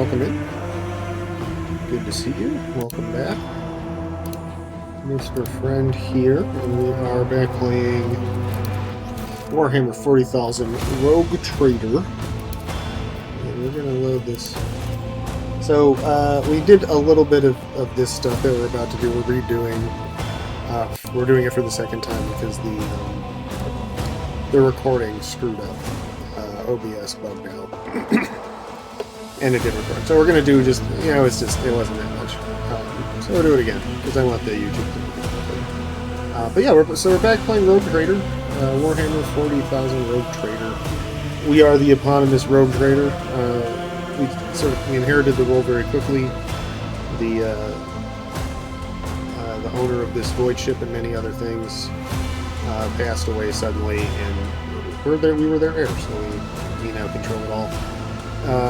welcome in. Good to see you. Welcome back. Mr. Friend here, and we are back playing Warhammer 40,000 Rogue Trader. And we're going to load this. So, we did a little bit of this stuff that we're about to do. We're redoing. We're doing it for the second time because the recording screwed up. OBS bugged out. And it did record. So we're going to do just, it wasn't that much. So we'll do it again, because I want the YouTube to but yeah, we're back playing Rogue Trader. Warhammer 40,000 Rogue Trader. We are the eponymous Rogue Trader. We inherited the role very quickly. The owner of this void ship and many other things passed away suddenly, and we were their heirs, so we now control it all.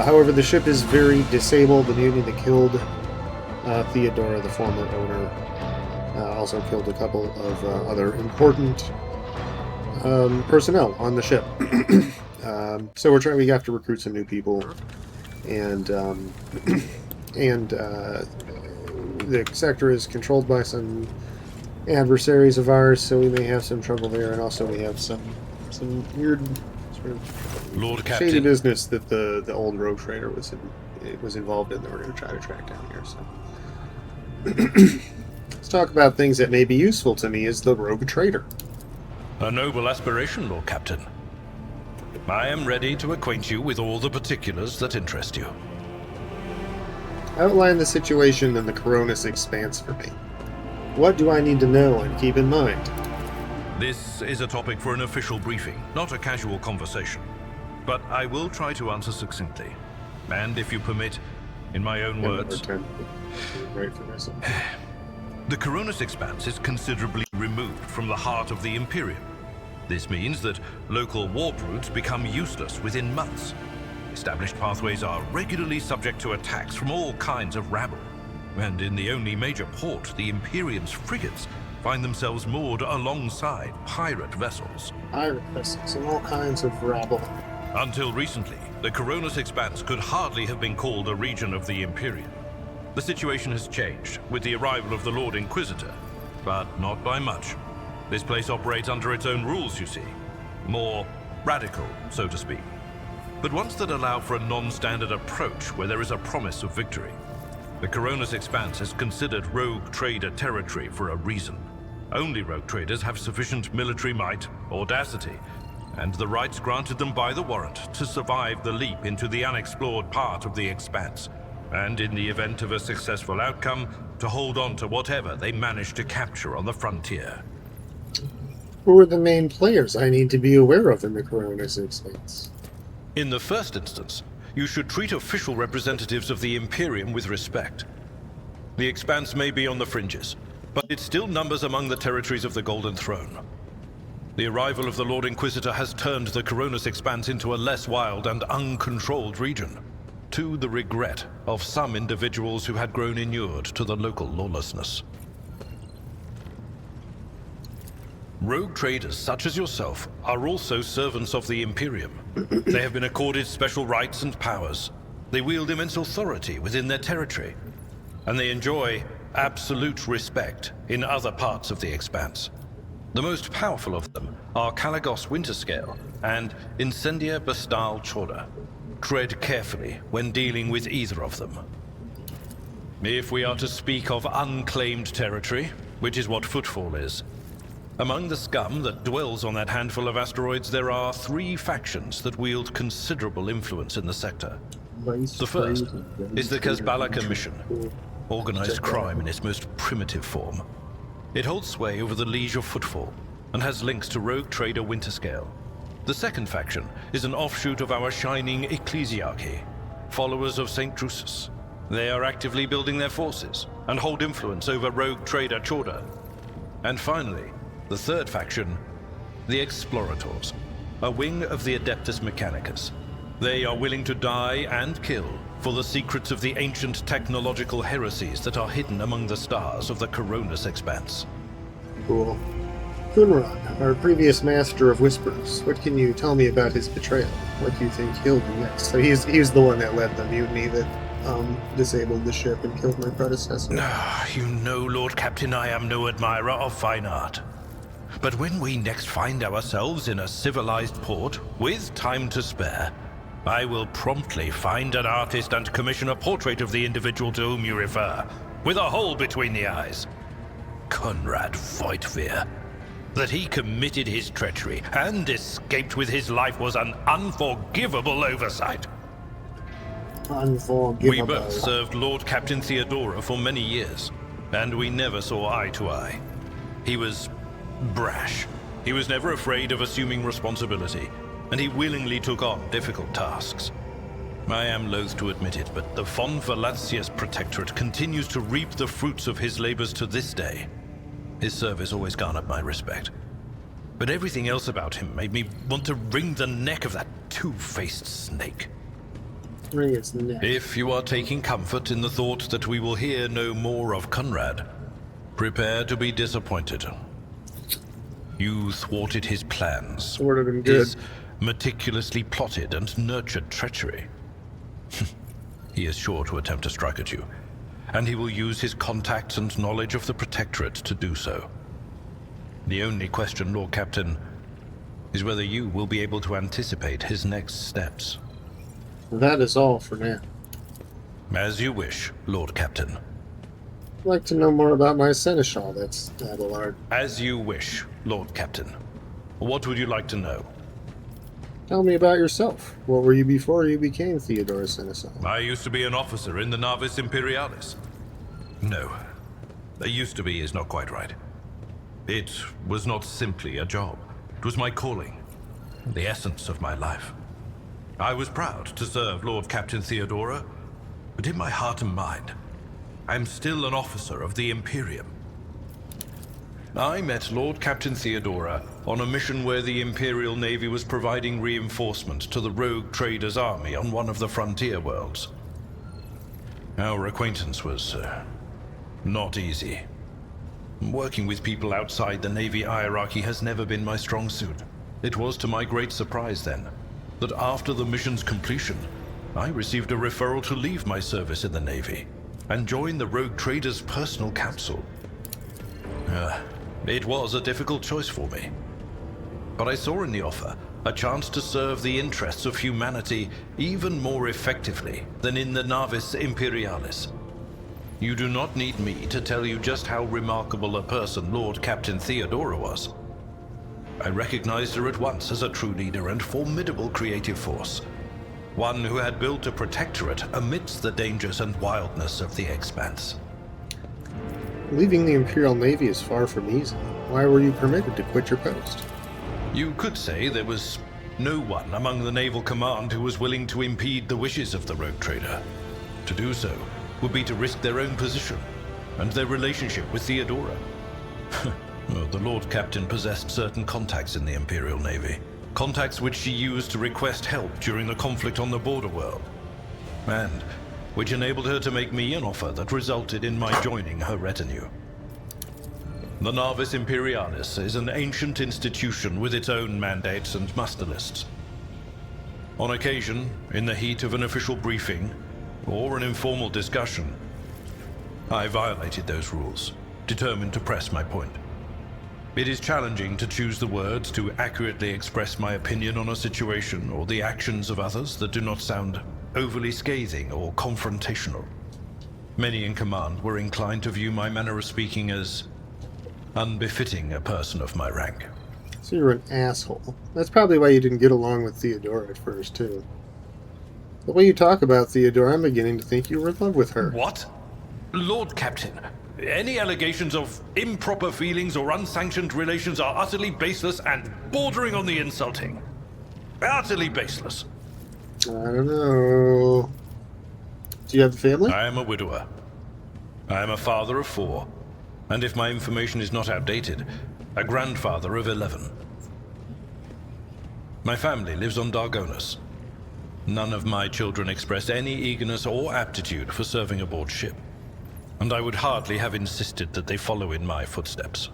However, the ship is very disabled. The mutiny that killed Theodora, the former owner, also killed a couple of other important personnel on the ship. So we have to recruit some new people, and the sector is controlled by some adversaries of ours, so we may have some trouble there, and also we have some weird sort of Lord shady Captain. business that the old Rogue Trader was involved in that we're going to try to track down here. So let's talk about things that may be useful to me as the Rogue Trader. A noble aspiration, Lord Captain. I am ready to acquaint you with all the particulars that interest you. Outline the situation in the Coronis Expanse for me. What do I need to know and keep in mind? This is a topic for an official briefing, not a casual conversation. But I will try to answer succinctly. And if you permit, in my own words... Right for myself. The Coronis Expanse is considerably removed from the heart of the Imperium. This means that local warp routes become useless within months. Established pathways are regularly subject to attacks from all kinds of rabble. And in the only major port, the Imperium's frigates find themselves moored alongside pirate vessels. Pirate vessels and all kinds of rabble. Until recently, the Coronis Expanse could hardly have been called a region of the Imperium. The situation has changed with the arrival of the Lord Inquisitor, but not by much. This place operates under its own rules, you see. More radical, so to speak. But ones that allow for a non-standard approach where there is a promise of victory. The Coronis Expanse is considered rogue trader territory for a reason. Only rogue traders have sufficient military might, audacity, and the rights granted them by the warrant to survive the leap into the unexplored part of the Expanse, and in the event of a successful outcome, to hold on to whatever they manage to capture on the frontier. Who are the main players I need to be aware of in the Coronis Expanse? In the first instance, you should treat official representatives of the Imperium with respect. The Expanse may be on the fringes, but it still numbers among the territories of the Golden Throne. The arrival of the Lord Inquisitor has turned the Coronis Expanse into a less wild and uncontrolled region, to the regret of some individuals who had grown inured to the local lawlessness. Rogue traders such as yourself are also servants of the Imperium. They have been accorded special rights and powers. They wield immense authority within their territory, and they enjoy absolute respect in other parts of the Expanse. The most powerful of them are Kalagos Winterscale and Incendia Bastal Chorda. Tread carefully when dealing with either of them. If we are to speak of unclaimed territory, which is what Footfall is, among the scum that dwells on that handful of asteroids, there are 3 factions that wield considerable influence in the sector. The first is the Kazbalaka Mission, organized crime in its most primitive form. It holds sway over the Liege of Footfall, and has links to rogue trader Winterscale. The second faction is an offshoot of our shining ecclesiarchy, followers of St. Drusus. They are actively building their forces, and hold influence over rogue trader Chorda. And finally, the third faction, the Explorators, a wing of the Adeptus Mechanicus. They are willing to die and kill for the secrets of the ancient technological heresies that are hidden among the stars of the Coronis Expanse. Cool. Kunran, our previous master of whispers, what can you tell me about his betrayal? What do you think he'll do next? So he's the one that led the mutiny that disabled the ship and killed my predecessor. You know, Lord Captain, I am no admirer of fine art. But when we next find ourselves in a civilized port, with time to spare, I will promptly find an artist and commission a portrait of the individual to whom you refer, with a hole between the eyes. Conrad Voigtveer. That he committed his treachery and escaped with his life was an unforgivable oversight. Unforgivable. We both served Lord Captain Theodora for many years, and we never saw eye to eye. He was brash. He was never afraid of assuming responsibility, and he willingly took on difficult tasks. I am loath to admit it, but the von Valancius Protectorate continues to reap the fruits of his labors to this day. His service always garnered my respect. But everything else about him made me want to wring the neck of that two-faced snake. Wring its neck. If you are taking comfort in the thought that we will hear no more of Conrad, prepare to be disappointed. You thwarted his plans. Thwarted him good. His meticulously plotted and nurtured treachery. He is sure to attempt to strike at you, and he will use his contacts and knowledge of the Protectorate to do so. The only question, Lord Captain, is whether you will be able to anticipate his next steps. That is all for now. As you wish, Lord Captain. I'd like to know more about my seneschal, that's Abelard. As you wish, Lord Captain. What would you like to know? Tell me about yourself. What were you before you became Theodora Seneschal? I used to be an officer in the Navis Imperialis. No, "I used to be" is not quite right. It was not simply a job. It was my calling, the essence of my life. I was proud to serve Lord Captain Theodora, but in my heart and mind, I am still an officer of the Imperium. I met Lord Captain Theodora on a mission where the Imperial Navy was providing reinforcement to the rogue traders' army on one of the frontier worlds. Our acquaintance was not easy. Working with people outside the Navy hierarchy has never been my strong suit. It was to my great surprise then that after the mission's completion, I received a referral to leave my service in the Navy and join the rogue traders' personal capsule. It was a difficult choice for me, but I saw in the offer a chance to serve the interests of humanity even more effectively than in the Navis Imperialis. You do not need me to tell you just how remarkable a person Lord Captain Theodora was. I recognized her at once as a true leader and formidable creative force, one who had built a protectorate amidst the dangers and wildness of the expanse. Leaving the Imperial Navy is far from easy. Why were you permitted to quit your post? You could say there was no one among the naval command who was willing to impede the wishes of the rogue trader. To do so would be to risk their own position and their relationship with Theodora. Well, the Lord Captain possessed certain contacts in the Imperial Navy. Contacts which she used to request help during the conflict on the border world. And which enabled her to make me an offer that resulted in my joining her retinue. The Navis Imperialis is an ancient institution with its own mandates and muster lists. On occasion, in the heat of an official briefing or an informal discussion, I violated those rules, determined to press my point. It is challenging to choose the words to accurately express my opinion on a situation or the actions of others that do not sound overly scathing or confrontational. Many in command were inclined to view my manner of speaking as unbefitting a person of my rank. So you're an asshole. That's probably why you didn't get along with Theodora at first, too. The way you talk about Theodora, I'm beginning to think you were in love with her. What? Lord Captain, any allegations of improper feelings or unsanctioned relations are utterly baseless and bordering on the insulting. Utterly baseless. I don't know. Do you have a family? I am a widower. I am a father of 4, and if my information is not outdated, a grandfather of 11. My family lives on Dargonus. None of my children express any eagerness or aptitude for serving aboard ship, and I would hardly have insisted that they follow in my footsteps.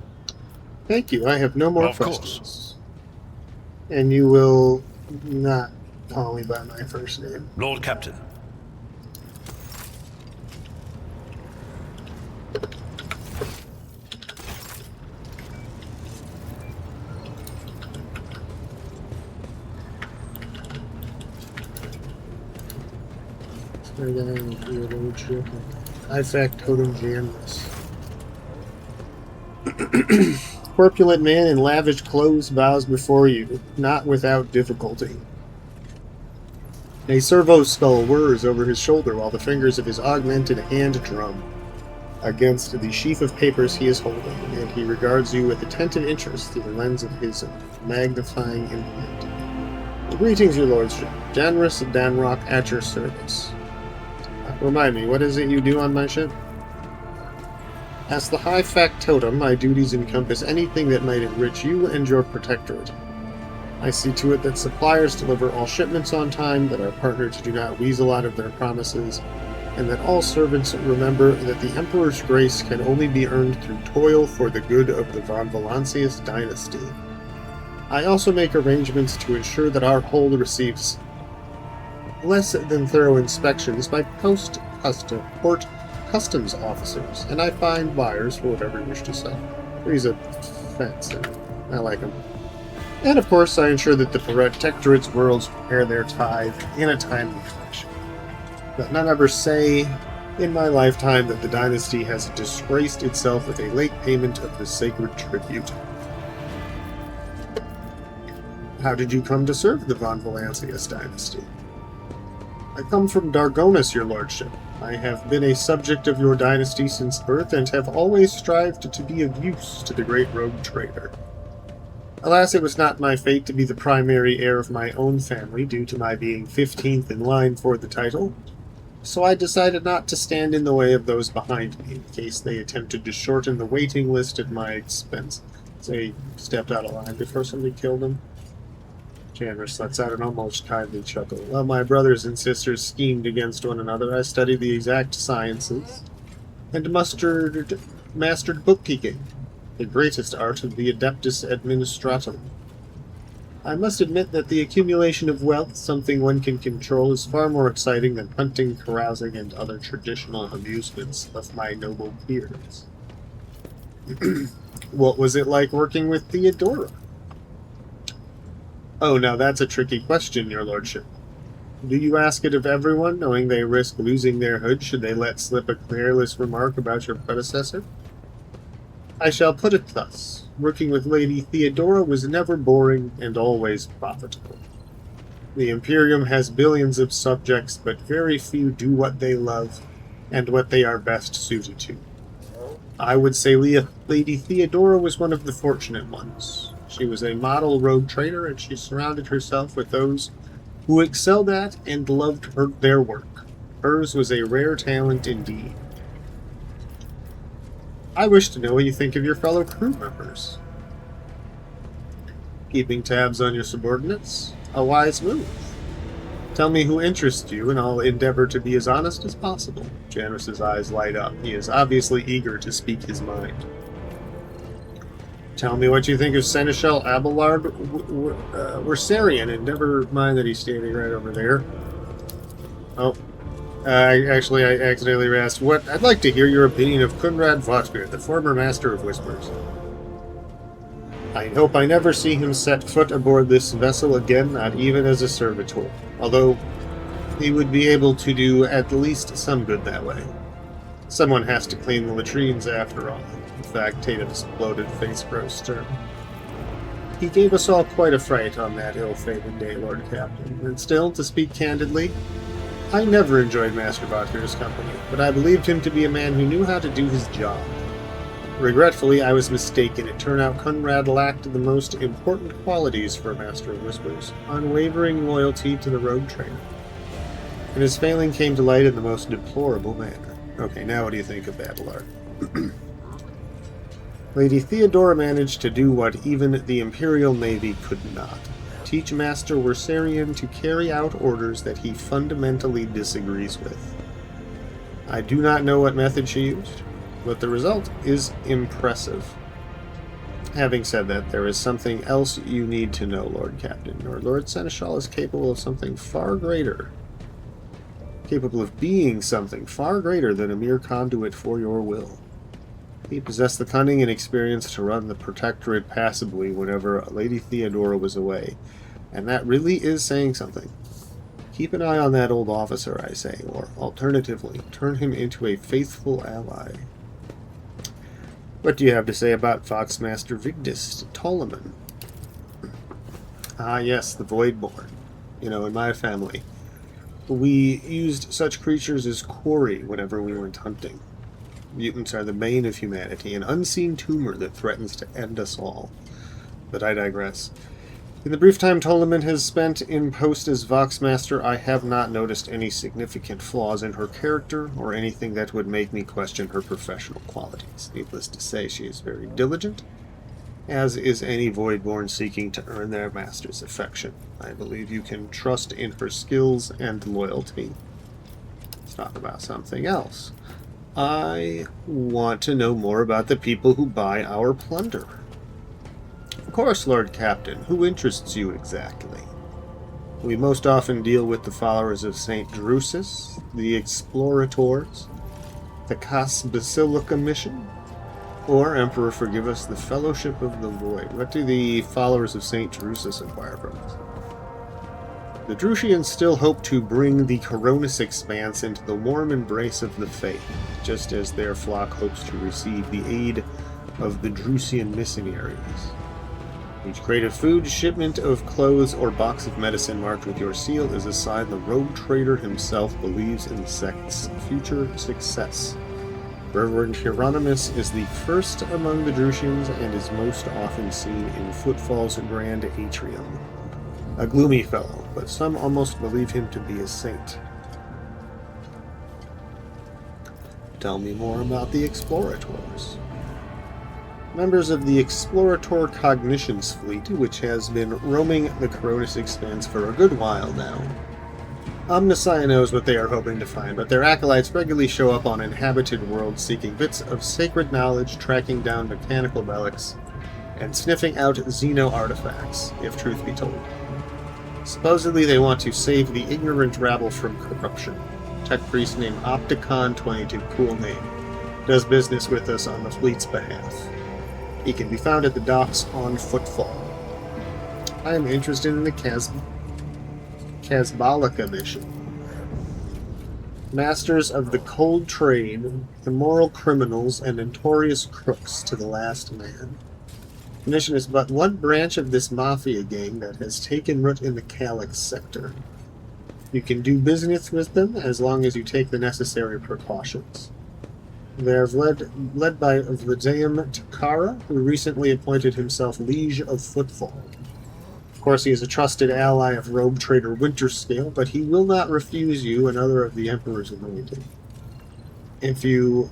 Thank you. I have no more Of questions. course. And you will not call me by my first name. Lord Captain. High factotum Janus. Corpulent man in lavish clothes bows before you, not without difficulty. A servo skull whirs over his shoulder while the fingers of his augmented hand drum against the sheaf of papers he is holding, and he regards you with attentive interest through the lens of his magnifying implant. Greetings, your lordship. Janus Danrock at your service. Remind me, what is it you do on my ship? As the High Factotum, my duties encompass anything that might enrich you and your protectorate. I see to it that suppliers deliver all shipments on time, that our partners do not weasel out of their promises, and that all servants remember that the Emperor's grace can only be earned through toil for the good of the von Valancius dynasty. I also make arrangements to ensure that our hold receives less than thorough inspections by port customs officers, and I find buyers for whatever you wish to sell. He's a fence, and I like him. And of course, I ensure that the Protectorate's worlds prepare their tithe in a timely fashion. Let none ever say in my lifetime that the dynasty has disgraced itself with a late payment of the sacred tribute. How did you come to serve the von Valancius dynasty? I come from Dargonus, your lordship. I have been a subject of your dynasty since birth, and have always strived to be of use to the great rogue trader. Alas, it was not my fate to be the primary heir of my own family, due to my being 15th in line for the title, so I decided not to stand in the way of those behind me, in case they attempted to shorten the waiting list at my expense. So he stepped out of line before somebody killed him. Janus lets out an almost kindly chuckle. While my brothers and sisters schemed against one another, I studied the exact sciences and mastered bookkeeping, the greatest art of the Adeptus Administratum. I must admit that the accumulation of wealth, something one can control, is far more exciting than hunting, carousing, and other traditional amusements of my noble peers. What was it like working with Theodora? Oh, now that's a tricky question, your lordship. Do you ask it of everyone, knowing they risk losing their hood should they let slip a careless remark about your predecessor? I shall put it thus. Working with Lady Theodora was never boring and always profitable. The Imperium has billions of subjects, but very few do what they love and what they are best suited to. I would say Lady Theodora was one of the fortunate ones. She was a model rogue trader, and she surrounded herself with those who excelled at and loved their work. Hers was a rare talent indeed. I wish to know what you think of your fellow crew members. Keeping tabs on your subordinates? A wise move. Tell me who interests you, and I'll endeavor to be as honest as possible. Janus's eyes light up. He is obviously eager to speak his mind. Tell me what you think of Seneschal Abelard Wersarian, and never mind that he's standing right over there. Oh. I accidentally asked what. I'd like to hear your opinion of Conrad Votbeer, the former Master of Whispers. I hope I never see him set foot aboard this vessel again, not even as a servitor, although he would be able to do at least some good that way. Someone has to clean the latrines after all. In fact, Tatum's bloated face grows stern. He gave us all quite a fright on that ill-fated day, Lord Captain, and still, to speak candidly, I never enjoyed Master Votbeer's company, but I believed him to be a man who knew how to do his job. Regretfully, I was mistaken. It turned out Conrad lacked the most important qualities for a Master of Whispers: unwavering loyalty to the rogue trader. And his failing came to light in the most deplorable manner. Okay, now what do you think of Abelard? Lady Theodora managed to do what even the Imperial Navy could not. Teach Master Wersarian to carry out orders that he fundamentally disagrees with. I do not know what method she used, but the result is impressive. Having said that, there is something else you need to know, Lord Captain. Your Lord Seneschal is capable of something far greater. Capable of being something far greater than a mere conduit for your will. He possessed the cunning and experience to run the Protectorate passably whenever Lady Theodora was away, and that really is saying something. Keep an eye on that old officer, I say, or alternatively, turn him into a faithful ally. What do you have to say about Foxmaster Vigdis Ptolemy? Ah, yes, the Voidborn. You know, in my family, we used such creatures as quarry whenever we went hunting. Mutants are the bane of humanity, an unseen tumor that threatens to end us all. But I digress. In the brief time Ptolemy has spent in post as Voxmaster, I have not noticed any significant flaws in her character or anything that would make me question her professional qualities. Needless to say, she is very diligent, as is any Voidborn seeking to earn their master's affection. I believe you can trust in her skills and loyalty. Let's talk about something else. I want to know more about the people who buy our plunder. Of course, Lord Captain. Who interests you exactly? We most often deal with the followers of St. Drusus, the Explorators, the Cas Basilica Mission, or, Emperor forgive us, the Fellowship of the Void. What do the followers of St. Drusus inquire from us? The Drusians still hope to bring the Coronis expanse into the warm embrace of the faith, just as their flock hopes to receive the aid of the Drusian missionaries. Each crate of food, shipment of clothes, or box of medicine marked with your seal is a sign the rogue trader himself believes in the sect's future success. Reverend Hieronymus is the first among the Drusians and is most often seen in Footfall's grand atrium. A gloomy fellow, but some almost believe him to be a saint. Tell me more about the Explorators. Members of the Explorator Cognitions fleet, which has been roaming the Coronis expanse for a good while now. Omnissiah knows what they are hoping to find, but their acolytes regularly show up on inhabited worlds seeking bits of sacred knowledge, tracking down mechanical relics, and sniffing out Xeno artifacts, if truth be told. Supposedly they want to save the ignorant rabble from corruption. Tech priest named Opticon22, cool name, does business with us on the fleet's behalf. He can be found at the docks on Footfall. I am interested in the Casbalica mission. Masters of the cold trade, immoral criminals, and notorious crooks to the last man. The mission is but one branch of this mafia gang that has taken root in the Calyx sector. You can do business with them as long as you take the necessary precautions. They are led by Vladeum Takara, who recently appointed himself Liege of Footfall. Of course, he is a trusted ally of rogue trader Winterscale, but he will not refuse you another of the Emperor's anointed. If you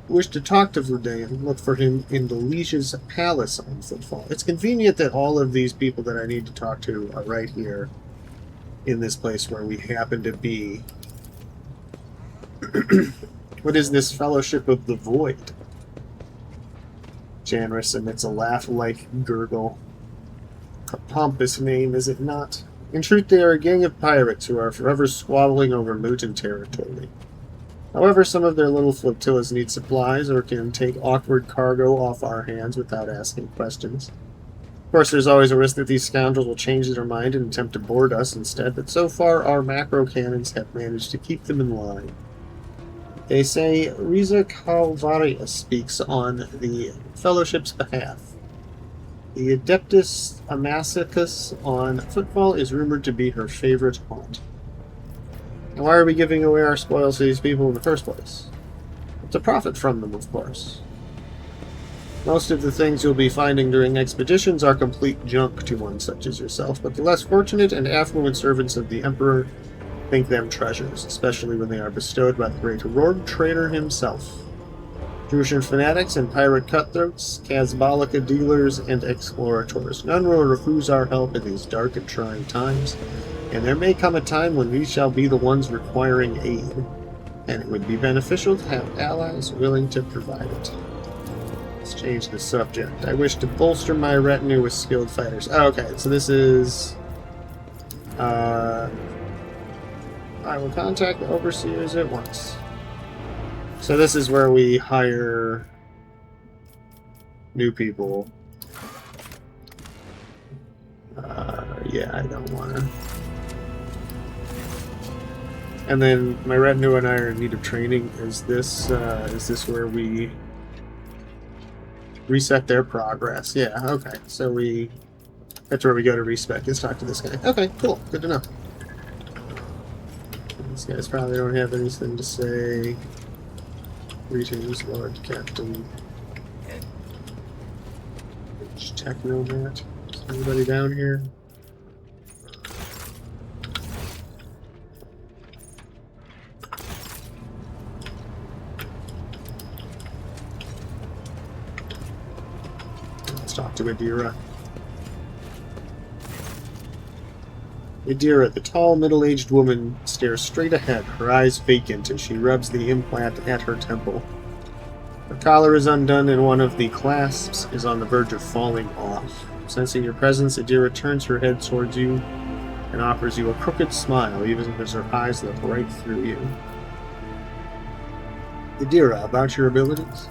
wish to talk to Vladeum, look for him in the Liege's palace on Footfall. It's convenient that all of these people that I need to talk to are right here in this place where we happen to be. What is this Fellowship of the Void? Janris emits a laugh-like gurgle. A pompous name, is it not? In truth, they are a gang of pirates who are forever squabbling over mutant territory. However, some of their little flotillas need supplies or can take awkward cargo off our hands without asking questions. Of course, there's always a risk that these scoundrels will change their mind and attempt to board us instead, but so far our macro cannons have managed to keep them in line. They say Riza Calvaria speaks on the Fellowship's behalf. The Adeptus Amasicus on Footfall is rumored to be her favorite haunt. And why are we giving away our spoils to these people in the first place? To profit from them, of course. Most of the things you'll be finding during expeditions are complete junk to one such as yourself, but the less fortunate and affluent servants of the Emperor think them treasures, especially when they are bestowed by the great rogue trader himself. Drusian fanatics and pirate cutthroats, Casbalica dealers, and explorators. None will refuse our help in these dark and trying times, and there may come a time when we shall be the ones requiring aid, and it would be beneficial to have allies willing to provide it. Let's change the subject. I wish to bolster my retinue with skilled fighters. Oh, okay, so this is... I will contact the overseers at once. So this is where we hire new people. Yeah, I don't want to. And then my retinue and I are in need of training. Is this where we reset their progress? Yeah, okay. So that's where we go to respec. Let's talk to this guy. Okay, cool. Good to know. These guys probably don't have anything to say. Greetings, Lord Captain. Technomat. Is anybody down here? Let's talk to Adira. Adira, the tall, middle-aged woman, stares straight ahead, her eyes vacant as she rubs the implant at her temple. Her collar is undone and one of the clasps is on the verge of falling off. Sensing your presence, Adira turns her head towards you and offers you a crooked smile, even as her eyes look right through you. Adira, about your abilities?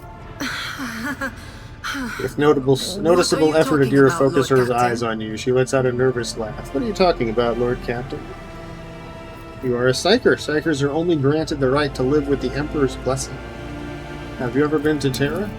With noticeable effort, Adira focuses her eyes on you. She lets out a nervous laugh. What are you talking about, Lord Captain? You are a Psyker. Psykers are only granted the right to live with the Emperor's blessing. Have you ever been to Terra?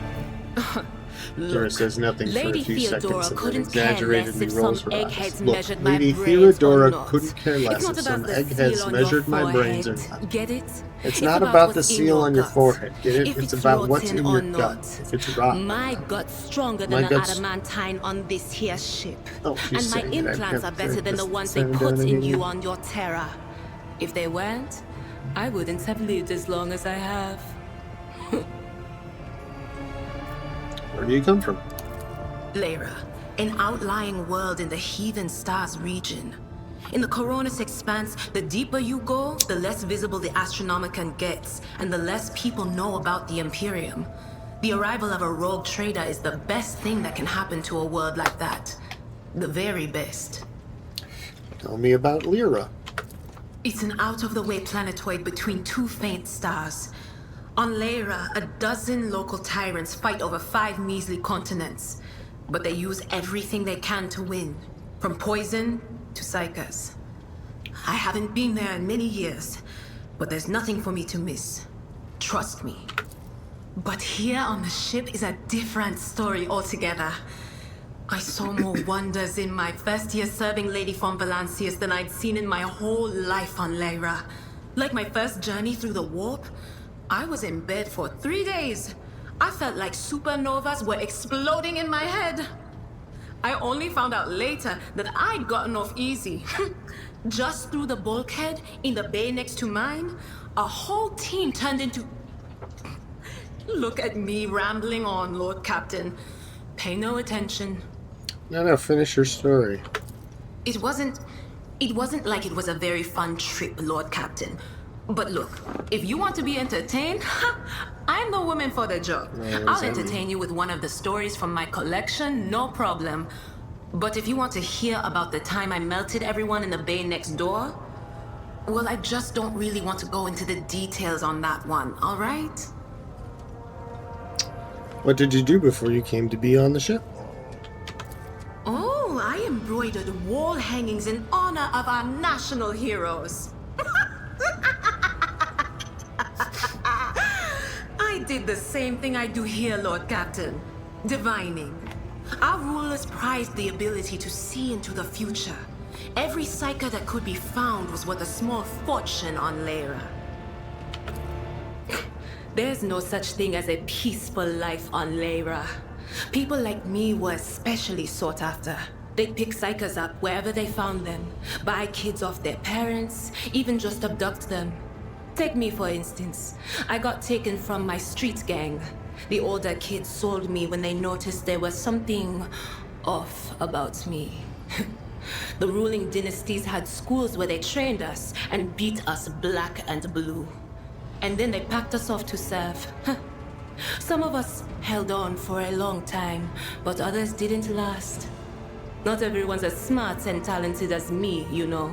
Dora says nothing for a few seconds and then exaggeratedly rolls her eyes. Look, Lady Theodora couldn't care less if some eggheads measured my brains or not. Get it? It's not about the seal on your forehead, get it? It's about what's in your gut. If it's rotten. My gut's stronger than an adamantine on this here ship. Oh, and my implants are better than the ones they put in you on your Terra. If they weren't, I wouldn't have lived as long as I have. Where do you come from? Lyra, an outlying world in the Heathen Stars region. In the Coronis Expanse, the deeper you go, the less visible the Astronomicon gets, and the less people know about the Imperium. The arrival of a rogue trader is the best thing that can happen to a world like that. The very best. Tell me about Lyra. It's an out-of-the-way planetoid between two faint stars. On Lyra, a dozen local tyrants fight over 5 measly continents. But they use everything they can to win, from poison to psychers. I haven't been there in many years, but there's nothing for me to miss. Trust me. But here on the ship is a different story altogether. I saw more wonders in my first year serving Lady von Valancius than I'd seen in my whole life on Lyra. Like my first journey through the warp, I was in bed for 3 days. I felt like supernovas were exploding in my head. I only found out later that I'd gotten off easy. Just through the bulkhead in the bay next to mine, a whole team turned into... Look at me rambling on, Lord Captain. Pay no attention. No, finish your story. It wasn't like it was a very fun trip, Lord Captain. But look, if you want to be entertained, I'm the woman for the job. I'll entertain you with one of the stories from my collection, no problem. But if you want to hear about the time I melted everyone in the bay next door, well, I just don't really want to go into the details on that one, all right? What did you do before you came to be on the ship? Oh, I embroidered wall hangings in honor of our national heroes. I did the same thing I do here, Lord Captain. Divining. Our rulers prized the ability to see into the future. Every psyker that could be found was worth a small fortune on Lyra. There's no such thing as a peaceful life on Lyra. People like me were especially sought after. They'd pick psychers up wherever they found them, buy kids off their parents, even just abduct them. Take me, for instance. I got taken from my street gang. The older kids sold me when they noticed there was something off about me. The ruling dynasties had schools where they trained us and beat us black and blue. And then they packed us off to serve. Some of us held on for a long time, but others didn't last. Not everyone's as smart and talented as me, you know.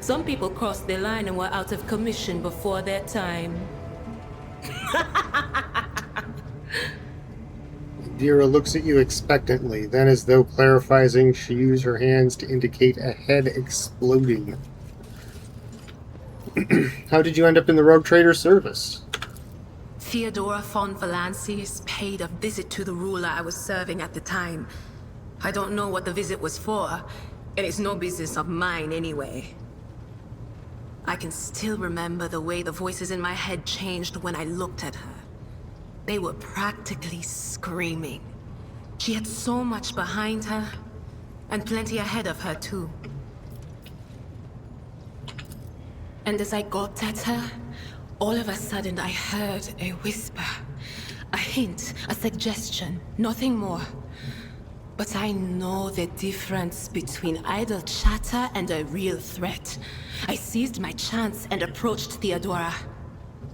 Some people crossed the line and were out of commission before their time. Dira looks at you expectantly, then as though clarifying, she used her hands to indicate a head exploding. How did you end up in the Rogue Trader service? Theodora von Valancius paid a visit to the ruler I was serving at the time. I don't know what the visit was for, and it's no business of mine anyway. I can still remember the way the voices in my head changed when I looked at her. They were practically screaming. She had so much behind her, and plenty ahead of her too. And as I gawped at her, all of a sudden I heard a whisper. A hint, a suggestion, nothing more. But I know the difference between idle chatter and a real threat. I seized my chance and approached Theodora.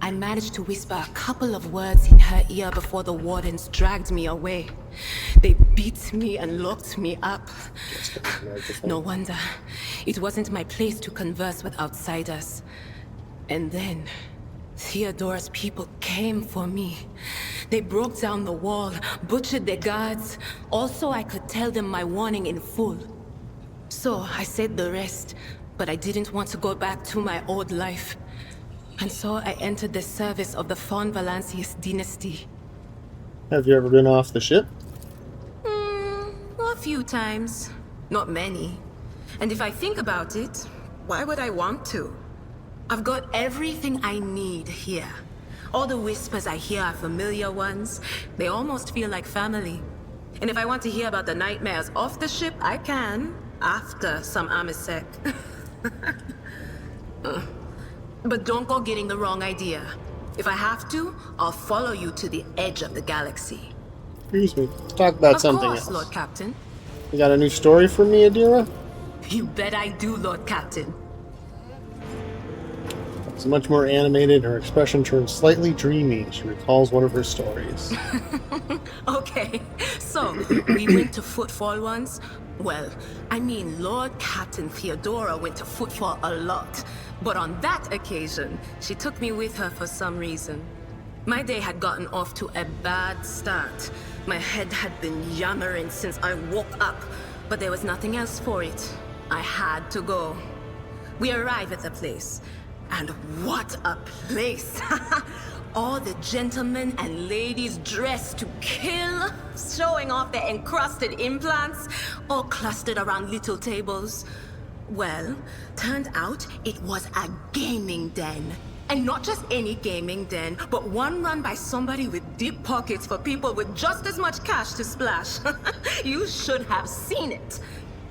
I managed to whisper a couple of words in her ear before the wardens dragged me away. They beat me and locked me up. No wonder. It wasn't my place to converse with outsiders. And then, Theodora's people came for me. They broke down the wall, butchered their guards, also I could tell them my warning in full. So I said the rest, but I didn't want to go back to my old life. And so I entered the service of the von Valancius dynasty. Have you ever been off the ship? A few times. Not many. And if I think about it, why would I want to? I've got everything I need here. All the whispers I hear are familiar ones. They almost feel like family. And if I want to hear about the nightmares off the ship, I can. After some Amisec. But don't go getting the wrong idea. If I have to, I'll follow you to the edge of the galaxy. Excuse me. Talk about something Of course, else. Lord Captain. You got a new story for me, Adira? You bet I do, Lord Captain. It's much more animated. Her expression turns slightly dreamy. She recalls one of her stories. Okay, so we went to Footfall once. Well, I mean, Lord Captain Theodora went to Footfall a lot. But on that occasion, she took me with her for some reason. My day had gotten off to a bad start. My head had been yammering since I woke up, but there was nothing else for it. I had to go. We arrive at the place, and what a place! All the gentlemen and ladies dressed to kill, showing off their encrusted implants, all clustered around little tables. Well, turned out it was a gaming den. And not just any gaming den, but one run by somebody with deep pockets for people with just as much cash to splash. You should have seen it.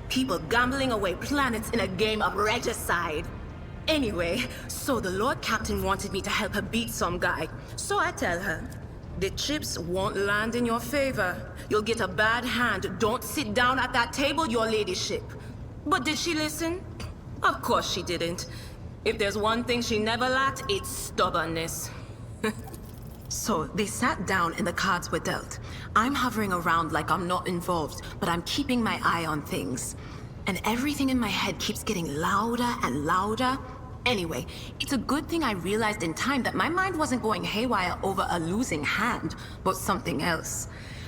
People gambling away planets in a game of regicide. Anyway, so the Lord Captain wanted me to help her beat some guy. So I tell her, the chips won't land in your favor. You'll get a bad hand. Don't sit down at that table, your ladyship. But did she listen? Of course she didn't. If there's one thing she never lacked, it's stubbornness. So they sat down and the cards were dealt. I'm hovering around like I'm not involved, but I'm keeping my eye on things. And everything in my head keeps getting louder and louder. Anyway, it's a good thing I realized in time that my mind wasn't going haywire over a losing hand, but something else.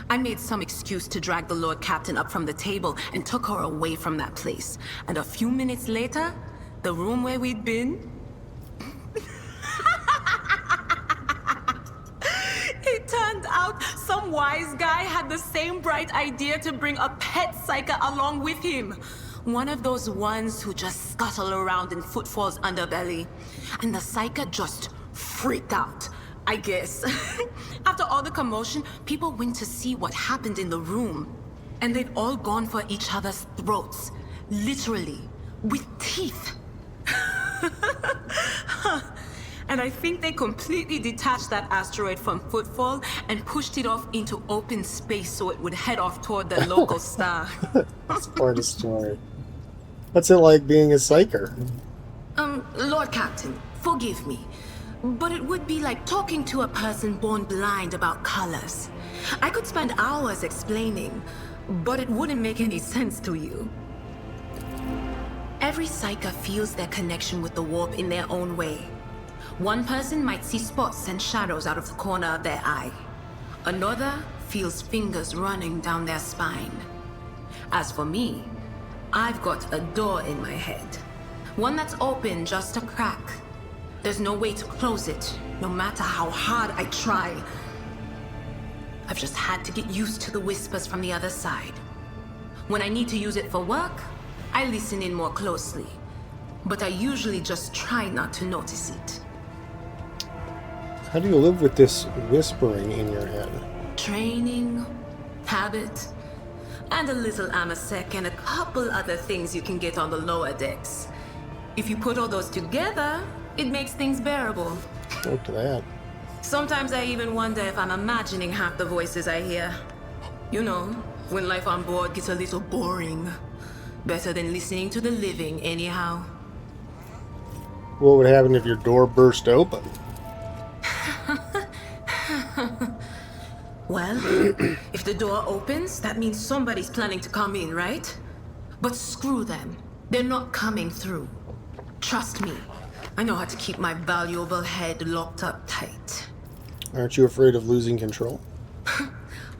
I made some excuse to drag the Lord Captain up from the table and took her away from that place. And a few minutes later, the room where we'd been... It turned out some wise guy had the same bright idea to bring a pet psyker along with him. One of those ones who just scuttle around in Footfall's underbelly. And the psyker just freaked out, I guess. After all the commotion, people went to see what happened in the room. And they'd all gone for each other's throats. Literally. With teeth. And I think they completely detached that asteroid from Footfall and pushed it off into open space so it would head off toward the local star. That's part of the story. What's it like being a psyker? Lord Captain, forgive me, but it would be like talking to a person born blind about colors. I could spend hours explaining, but it wouldn't make any sense to you. Every psyker feels their connection with the warp in their own way. One person might see spots and shadows out of the corner of their eye. Another feels fingers running down their spine. As for me, I've got a door in my head. One that's open just a crack. There's no way to close it, no matter how hard I try. I've just had to get used to the whispers from the other side. When I need to use it for work, I listen in more closely. But I usually just try not to notice it. How do you live with this whispering in your head? Training, habit, and a little amasec and a couple other things you can get on the lower decks. If you put all those together, it makes things bearable. Look at that. Sometimes I even wonder if I'm imagining half the voices I hear. You know, when life on board gets a little boring. Better than listening to the living, anyhow. What would happen if your door burst open? Well, if the door opens, that means somebody's planning to come in, right? But screw them. They're not coming through. Trust me. I know how to keep my valuable head locked up tight. Aren't you afraid of losing control?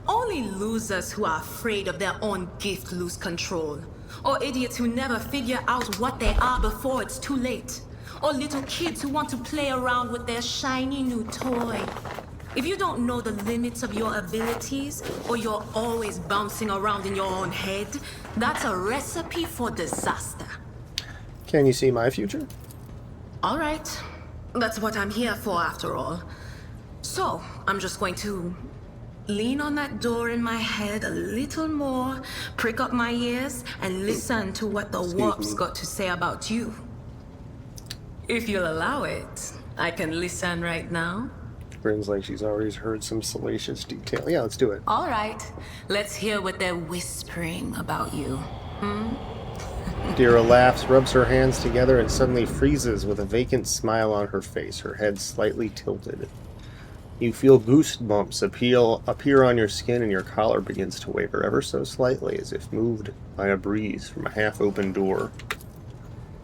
Only losers who are afraid of their own gift lose control. Or idiots who never figure out what they are before it's too late. Or little kids who want to play around with their shiny new toy. If you don't know the limits of your abilities, or you're always bouncing around in your own head, that's a recipe for disaster. Can you see my future? All right. That's what I'm here for, after all. So, I'm just going to lean on that door in my head a little more, prick up my ears, and listen to what the warp's got to say about you. If you'll allow it, I can listen right now. Grins like she's always heard some salacious detail. Yeah, let's do it. All right. Let's hear what they're whispering about you. Dira laughs, rubs her hands together, and suddenly freezes with a vacant smile on her face, her head slightly tilted. You feel goosebumps appear on your skin, and your collar begins to waver ever so slightly, as if moved by a breeze from a half-open door.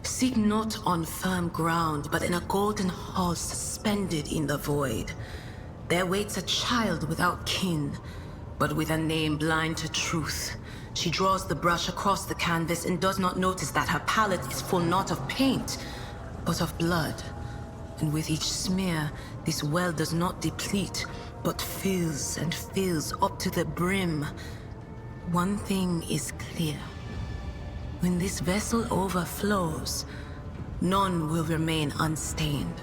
Seek not on firm ground, but in a golden hall suspended in the void. There waits a child without kin, but with a name blind to truth. She draws the brush across the canvas and does not notice that her palette is full not of paint, but of blood. And with each smear, this well does not deplete, but fills and fills up to the brim. One thing is clear. When this vessel overflows, none will remain unstained.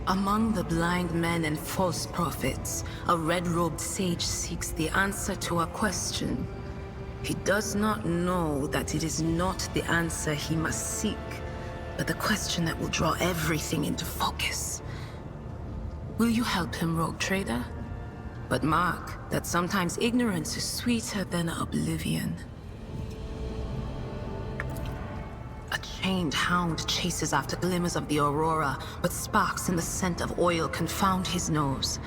Among the blind men and false prophets, a red-robed sage seeks the answer to a question. He does not know that it is not the answer he must seek, but the question that will draw everything into focus. Will you help him, Rogue Trader? But mark that sometimes ignorance is sweeter than oblivion. A chained hound chases after glimmers of the aurora, but sparks in the scent of oil confound his nose.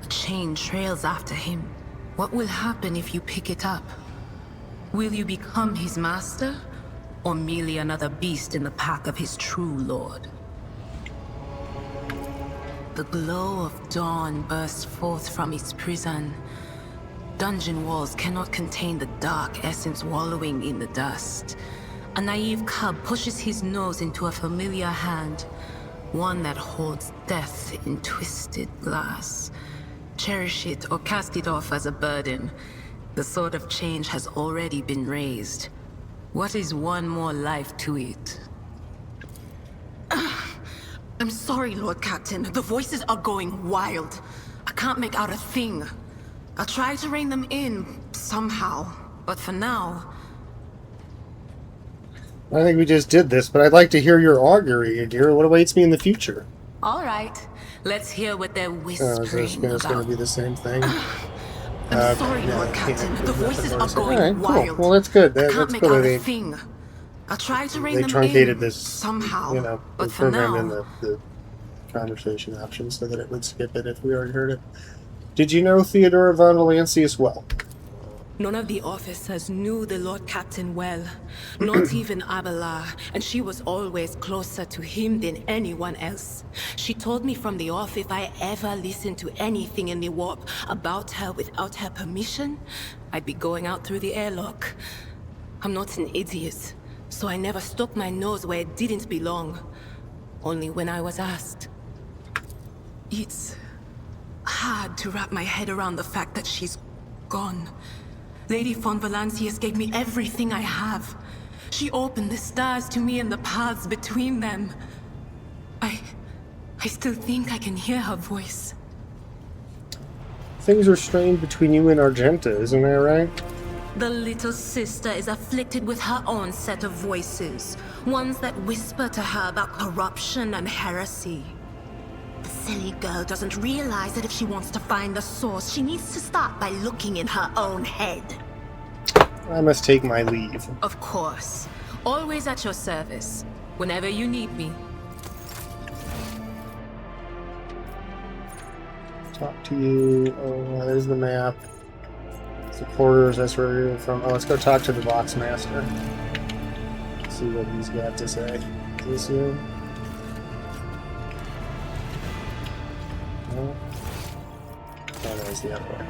A chain trails after him. What will happen if you pick it up? Will you become his master, or merely another beast in the pack of his true lord? The glow of dawn bursts forth from its prison. Dungeon walls cannot contain the dark essence wallowing in the dust. A naive cub pushes his nose into a familiar hand, one that holds death in twisted glass. Cherish it or cast it off as a burden. The sword of change has already been raised. What is one more life to it? I'm sorry, Lord Captain. The voices are going wild. I can't make out a thing. I'll try to rein them in, somehow. But for now... I think we just did this, but I'd like to hear your augury, Adira. What awaits me in the future? All right. Let's hear what they're whispering It's going to be the same thing. I'm sorry, Lord Captain. The voices are going all right, wild. Cool. Well, that's good. I can't That's make good. out They, a thing. I'll try to rein they them truncated in this somehow. You know, but they for programmed now, in the conversation option so that it would skip it if we already heard it. Did you know Theodora von Valancius well? none of the officers knew the Lord Captain well, not even Abelard, and she was always closer to him than anyone else. She told me from the off if I ever listened to anything in the warp about her without her permission, I'd be going out through the airlock. I'm not an idiot, so I never stuck my nose where it didn't belong. only when I was asked. It's hard to wrap my head around the fact that she's gone. Lady von Valancius gave me everything I have. She opened the stars to me and the paths between them. I still think I can hear her voice. Things are strained between you and Argenta, isn't that right? The little sister is afflicted with her own set of voices, ones that whisper to her about corruption and heresy. The silly girl doesn't realize that if she wants to find the source, she needs to start by looking in her own head. I must take my leave. Of course. Always at your service, whenever you need me. Talk to you. Oh, there's the map. Supporters, that's where you're from. Oh, let's go talk to the Vox Master. See what he's got to say. Is this you? No? Oh, no, it's the other way.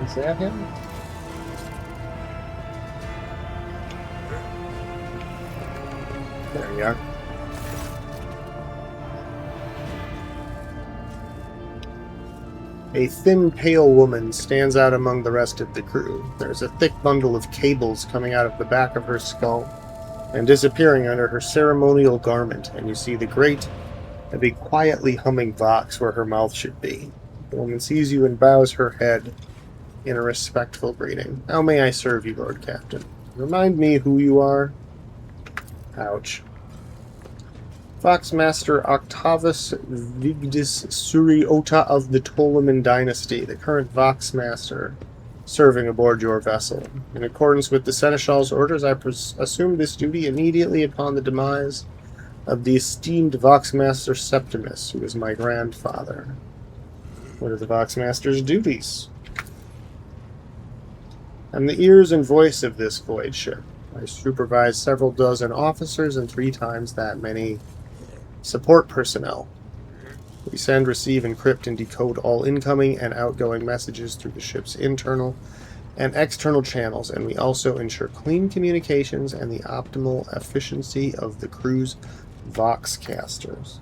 Is that him? There you are. A thin, pale woman stands out among the rest of the crew. There's a thick bundle of cables coming out of the back of her skull and disappearing under her ceremonial garment, and you see the grate of a quietly humming Vox where her mouth should be. The woman sees you and bows her head in a respectful greeting. How may I serve you, Lord Captain? Remind me who you are. Ouch. Vox Master Octavus Vigdis Suriota of the Ptoleman dynasty, the current Vox Master, serving aboard your vessel. In accordance with the Seneschal's orders, I assumed this duty immediately upon the demise of the esteemed Vox Master Septimus, who is my grandfather. What are the Vox Master's duties? I'm the ears and voice of this void ship. I supervise several dozen officers and 3 times that many support personnel. We send, receive, encrypt, and decode all incoming and outgoing messages through the ship's internal and external channels, and we also ensure clean communications and the optimal efficiency of the crew's Voxcasters.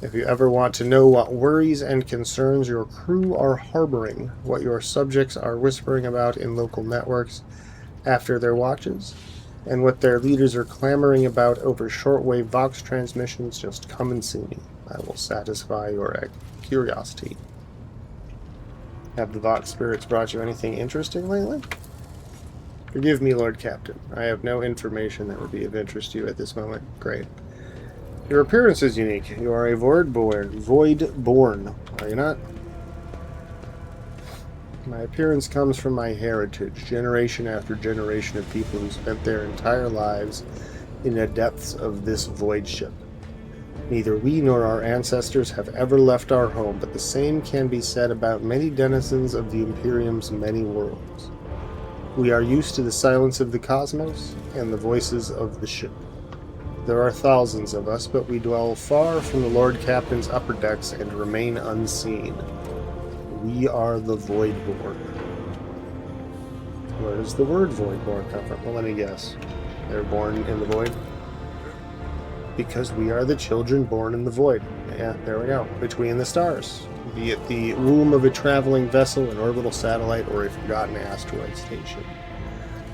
If you ever want to know what worries and concerns your crew are harboring, what your subjects are whispering about in local networks after their watches, and what their leaders are clamoring about over shortwave Vox transmissions, just come and see me. I will satisfy your curiosity. Have the Vox spirits brought you anything interesting lately? Forgive me, Lord Captain. I have no information that would be of interest to you at this moment. Great. Your appearance is unique. You are a void-born, are you not? My appearance comes from my heritage, generation after generation of people who spent their entire lives in the depths of this void ship. Neither we nor our ancestors have ever left our home, but the same can be said about many denizens of the Imperium's many worlds. We are used to the silence of the cosmos and the voices of the ship. There are thousands of us, but we dwell far from the Lord Captain's upper decks and remain unseen. We are the Voidborn. Where does the word Voidborn come from? Well, let me guess. They're born in the void? Because we are the children born in the void. Yeah, there we go. Between the stars. Be it the womb of a traveling vessel, an orbital satellite, or a forgotten asteroid station.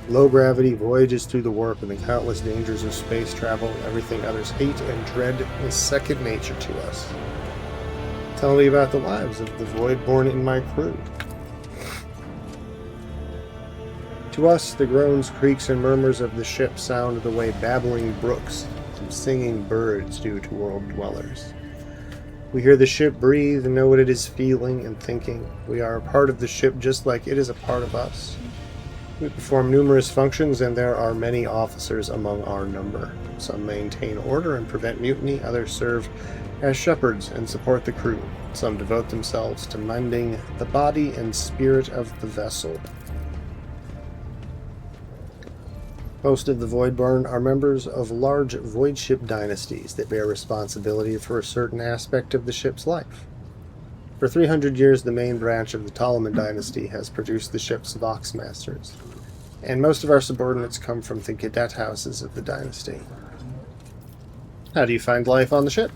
Low gravity voyages through the warp and the countless dangers of space travel. Everything others hate and dread is second nature to us. Tell me about the lives of the void born in my crew. To us, the groans, creaks, and murmurs of the ship sound the way babbling brooks and singing birds do to world dwellers. We hear the ship breathe and know what it is feeling and thinking. We are a part of the ship just like it is a part of us. We perform numerous functions, and there are many officers among our number. Some maintain order and prevent mutiny, others serve as shepherds and support the crew. Some devote themselves to mending the body and spirit of the vessel. Most of the Voidborn are members of large void ship dynasties that bear responsibility for a certain aspect of the ship's life. For 300 years, the main branch of the Ptolemy dynasty has produced the ship's Voxmasters, and most of our subordinates come from the cadet houses of the dynasty. How do you find life on the ship?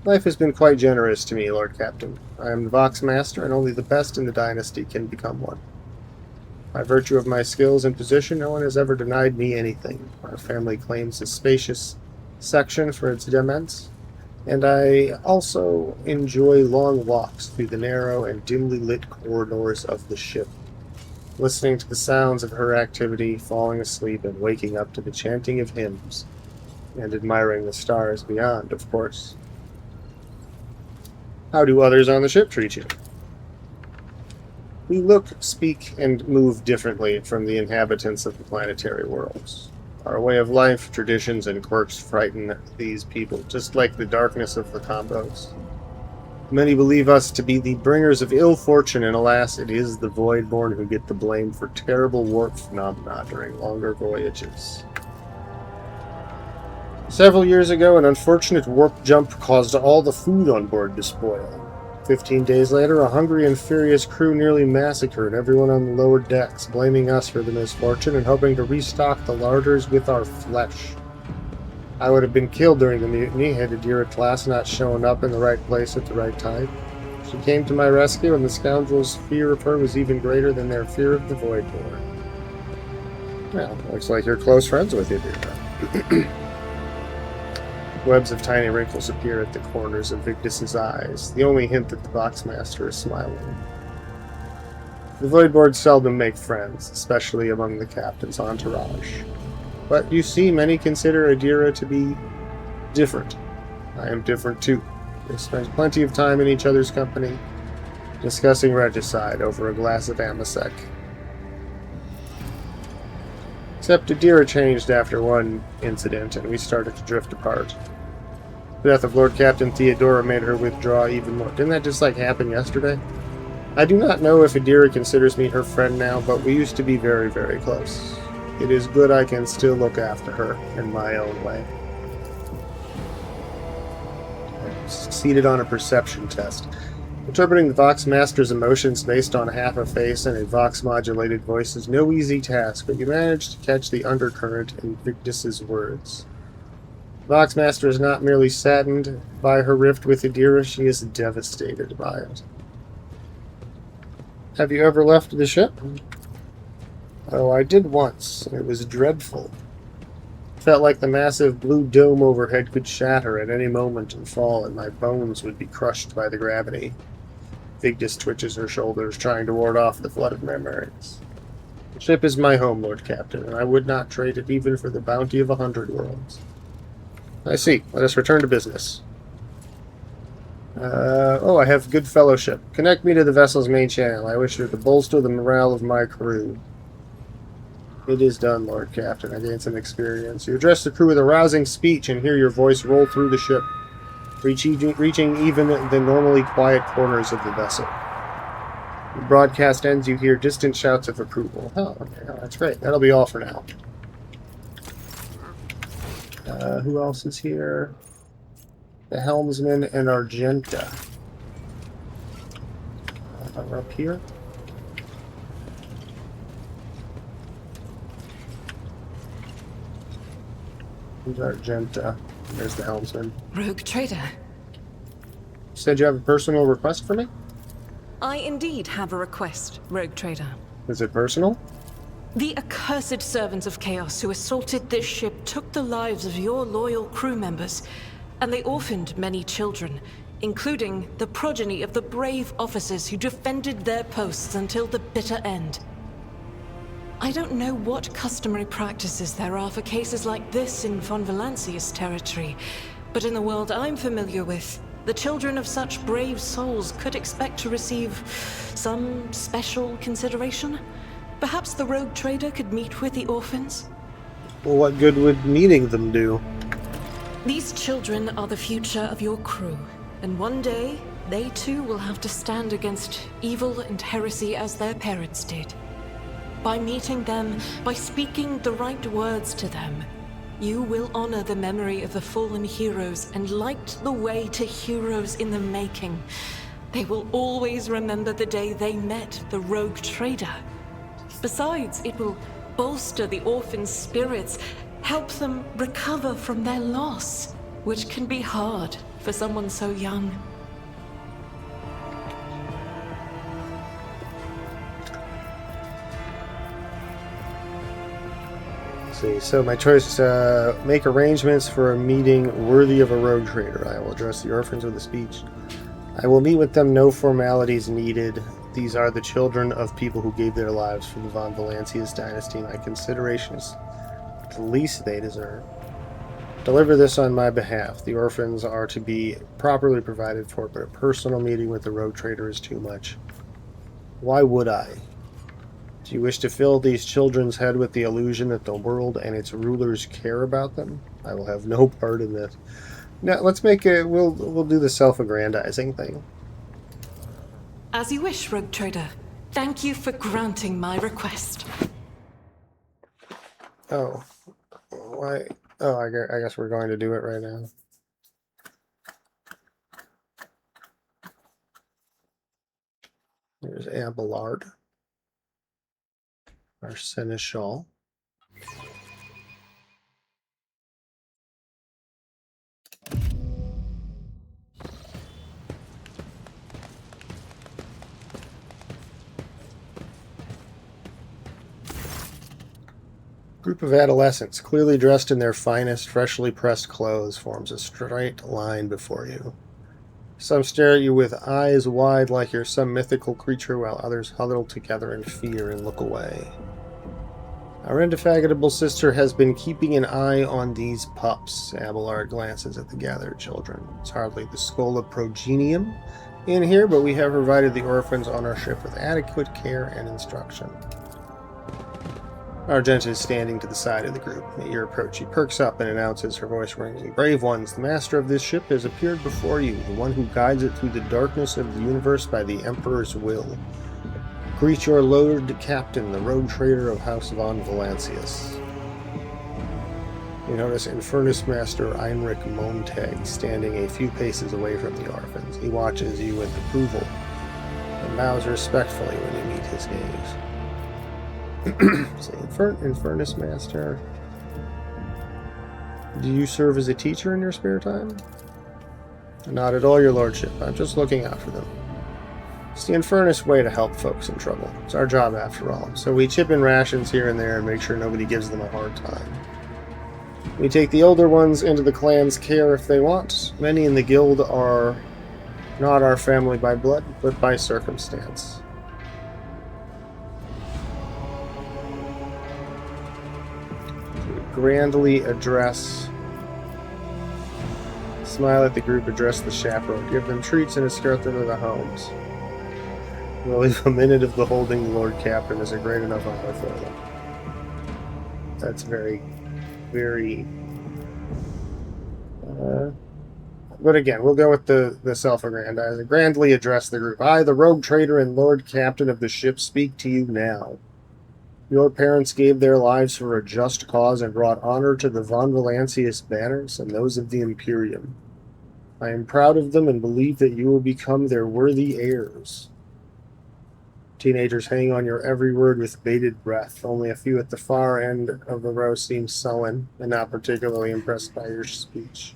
Life has been quite generous to me, Lord Captain. I am the Voxmaster, and only the best in the dynasty can become one. By virtue of my skills and position, no one has ever denied me anything. Our family claims a spacious section for its demesnes, and I also enjoy long walks through the narrow and dimly lit corridors of the ship, listening to the sounds of her activity, falling asleep, and waking up to the chanting of hymns, and admiring the stars beyond, of course. How do others on the ship treat you? We look, speak, and move differently from the inhabitants of the planetary worlds. Our way of life, traditions, and quirks frighten these people, just like the darkness of the Combos. Many believe us to be the bringers of ill fortune, and alas, it is the Voidborn who get the blame for terrible warp phenomena during longer voyages. Several years ago, an unfortunate warp jump caused all the food on board to spoil. 15 days later, a hungry and furious crew nearly massacred everyone on the lower decks, blaming us for the misfortune and hoping to restock the larders with our flesh. I would have been killed during the mutiny had Adira class not shown up in the right place at the right time. She came to my rescue, and the scoundrels' fear of her was even greater than their fear of the Voidborn. Well, looks like you're close friends with Adira. Webs of tiny wrinkles appear at the corners of Victus's eyes, the only hint that the Voxmaster is smiling. The Voidborn seldom make friends, especially among the captain's entourage. But you see, many consider Adira to be different. I am different too. We spend plenty of time in each other's company, discussing regicide over a glass of Amasec. Except Adira changed after one incident, and we started to drift apart. The death of Lord Captain Theodora made her withdraw even more. Didn't that just happen yesterday? I do not know if Adira considers me her friend now, but we used to be very, very close. It is good I can still look after her in my own way. I succeeded on a perception test. Interpreting the Voxmaster's emotions based on half a face and a Vox-modulated voice is no easy task, but you managed to catch the undercurrent in Victus's words. The Voxmaster is not merely saddened by her rift with Adira, she is devastated by it. Have you ever left the ship? Oh, I did once. It was dreadful. It felt like the massive blue dome overhead could shatter at any moment and fall, and my bones would be crushed by the gravity. Victus twitches her shoulders, trying to ward off the flood of memories. The ship is my home, Lord Captain, and I would not trade it even for the bounty of 100 worlds. I see. Let us return to business. I have good fellowship. Connect me to the vessel's main channel. I wish to bolster the morale of my crew. It is done, Lord Captain. I gained some experience. You address the crew with a rousing speech and hear your voice roll through the ship, reaching even the normally quiet corners of the vessel. The broadcast ends, you hear distant shouts of approval. Oh, okay. Oh, that's great. That'll be all for now. Who else is here? The helmsman and Argenta. We're up here. Who's Argenta? There's the helmsman. Rogue trader. You said you have a personal request for me? I indeed have a request, Rogue trader. Is it personal? The accursed servants of chaos who assaulted this ship took the lives of your loyal crew members, and they orphaned many children, including the progeny of the brave officers who defended their posts until the bitter end. I don't know what customary practices there are for cases like this in Von Valancius territory, but in the world I'm familiar with, the children of such brave souls could expect to receive some special consideration. Perhaps the rogue trader could meet with the orphans? Well, what good would meeting them do? These children are the future of your crew, and one day, they too will have to stand against evil and heresy as their parents did. by meeting them, by speaking the right words to them, you will honor the memory of the fallen heroes and light the way to heroes in the making. They will always remember the day they met the rogue trader. Besides, it will bolster the orphans' spirits, help them recover from their loss, which can be hard for someone so young. So my choice, make arrangements for a meeting worthy of a rogue trader. I will address the orphans with a speech. I will meet with them, no formalities needed. These are the children of people who gave their lives for the von Valancius dynasty. My consideration is the least they deserve. Deliver this on my behalf. The orphans are to be properly provided for, but a personal meeting with the rogue trader is too much. Why would I? Do you wish to fill these children's head with the illusion that the world and its rulers care about them? I will have no part in this. Now, let's make it. We'll do the self-aggrandizing thing. As you wish, rogue trader. Thank you for granting my request. Oh, why? Oh, I guess we're going to do it right now. There's Abelard, our seneschal. Group of adolescents, clearly dressed in their finest, freshly pressed clothes, forms a straight line before you. Some stare at you with eyes wide like you're some mythical creature, while others huddle together in fear and look away. Our indefatigable sister has been keeping an eye on these pups. Abelard glances at the gathered children. It's hardly the Schola Progenium in here, but we have provided the orphans on our ship with adequate care and instruction. Argenta is standing to the side of the group. At your approach, she perks up and announces, her voice ringing. Brave ones, the master of this ship has appeared before you, the one who guides it through the darkness of the universe by the Emperor's will. Greet your Lord Captain, the rogue trader of House von Valancius. You notice Infernus Master Heinrich Montag standing a few paces away from the orphans. He watches you with approval and bows respectfully when you meet his gaze. So, Infernus Master, do you serve as a teacher in your spare time? Not at all, your lordship. I'm just looking after them. It's the Infernus way to help folks in trouble. It's our job after all. So we chip in rations here and there and make sure nobody gives them a hard time. We take the older ones into the clan's care if they want. Many in the guild are not our family by blood, but by circumstance. Grandly address, smile at the group, address the chaperone, give them treats and escort them to the homes. We'll leave a minute of the holding the Lord Captain is a great enough honor for them. That's very, very... but again, we'll go with the self-aggrandizing. Grandly address the group. I, the rogue trader and Lord Captain of the ship, speak to you now. Your parents gave their lives for a just cause and brought honor to the von Valancius banners and those of the Imperium. I am proud of them and believe that you will become their worthy heirs. Teenagers hang on your every word with bated breath. Only a few at the far end of the row seem sullen and not particularly impressed by your speech.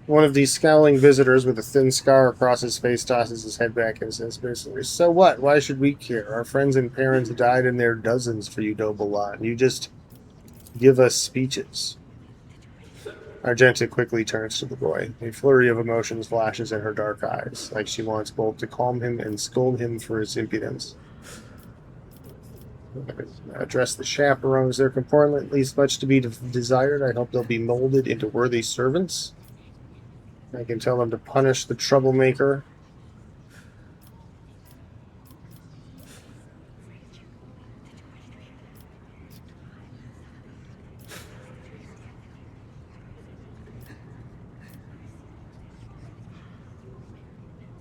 One of these scowling visitors with a thin scar across his face tosses his head back and says, so what? Why should we care? Our friends and parents died in their dozens for you, noble lot. You just give us speeches. Argenta quickly turns to the boy. A flurry of emotions flashes in her dark eyes, like she wants both to calm him and scold him for his impudence. Address the chaperones. Their comportment leaves much to be desired. I hope they'll be molded into worthy servants. I can tell them to punish the troublemaker.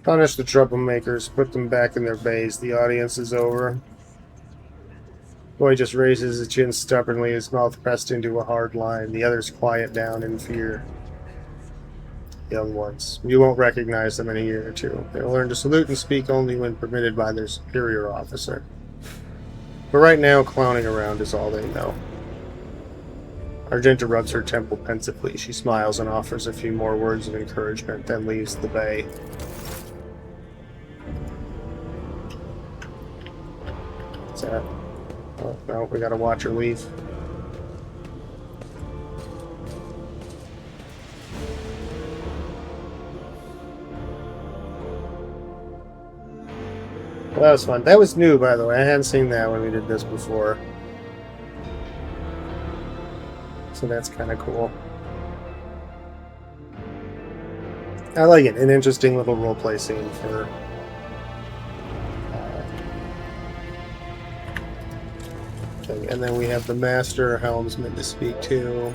Punish the troublemakers, put them back in their bays. The audience is over. Boy just raises his chin stubbornly, his mouth pressed into a hard line. The others quiet down in fear. Young ones. You won't recognize them in a year or two. They'll learn to salute and speak only when permitted by their superior officer. But right now, clowning around is all they know. Argenta rubs her temple pensively. She smiles and offers a few more words of encouragement, then leaves the bay. What's that? Oh, no, we gotta watch her leave. Well, that was fun. That was new, by the way. I hadn't seen that when we did this before. So that's kind of cool. I like it. An interesting little roleplay scene for... thing. And then we have the Master Helmsman to speak to.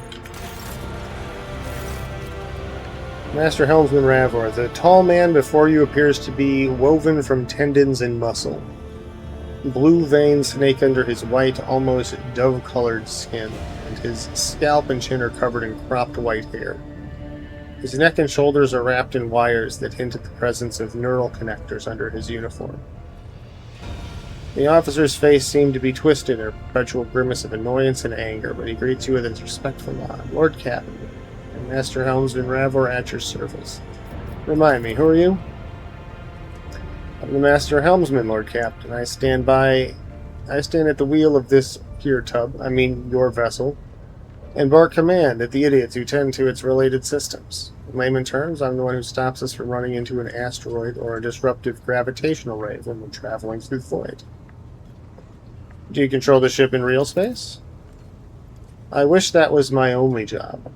Master Helmsman Ravor, the tall man before you appears to be woven from tendons and muscle. Blue veins snake under his white, almost dove-colored skin, and his scalp and chin are covered in cropped white hair. His neck and shoulders are wrapped in wires that hint at the presence of neural connectors under his uniform. The officer's face seemed to be twisted in a perpetual grimace of annoyance and anger, but he greets you with a respectful nod. Lord Captain, and Master Helmsman Ravor at your service. Remind me, who are you? I'm the Master Helmsman, Lord Captain. I stand at the wheel of this here tub, your vessel, and bark command at the idiots who tend to its related systems. In layman terms, I'm the one who stops us from running into an asteroid or a disruptive gravitational wave when we're traveling through the void. Do you control the ship in real space? I wish that was my only job.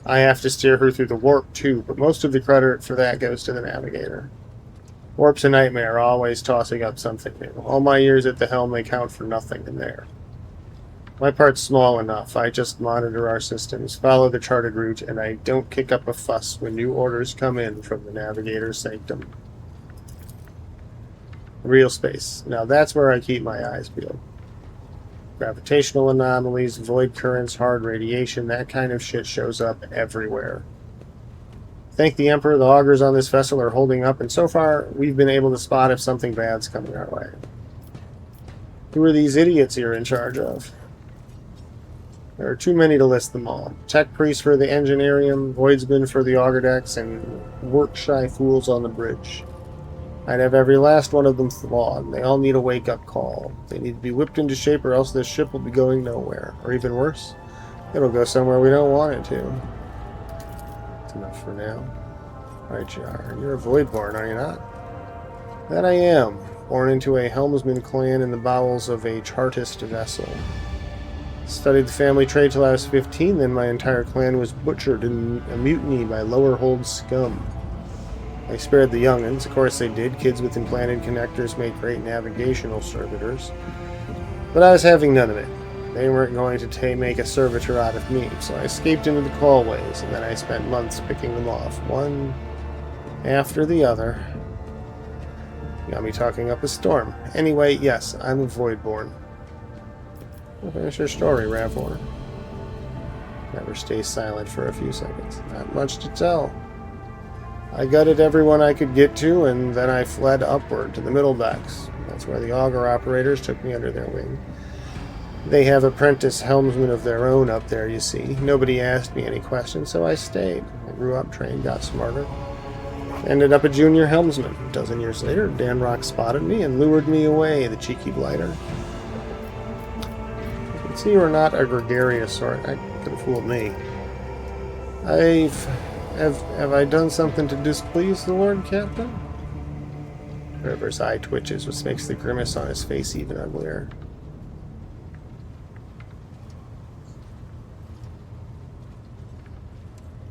I have to steer her through the warp, too, but most of the credit for that goes to the navigator. Warp's a nightmare, always tossing up something new. All my years at the helm, they count for nothing in there. My part's small enough. I just monitor our systems, follow the charted route, and I don't kick up a fuss when new orders come in from the navigator's sanctum. Real space. Now that's where I keep my eyes peeled. Gravitational anomalies, void currents, hard radiation, that kind of shit shows up everywhere. Thank the Emperor, the augurs on this vessel are holding up, and so far we've been able to spot if something bad's coming our way. Who are these idiots you're in charge of? There are too many to list them all. Tech priests for the engineerium, voidsmen for the auger decks, and work-shy fools on the bridge. I'd have every last one of them flawed. They all need a wake-up call. They need to be whipped into shape or else this ship will be going nowhere. Or even worse, it'll go somewhere we don't want it to. That's enough for now. Right, you are. You're a Voidborn, are you not? That I am. Born into a helmsman clan in the bowels of a Chartist vessel. Studied the family trade till I was 15, then my entire clan was butchered in a mutiny by lower-hold scum. They spared the young'uns, of course they did. Kids with implanted connectors make great navigational servitors. But I was having none of it. They weren't going to make a servitor out of me, so I escaped into the callways, and then I spent months picking them off, one after the other. Got me talking up a storm. Anyway, yes, I'm a Voidborn. Finish your story, Ravor. Never stays silent for a few seconds. Not much to tell. I gutted everyone I could get to, and then I fled upward to the middle decks. That's where the auger operators took me under their wing. They have apprentice helmsmen of their own up there, you see. Nobody asked me any questions, so I stayed. I grew up, trained, got smarter. Ended up a junior helmsman. A dozen years later, Dan Rock spotted me and lured me away, the cheeky blighter. You can see you're not a gregarious sort. That could have fooled me. Have I done something to displease the Lord Captain? River's eye twitches, which makes the grimace on his face even uglier.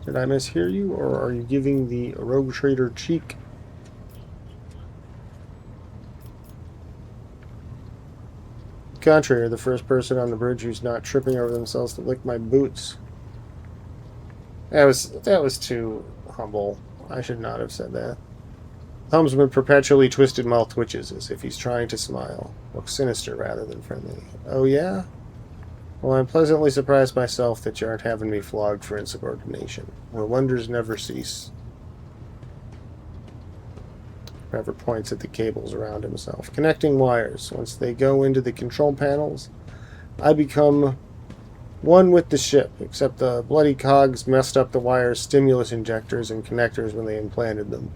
Did I mishear you, or are you giving the rogue trader cheek? Contrary, you're the first person on the bridge who's not tripping over themselves to lick my boots. That was too humble. I should not have said that. Helmsman perpetually twisted mouth twitches as if he's trying to smile. Looks sinister rather than friendly. Oh, yeah? Well, I'm pleasantly surprised myself that you aren't having me flogged for insubordination. Well, wonders never cease. Trevor points at the cables around himself. Connecting wires. Once they go into the control panels, I become one with the ship, except the bloody cogs messed up the wire's stimulus injectors and connectors when they implanted them.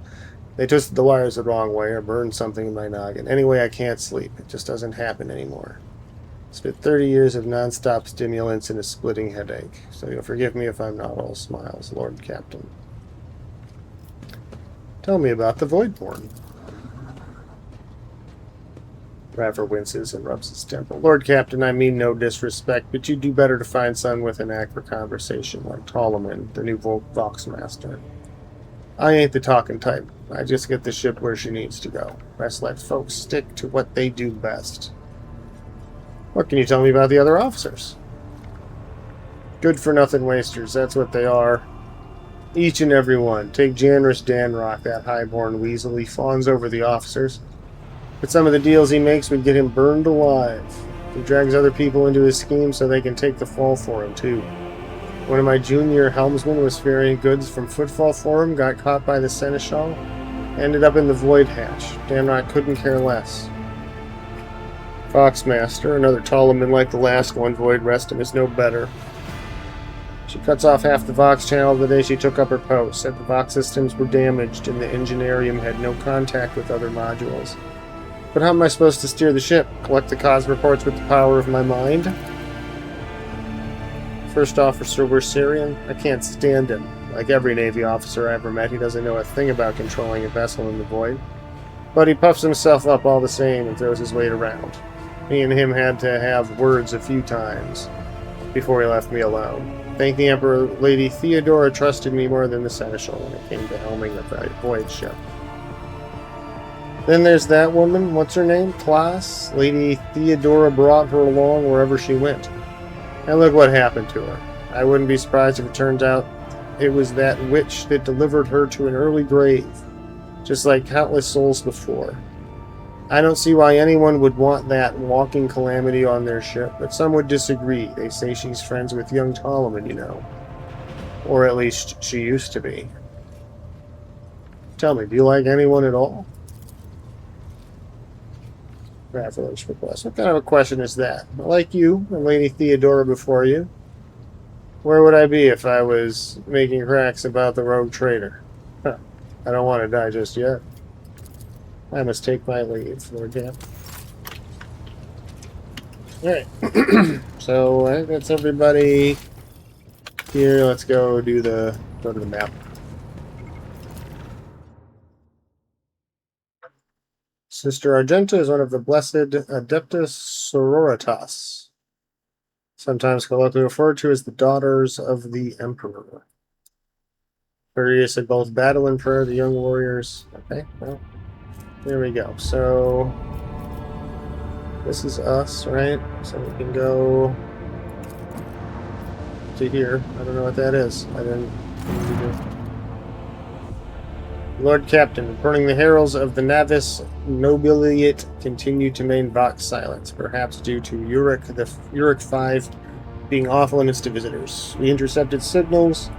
They twisted the wires the wrong way or burned something in my noggin. Anyway, I can't sleep. It just doesn't happen anymore. Spent 30 years of non-stop stimulants and a splitting headache. So you'll forgive me if I'm not all smiles, Lord Captain. Tell me about the Voidborn. Raver winces and rubs his temple. Lord Captain, I mean no disrespect, but you'd do better to find someone with an knack for conversation, like Ptolemy, the new Voxmaster. I ain't the talking type. I just get the ship where she needs to go. Best let folks stick to what they do best. What can you tell me about the other officers? Good-for-nothing wasters, that's what they are. Each and every one. Take generous Danrock, that highborn weasel. He fawns over the officers. But some of the deals he makes would get him burned alive. He drags other people into his scheme so they can take the fall for him, too. One of my junior helmsmen was ferrying goods from Footfall for him, got caught by the Seneschal, ended up in the Void Hatch. Danrock couldn't care less. Voxmaster, another Ptolemy like the last one, Void rest him, is no better. She cuts off half the Vox channel the day she took up her post, said the Vox systems were damaged and the Engineerium had no contact with other modules. But how am I supposed to steer the ship? Collect the cause reports with the power of my mind? First officer were Syrian. I can't stand him. Like every Navy officer I ever met, he doesn't know a thing about controlling a vessel in the void. But he puffs himself up all the same and throws his weight around. Me and him had to have words a few times before he left me alone. Thank the Emperor, Lady Theodora trusted me more than the Seneschal when it came to helming the void ship. Then there's that woman, what's her name? Klaas? Lady Theodora brought her along wherever she went. And look what happened to her. I wouldn't be surprised if it turns out it was that witch that delivered her to an early grave, just like countless souls before. I don't see why anyone would want that walking calamity on their ship, but some would disagree. They say she's friends with young Ptolemy, you know. Or at least she used to be. Tell me, do you like anyone at all? Traveler's request. What kind of a question is that? I like you and Lady Theodora before you. Where would I be if I was making cracks about the rogue trader? Huh. I don't want to die just yet. I must take my leave, Lord Cap. Alright. So, I think that's everybody here. Let's go to the map. Sister Argenta is one of the blessed Adeptus Sororitas, sometimes colloquially referred to as the Daughters of the Emperor. Courteous at both battle and prayer, the young warriors. Okay, well, there we go. So, this is us, right? So we can go to here. I don't know what that is. I didn't. Lord Captain, burning the heralds of the Navis Nobiliate continued to maintain Vox silence, perhaps due to Uric 5 being off limits to visitors. We intercepted signals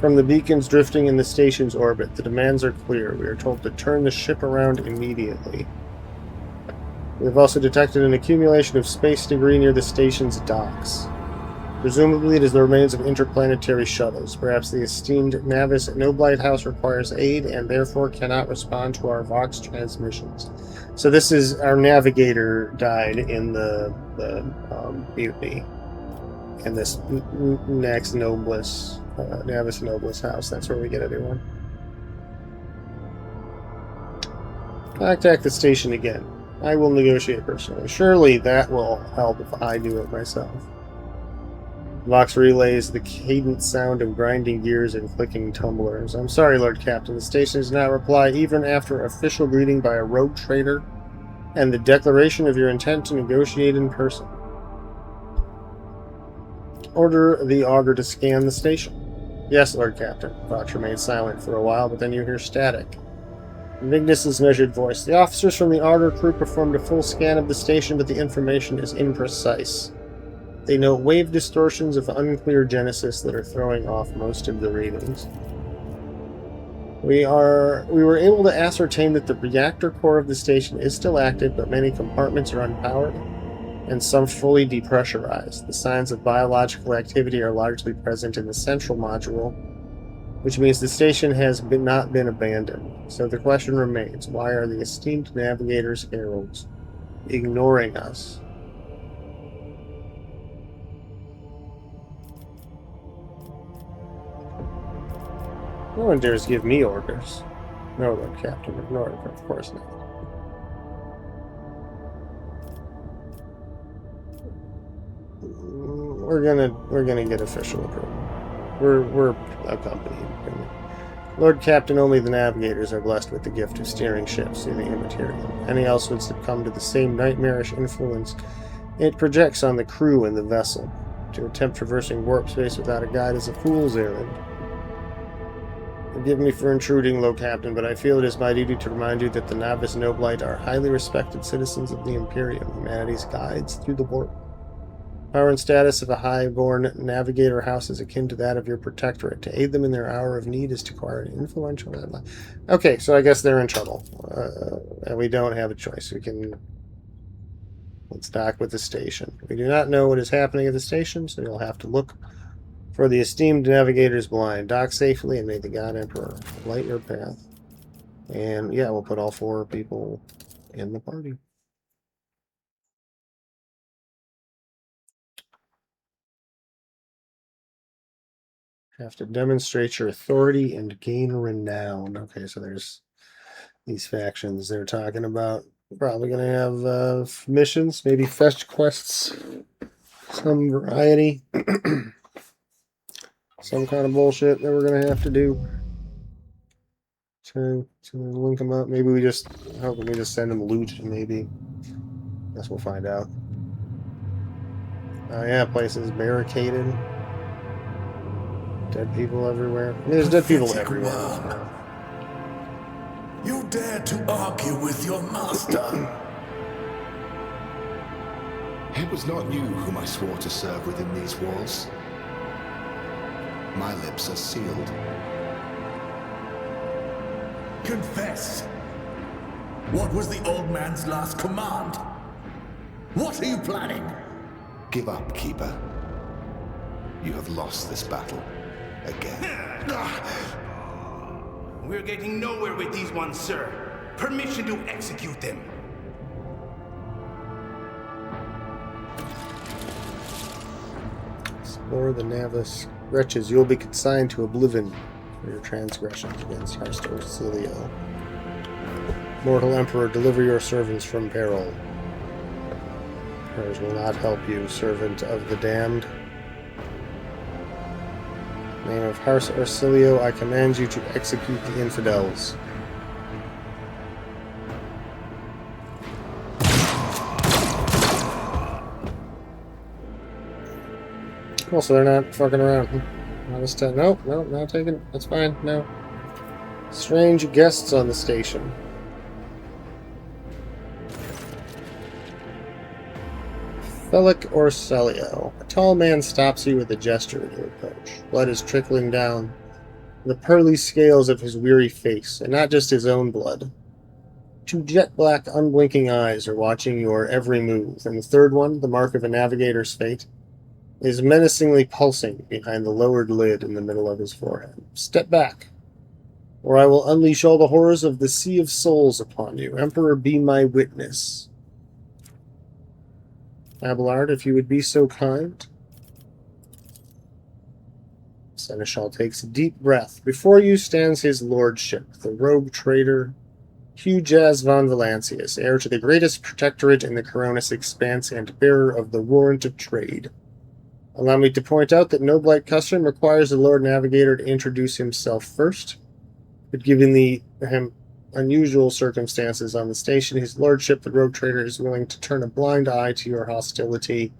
from the beacons drifting in the station's orbit. The demands are clear. We are told to turn the ship around immediately. We have also detected an accumulation of space debris near the station's docks. Presumably it is the remains of interplanetary shuttles. Perhaps the esteemed Navis Noblight House requires aid and therefore cannot respond to our Vox transmissions. So this is our navigator died in the mutiny. In this next Nobilis, Navis Nobilis house. That's where we get everyone. Contact the station again. I will negotiate personally. Surely that will help if I do it myself. Vox relays the cadent sound of grinding gears and clicking tumblers. I'm sorry, Lord Captain. The station does not reply even after official greeting by a rogue trader and the declaration of your intent to negotiate in person. Order the auger to scan the station. Yes, Lord Captain. Vox remains silent for a while, but then you hear static. Vigdis's measured voice. The officers from the Auger crew performed a full scan of the station, but the information is imprecise. They note wave distortions of unclear genesis that are throwing off most of the readings. We were able to ascertain that the reactor core of the station is still active, but many compartments are unpowered, and some fully depressurized. The signs of biological activity are largely present in the central module, which means the station has not been abandoned. So the question remains, why are the esteemed navigators' heralds ignoring us? No one dares give me orders. No, Lord Captain, ignore it, of course not. We're gonna get official approval. We're accompanied. Lord Captain, only the navigators are blessed with the gift of steering ships through the immaterial. Any else would succumb to the same nightmarish influence it projects on the crew and the vessel. To attempt traversing warp space without a guide is a fool's errand. Forgive me for intruding, Lord Captain, but I feel it is my duty to remind you that the Navis Noblite are highly respected citizens of the Imperium, humanity's guides through the warp. Power and status of a high-born navigator house is akin to that of your protectorate. To aid them in their hour of need is to acquire an influential... Okay, so I guess they're in trouble. And we don't have a choice. Let's dock with the station. We do not know what is happening at the station, so you'll have to look for the esteemed navigators blind. Dock safely, and may the God Emperor light your path. And yeah, we'll put all 4 people in the party. Have to demonstrate your authority and gain renown. Okay, so there's these factions they're talking about. Probably going to have missions, maybe fetch quests, some variety. Some kind of bullshit that we're going to have to do to link them up. Maybe we just send them loot, maybe. Guess we'll find out. Oh yeah, place is barricaded. Dead people everywhere. I mean, there's dead people everywhere. So. You dare to argue with your master? It was not you whom I swore to serve within these walls. My lips are sealed. Confess. What was the old man's last command? What are you planning? Give up, Keeper. You have lost this battle. Again. We're getting nowhere with these ones, sir. Permission to execute them. Explore the Navis. Wretches, you will be consigned to oblivion for your transgressions against Harstocilio. Mortal Emperor, deliver your servants from peril. Prayers will not help you, servant of the damned. In the name of Harstocilio, I command you to execute the infidels. Cool, so they're not fucking around. Not this time. Nope, not taking. That's fine. No. Strange guests on the station. Felic Orselio. A tall man stops you with a gesture at your approach. Blood is trickling down the pearly scales of his weary face, and not just his own blood. 2 jet-black, unblinking eyes are watching your every move, and the third one, the mark of a navigator's fate, is menacingly pulsing behind the lowered lid in the middle of his forehead. Step back, or I will unleash all the horrors of the Sea of Souls upon you. Emperor, be my witness. Abelard, if you would be so kind. Seneschal takes a deep breath. Before you stands his lordship, the rogue trader, Hugh von Valancius, heir to the greatest protectorate in the Coronis expanse and bearer of the warrant of trade. Allow me to point out that Noblite custom requires the Lord Navigator to introduce himself first, but given the unusual circumstances on the station, his lordship, the rogue trader, is willing to turn a blind eye to your hostility,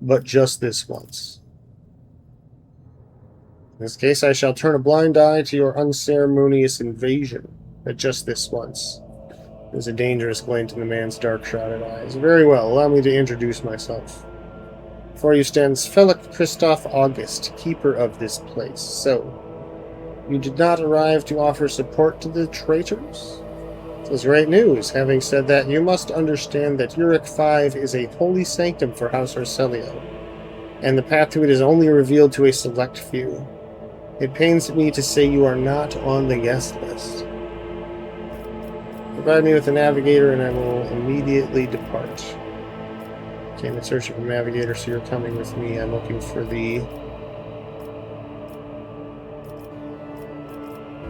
but just this once. In this case, I shall turn a blind eye to your unceremonious invasion. but just this once. There's a dangerous glint in the man's dark-shrouded eyes. Very well, allow me to introduce myself. Before you stands Felix Christoph August, keeper of this place. So, you did not arrive to offer support to the traitors? This is great news. Having said that, you must understand that Uric 5 is a holy sanctum for House Arcelio, and the path to it is only revealed to a select few. It pains me to say you are not on the guest list. Provide me with a navigator and I will immediately depart. Came in search of a navigator, so you're coming with me. I'm looking for the...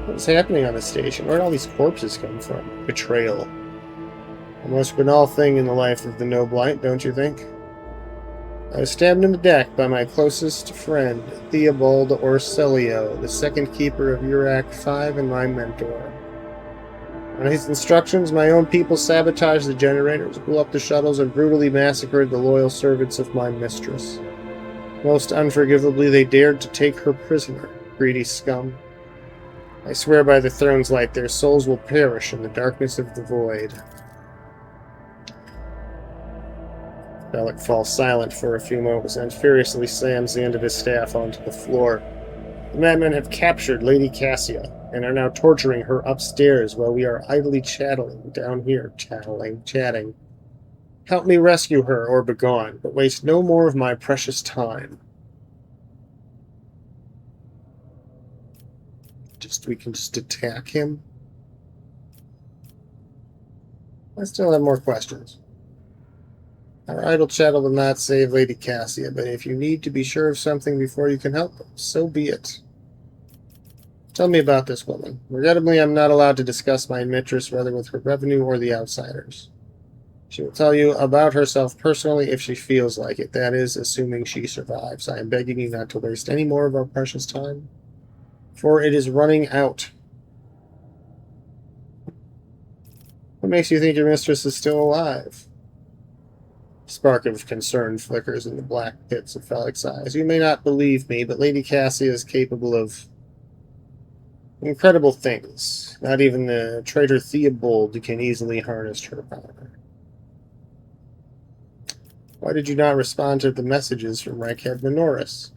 What's happening on the station? Where did all these corpses come from? Betrayal. The most banal thing in the life of the Noblite, don't you think? I was stabbed in the neck by my closest friend, Theobald Orcelio, the second keeper of Uric 5 and my mentor. On his instructions, my own people sabotaged the generators, blew up the shuttles, and brutally massacred the loyal servants of my mistress. Most unforgivably, they dared to take her prisoner, greedy scum. I swear by the throne's light, their souls will perish in the darkness of the void. Bellic falls silent for a few moments and furiously slams the end of his staff onto the floor. The madmen have captured Lady Cassia and are now torturing her upstairs while we are idly chatting down here. Chatting. Help me rescue her or begone, but waste no more of my precious time. We can just attack him? I still have more questions. Our idle chattel will not save Lady Cassia, but if you need to be sure of something before you can help, so be it. Tell me about this woman. Regrettably, I'm not allowed to discuss my mistress, whether with her revenue or the outsiders. She will tell you about herself personally if she feels like it. That is, assuming she survives. I am begging you not to waste any more of our precious time, for it is running out. What makes you think your mistress is still alive? A spark of concern flickers in the black pits of Felix's eyes. You may not believe me, but Lady Cassia is capable of incredible things. Not even the traitor Theobald can easily harness her power. Why did you not respond to the messages from Reichhead Minoris?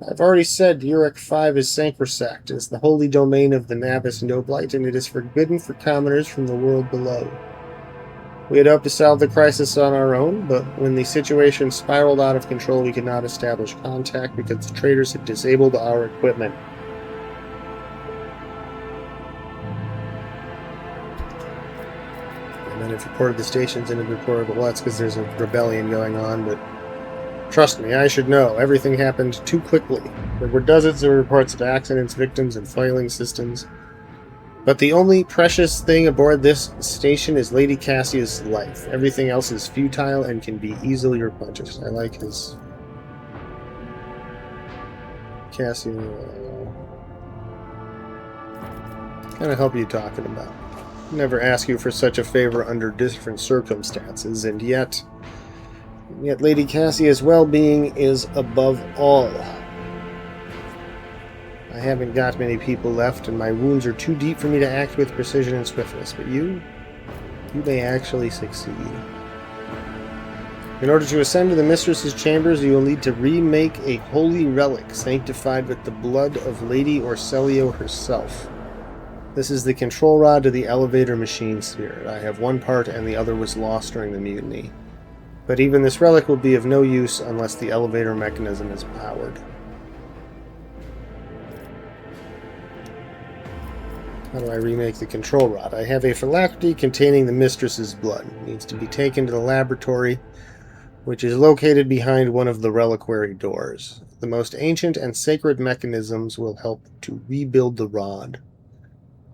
I've already said Uric 5 is sacrosanct, is the holy domain of the Navis Noblite, and it is forbidden for commoners from the world below. We had hoped to solve the crisis on our own, but when the situation spiraled out of control, we could not establish contact because the traitors had disabled our equipment. And then have reported the stations and have reported, well, that's because there's a rebellion going on, but trust me, I should know. Everything happened too quickly. There were dozens of reports of accidents, victims, and failing systems. But the only precious thing aboard this station is Lady Cassia's life. Everything else is futile and can be easily replenished. I like his... Cassia... What kind of help are you talking about? Never ask you for such a favor under different circumstances, and yet Lady Cassia's well-being is above all. I haven't got many people left, and my wounds are too deep for me to act with precision and swiftness, but you may actually succeed. In order to ascend to the Mistress's chambers, you will need to remake a holy relic sanctified with the blood of Lady Orcelio herself. This is the control rod to the elevator machine sphere. I have one part, and the other was lost during the mutiny. But even this relic will be of no use unless the elevator mechanism is powered. How do I remake the control rod? I have a phylactery containing the Mistress's blood. It needs to be taken to the laboratory, which is located behind one of the reliquary doors. The most ancient and sacred mechanisms will help to rebuild the rod.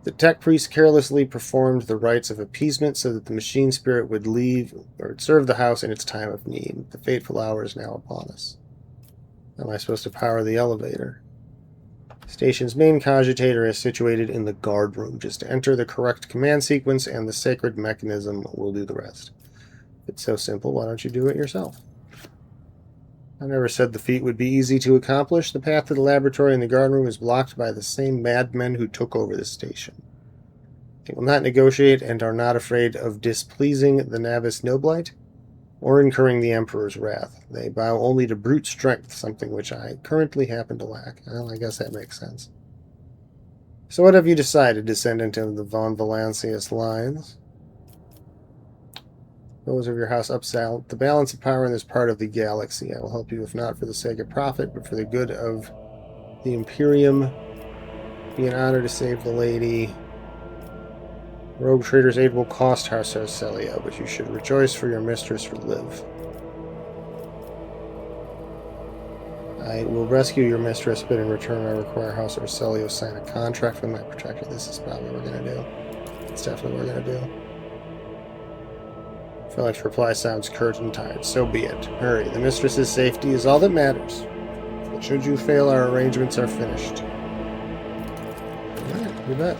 The tech priest carelessly performed the rites of appeasement so that the machine spirit would leave or serve the house in its time of need. The fateful hour is now upon us. How am I supposed to power the elevator? Station's main cogitator is situated in the guard room. Just enter the correct command sequence and the sacred mechanism will do the rest. If it's so simple, why don't you do it yourself? I never said the feat would be easy to accomplish. The path to the laboratory and the guard room is blocked by the same madmen who took over the station. They will not negotiate and are not afraid of displeasing the Navis Noblite or incurring the Emperor's wrath. They bow only to brute strength, something which I currently happen to lack. Well, I guess that makes sense. So what have you decided, descendant of the von Valancius lines? Those of your house upsell the balance of power in this part of the galaxy. I will help you, if not for the sake of profit, but for the good of the Imperium. Be an honor to save the lady. Rogue Trader's aid will cost House Arcelia, but you should rejoice for your mistress who live. I will rescue your mistress, but in return I require House Arcelia sign a contract with my protector. This is probably what we're going to do. It's definitely what we're going to do. Felix's reply sounds curt and tired. So be it. Hurry. The mistress's safety is all that matters. But should you fail, our arrangements are finished. Alright, you bet.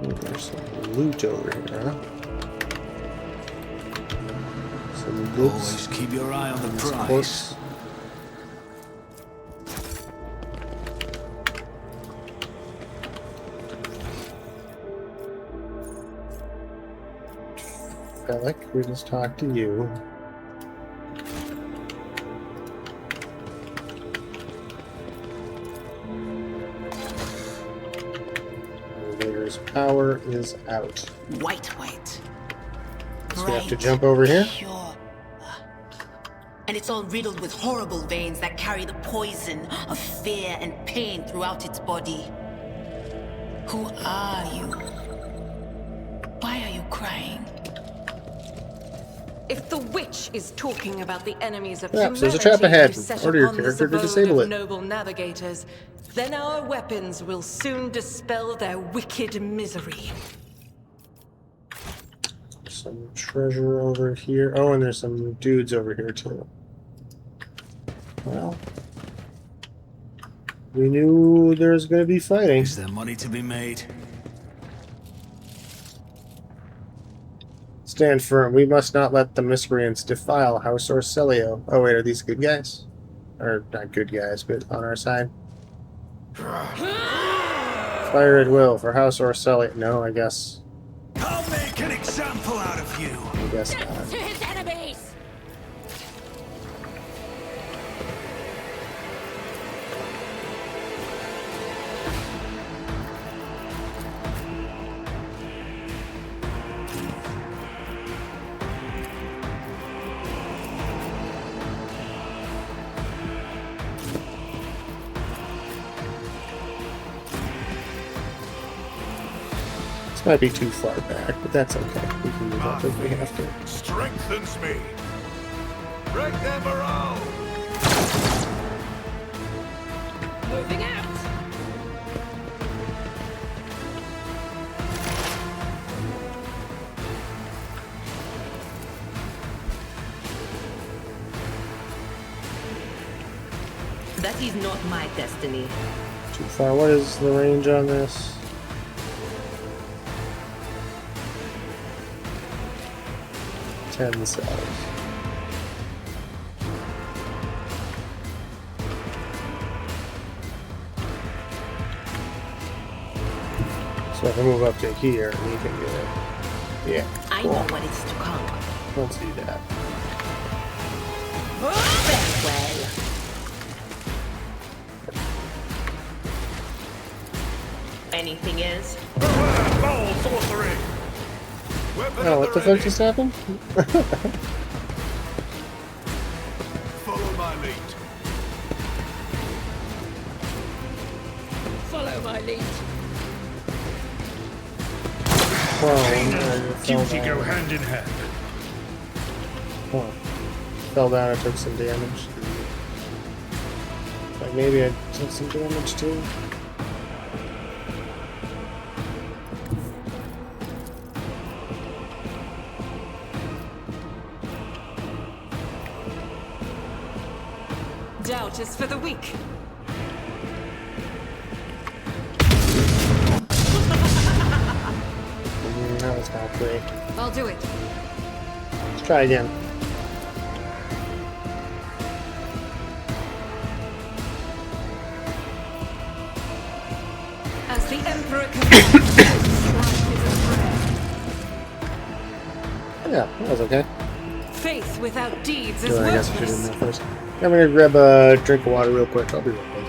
Ooh, there's some loot over here, huh? Some goods. Always keep your eye on the Of prize. course. Felix, we just talked to you. Elevator's power is out. White. So we have to jump over here? Pure. And it's all riddled with horrible veins that carry the poison of fear and pain throughout its body. Who are you? Why are you crying? If the witch is talking about the enemies of Perhaps humanity there's a trap ahead. who set Order your upon this character to abode disable of it. noble navigators, then our weapons will soon dispel their wicked misery. Some treasure over here. Oh, and there's some dudes over here too. Well, we knew there was going to be fighting. Is there money to be made? Stand firm. We must not let the miscreants defile House Orcelio. Oh wait, are these good guys? Or not good guys, but on our side? Fire at will for House Orcelio. No, I guess. I'll make an example out of you. I guess not. To his enemies! This might be too far back, but that's okay. We can move up if we have to. Strengthens me. Break their morale. Moving out! That is not my destiny. Too far. What is the range on this? Ten cells. So I can move up to here and you can get it. Yeah. I Cool. know what is to come. Let's do that. Farewell. Anything is? Foul sorcery. Weapon Oh, at what the ready. fuck just happened? Follow my lead. Follow my lead. Duty go hand in hand. Fell down, I took some damage. Like maybe I took some damage too. Doubt is for the weak. That was not great. I'll do it. Let's try again. As the Emperor commands, life is a prayer. Yeah, that was okay. Faith without deeds is I guess I should have worthless. done that first. I'm gonna grab a drink of water real quick. I'll be right back.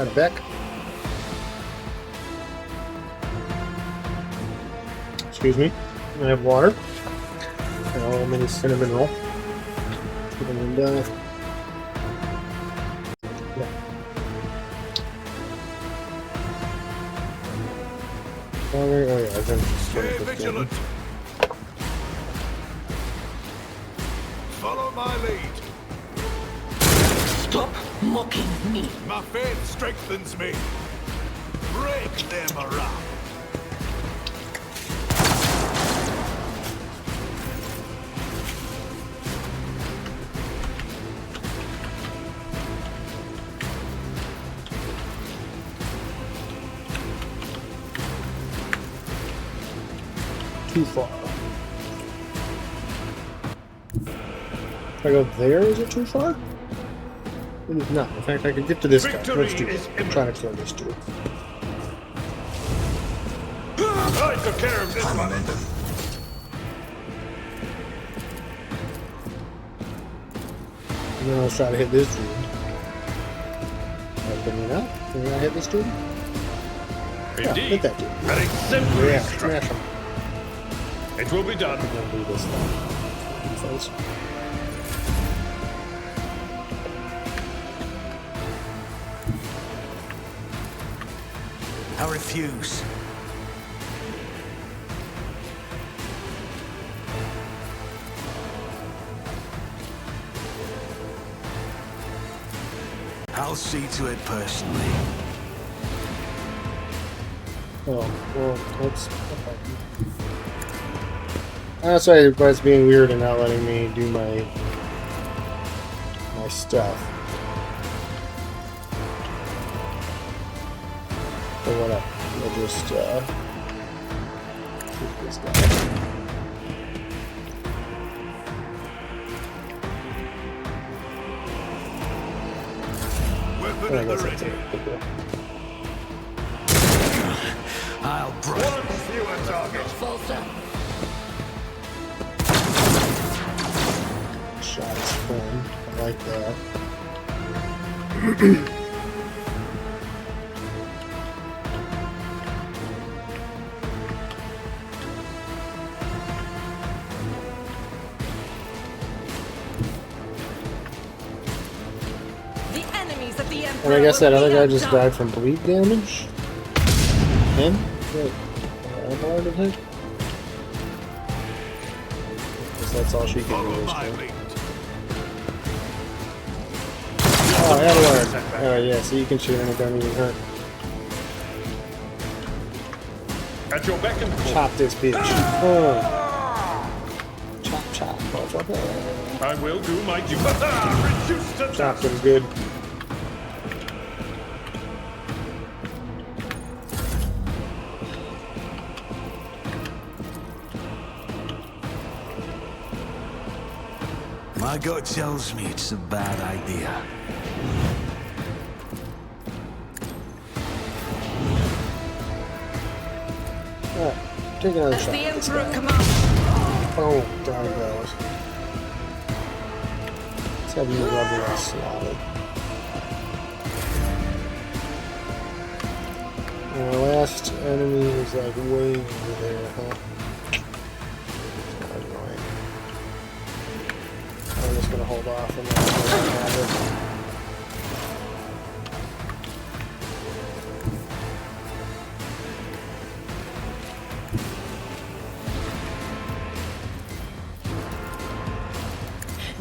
Out of Beck. Excuse me. I have water. And a mini cinnamon roll. And yeah. Oh yeah, I've been Stay vigilant. Follow my lead. Stop mocking me. My faith strengthens me. Break their morale. Too far. If I go there, is it too far? It is not. In fact, I could get to this guy. Let's do it. I'm trying to kill this dude. I took care of this one. And then I'll try to hit this dude. Can you not? Can I hit this dude? Yeah, hit that dude. Exemplary Yeah, strike. smash him. It will be done. I'm gonna do this thing. Defense. I refuse. I'll see to it personally. Oh, well, let's... That's why everybody's being weird and not letting me do my stuff. But whatever. We'll just shoot this guy. Weapon I in the guess that's ready. it. Good deal. I'll break. One fewer target. Shot is fun. I like that. The enemies of the Emperor. And I guess that will other be guy just outdone. died from bleed damage? Him? Wait. I'm already to take? Guess that's all she can do Follow is my go. lead. Oh, I gotta learn. Oh, yeah, so you can shoot and it don't even hurt. At your beck and call. Chop this bitch. Oh. Chop, chop, motherfucker. I will do my duty. Reduce to Chopped him good. My gut tells me it's a bad idea. Alright, take another As shot. the at this Emperor guy. commands. Oh, down it goes. Let's have you rubber and slotted. Our last enemy is like way over there, huh? That's annoying. I'm just gonna hold off and let him have it.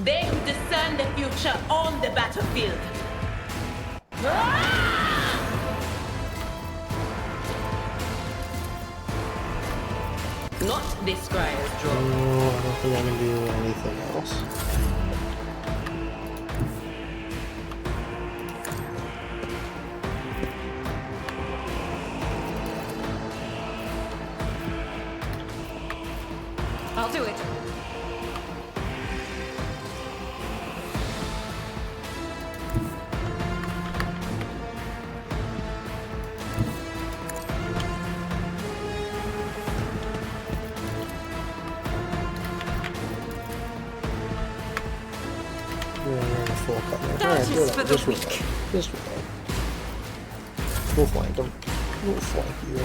They who discern the future on the battlefield. Not this Scryer's draw. No, I don't think I can do anything else. I'll do it. Yeah, we're in a full cut there. That Alright, is do for that. the Just weak. reload. Just reload. We'll flank him. We'll flank you.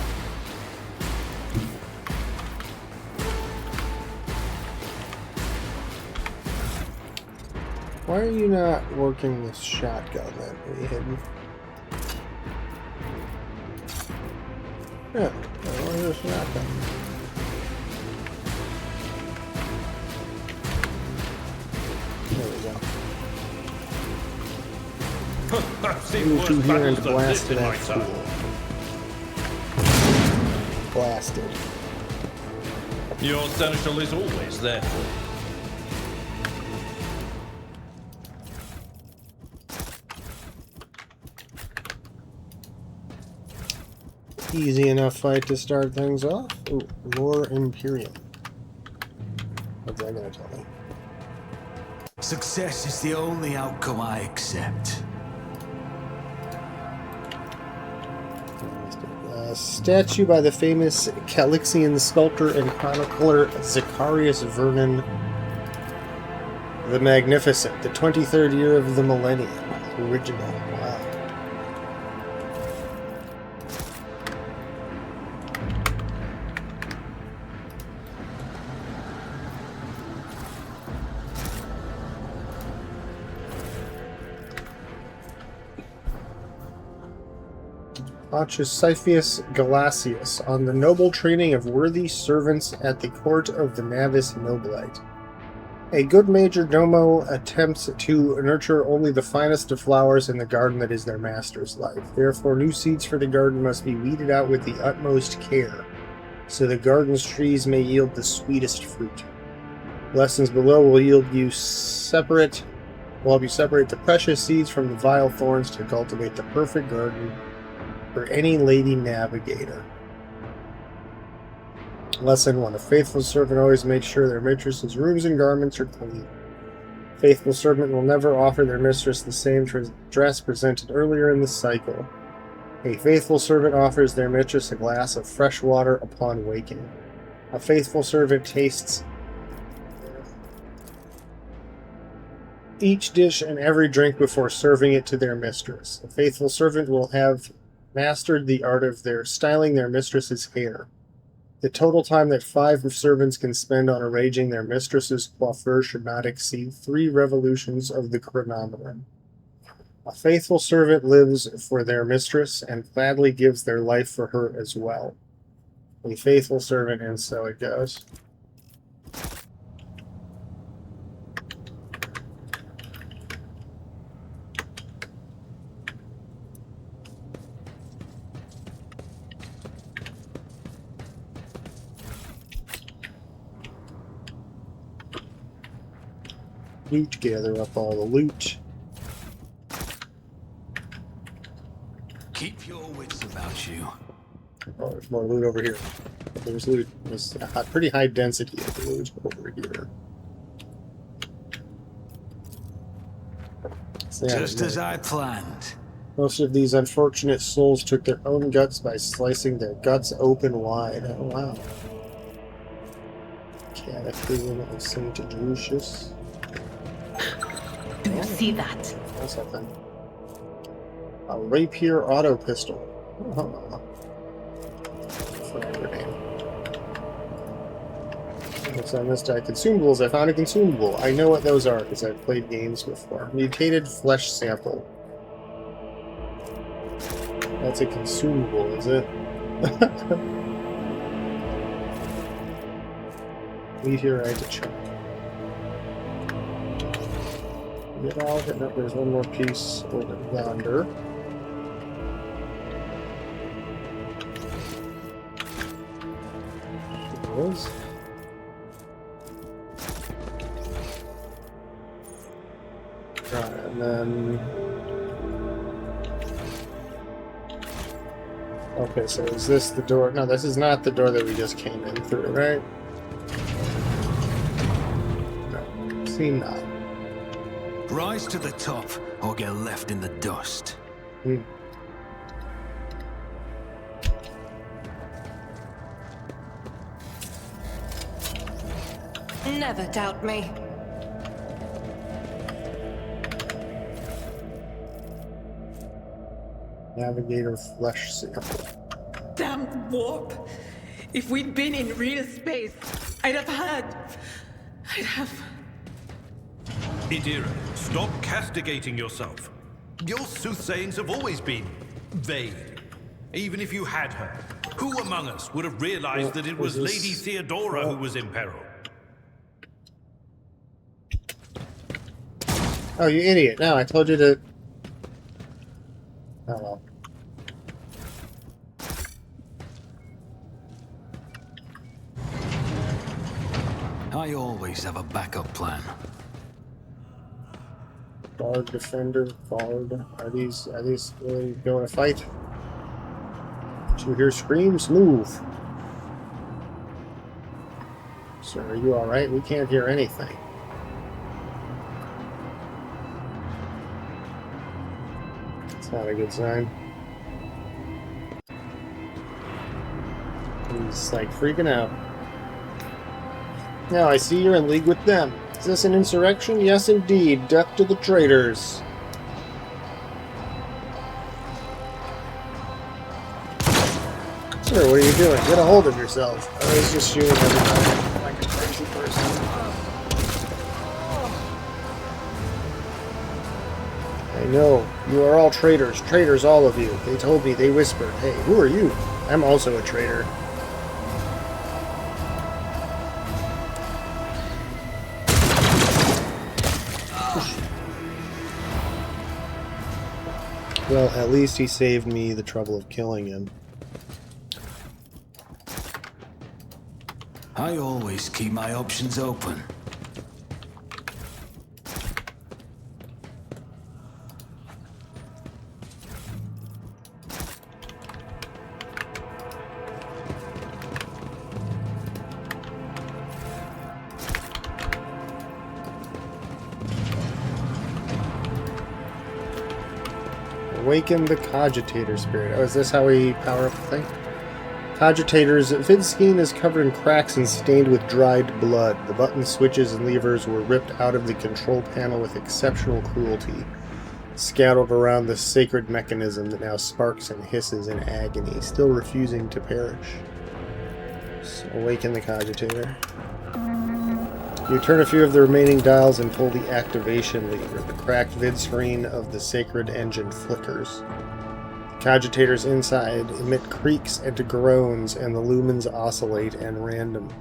Why are you not working this shotgun then? Are you hidden? Yeah, where's this shotgun? There we go. I've seen Move worse through here and battles than blast this in my that time. fool. Blasted. Your seneschal is always there for you. Easy enough fight to start things off. Ooh, more Imperium. What's that gonna tell me? Success is the only outcome I accept. Statue by the famous Calixian sculptor and chronicler Zacharias Vernon the Magnificent, the 23rd year of the millennium. Original. Wow. Archisiphus Galasius, on the noble training of worthy servants at the court of the Navis Nobilite. A good major domo attempts to nurture only the finest of flowers in the garden that is their master's life. Therefore, new seeds for the garden must be weeded out with the utmost care, so the garden's trees may yield the sweetest fruit. Lessons below will help you separate the precious seeds from the vile thorns to cultivate the perfect garden for any lady navigator. Lesson 1. A faithful servant always makes sure their mistress's rooms and garments are clean. A faithful servant will never offer their mistress the same dress presented earlier in the cycle. A faithful servant offers their mistress a glass of fresh water upon waking. A faithful servant tastes each dish and every drink before serving it to their mistress. A faithful servant will have mastered the art of styling their mistress's hair. The total time that 5 servants can spend on arranging their mistress's coiffure should not exceed 3 revolutions of the chronometer. A faithful servant lives for their mistress and gladly gives their life for her as well. A faithful servant, and so it goes. Loot, gather up all the loot. Keep your wits about you. Oh, there's more loot over here. There's loot. There's a pretty high density of loot over here. So yeah, Just as I planned. most of these unfortunate souls took their own guts by slicing their guts open wide. Oh, wow. Catechism of St. Drusius. Do you see that? That's something. A rapier auto pistol. Oh. Forever name. So I missed consumables. I found a consumable. I know what those are because I've played games before. Mutated flesh sample. That's a consumable, is it? Meteorite chunk. Get all getting up. There's one more piece over yonder. There it is. Right, and then... Okay, so is this the door? No, this is not the door that we just came in through, right? No, seem not. Rise to the top, or get left in the dust. Never doubt me. Navigator flesh sample. Damn warp. If we'd been in real space, I'd have... Idira, stop castigating yourself. Your soothsayings have always been vague. Even if you had her, who among us would have realized that it was Lady Theodora who was in peril? Oh, you idiot. No, I told you to... Oh, well. I always have a backup plan. Guard, defender, guard. Are these really going to fight? Did you hear screams? Move. Sir, are you alright? We can't hear anything. That's not a good sign. He's like freaking out. Now I see you're in league with them. Is this an insurrection? Yes, indeed. Death to the traitors. Sir, what are you doing? Get a hold of yourself. I was just shooting everybody like a crazy person. I know. You are all traitors. Traitors, all of you. They told me. They whispered. Hey, who are you? I'm also a traitor. Well, at least he saved me the trouble of killing him. I always keep my options open. Awaken the Cogitator Spirit. Oh, is this how we power up the thing? Cogitator's vidscreen is covered in cracks and stained with dried blood. The buttons, switches, and levers were ripped out of the control panel with exceptional cruelty, scattered around the sacred mechanism that now sparks and hisses in agony, still refusing to perish. So awaken the Cogitator. You turn a few of the remaining dials and pull the activation lever. The cracked vid screen of the sacred engine flickers. The cogitators inside emit creaks and groans, and the lumens oscillate and random.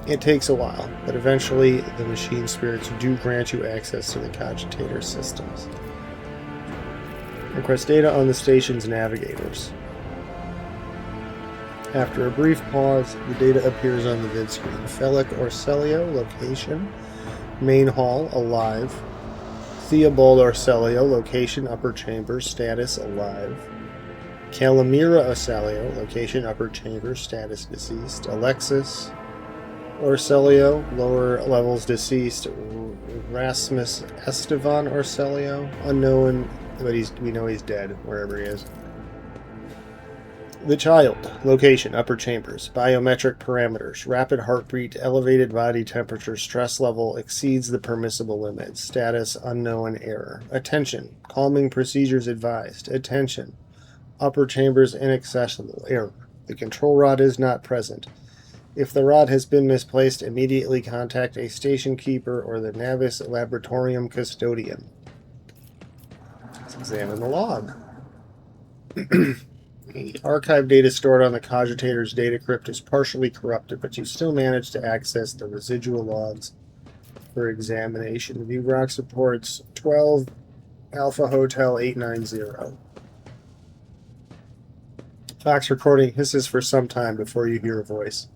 It takes a while, but eventually the machine spirits do grant you access to the cogitator systems. Request data on the station's navigators. After a brief pause, the data appears on the vid screen. Felic Orcelio, location. Main hall, alive. Theobald Orcelio, location, upper chamber, status, alive. Calamira Orcelio, location, upper chamber, status, deceased. Alexis Orcelio, lower levels, deceased. Rasmus Estevan Orcelio, unknown, but we know he's dead, wherever he is. The child. Location, upper chambers. Biometric parameters. Rapid heartbeat, elevated body temperature, stress level exceeds the permissible limit. Status, unknown error. Attention. Calming procedures advised. Attention. Upper chambers inaccessible. Error. The control rod is not present. If the rod has been misplaced, immediately contact a station keeper or the Navis Laboratorium custodian. Let's examine the log. The archive data stored on the Cogitator's data crypt is partially corrupted, but you still manage to access the residual logs for examination. View Rocks reports 12 Alpha Hotel 890. Fox recording hisses for some time before you hear a voice.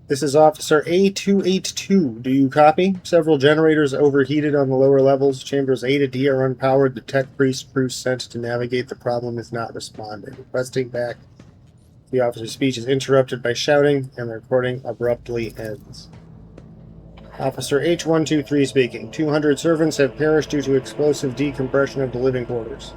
This is Officer A282. Do you copy? Several generators overheated on the lower levels. Chambers A to D are unpowered. The tech priest crew sent to navigate the problem is not responding. Requesting back. The officer's speech is interrupted by shouting, and the recording abruptly ends. Officer H123 speaking. 200 servants have perished due to explosive decompression of the living quarters.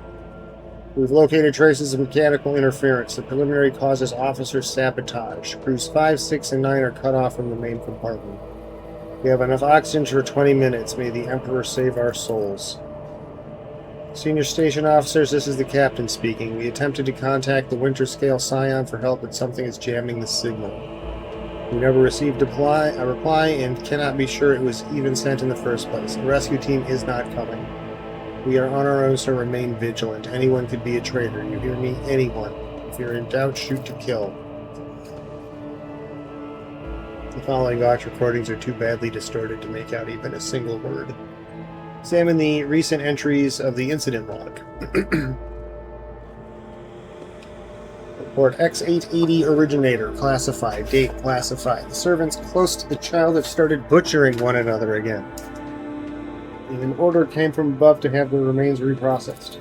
We've located traces of mechanical interference. The preliminary cause is officer sabotage. Crews 5, 6, and 9 are cut off from the main compartment. We have enough oxygen for 20 minutes. May the Emperor save our souls. Senior station officers, this is the captain speaking. We attempted to contact the Winter Scale Scion for help, but something is jamming the signal. We never received a reply and cannot be sure it was even sent in the first place. The rescue team is not coming. We are on our own, so remain vigilant. Anyone could be a traitor. You hear me? Anyone. If you're in doubt, shoot to kill. The following Vox recordings are too badly distorted to make out even a single word. Examine the recent entries of the incident log. Report X880 originator, classified, date classified. The servants close to the child have started butchering one another again. An order came from above to have the remains reprocessed.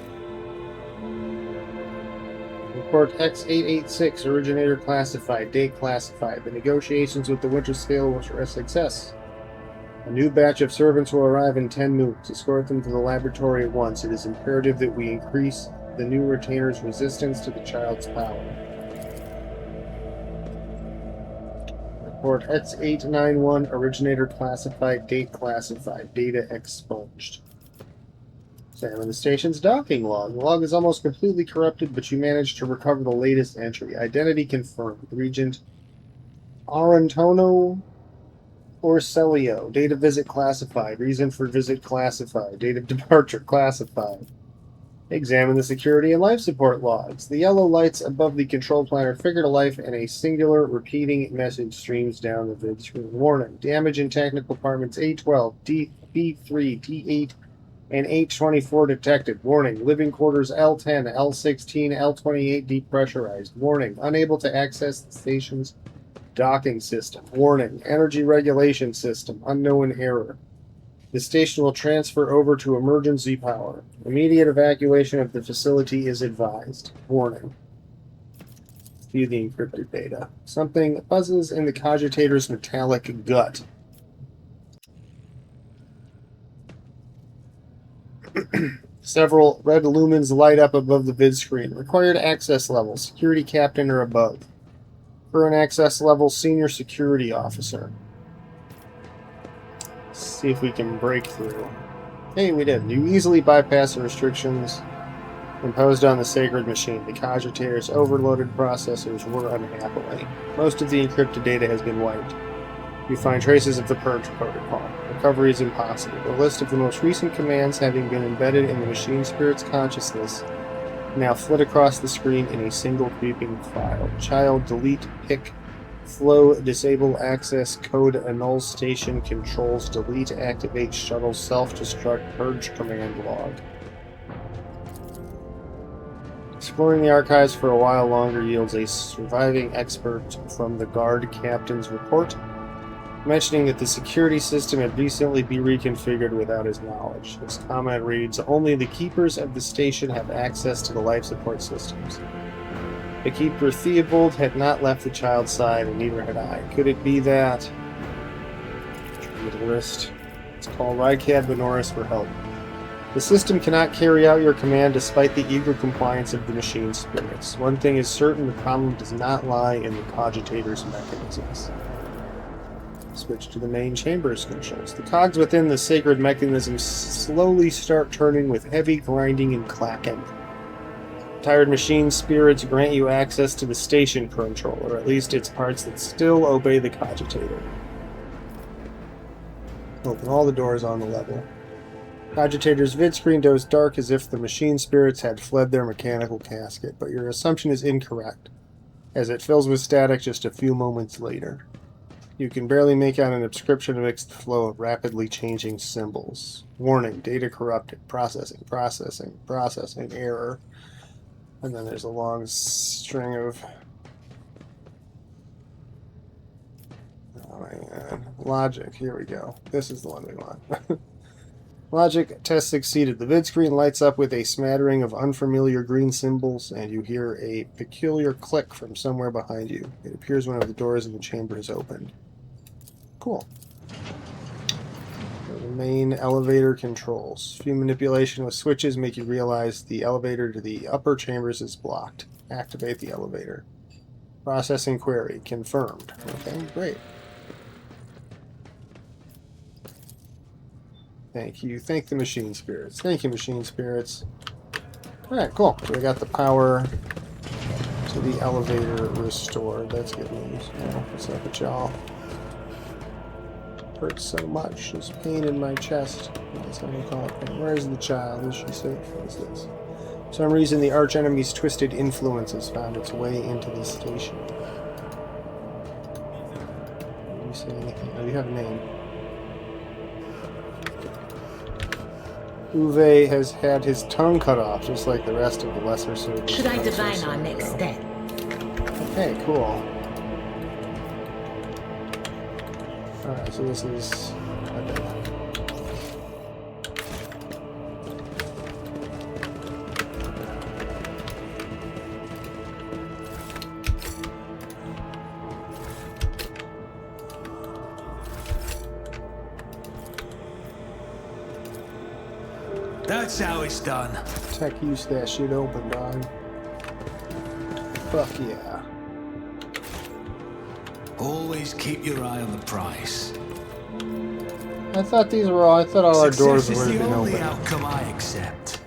Report X886 originator classified, date classified. The negotiations with the Winter Scale were a success. A new batch of servants will arrive in 10 moves. Escort them to the laboratory at once. It is imperative that we increase the new retainer's resistance to the child's power. Report X891 originator classified, date classified, data expunged. Examine the station's docking log. The log is almost completely corrupted, but you managed to recover the latest entry. Identity confirmed. Regent Arantono Orselio. Date of visit classified. Reason for visit classified. Date of departure classified. Examine the security and life support logs. The yellow lights above the control planner figure to life and a singular repeating message streams down the vid screen. Warning. Damage in technical compartments A12, B3, D8, and 824 detected. Warning. Living quarters L10, L16, L28 depressurized. Warning. Unable to access the station's docking system. Warning. Energy regulation system. Unknown error. The station will transfer over to emergency power. Immediate evacuation of the facility is advised. Warning. View the encrypted data. Something buzzes in the cogitator's metallic gut. Several red lumens light up above the vid screen. Required access level. Security captain or above. Current access level. Senior security officer. Let's see if we can break through. Hey, we did. You easily bypass the restrictions imposed on the sacred machine. The cogitator's overloaded processors were unhappily. Most of the encrypted data has been wiped. You find traces of the purge protocol. Recovery is impossible. The list of the most recent commands having been embedded in the machine spirit's consciousness now flit across the screen in a single creeping file. Child, delete, pick, flow, disable access, code, annul station controls, delete, activate, shuttle, self-destruct, purge command log. Exploring the archives for a while longer yields a surviving expert from the guard captain's report, mentioning that the security system had recently been reconfigured without his knowledge. His comment reads, "Only the keepers of the station have access to the life support systems. The keeper Theobald had not left the child's side, and neither had I. Could it be that..." Read the list. Let's call Rykad Benoris for help. The system cannot carry out your command despite the eager compliance of the machine spirits. One thing is certain, the problem does not lie in the cogitator's mechanisms. Switch to the main chamber's controls. The cogs within the sacred mechanism slowly start turning with heavy grinding and clacking. Tired machine spirits grant you access to the station control, or at least its parts that still obey the cogitator. Open all the doors on the level. Cogitator's vid screen goes dark as if the machine spirits had fled their mechanical casket, but your assumption is incorrect, as it fills with static just a few moments later. You can barely make out an inscription amidst the flow of rapidly changing symbols. Warning, data corrupted, processing, error. And then there's a long string of... oh my god. Logic, here we go. This is the one we want. Logic test succeeded. The vid screen lights up with a smattering of unfamiliar green symbols, and you hear a peculiar click from somewhere behind you. It appears one of the doors in the chamber is opened. Cool. The main elevator controls. A few manipulation with switches make you realize the elevator to the upper chambers is blocked. Activate the elevator. Processing query. Confirmed. Okay, great. Thank you. Thank the machine spirits. Thank you, machine spirits. Alright, cool. So we got the power to the elevator restored. That's good news. Oh, what's up with y'all? Hurts so much. This pain in my chest. That's how we call it pain. Where's the child? Is she safe? What is this? For some reason, the archenemy's twisted influence has found its way into the station. Did you say anything? Oh, you have a name. Uwe has had his tongue cut off, just like the rest of the lesser soldiers. Should I divine our next step? Okay, cool. Alright, so this is... Okay. That's how it's done. Tech use that shit open, dog. Fuck yeah. Always keep your eye on the prize. I thought these were all... I thought all our doors Success would is have the been only open. outcome I accept.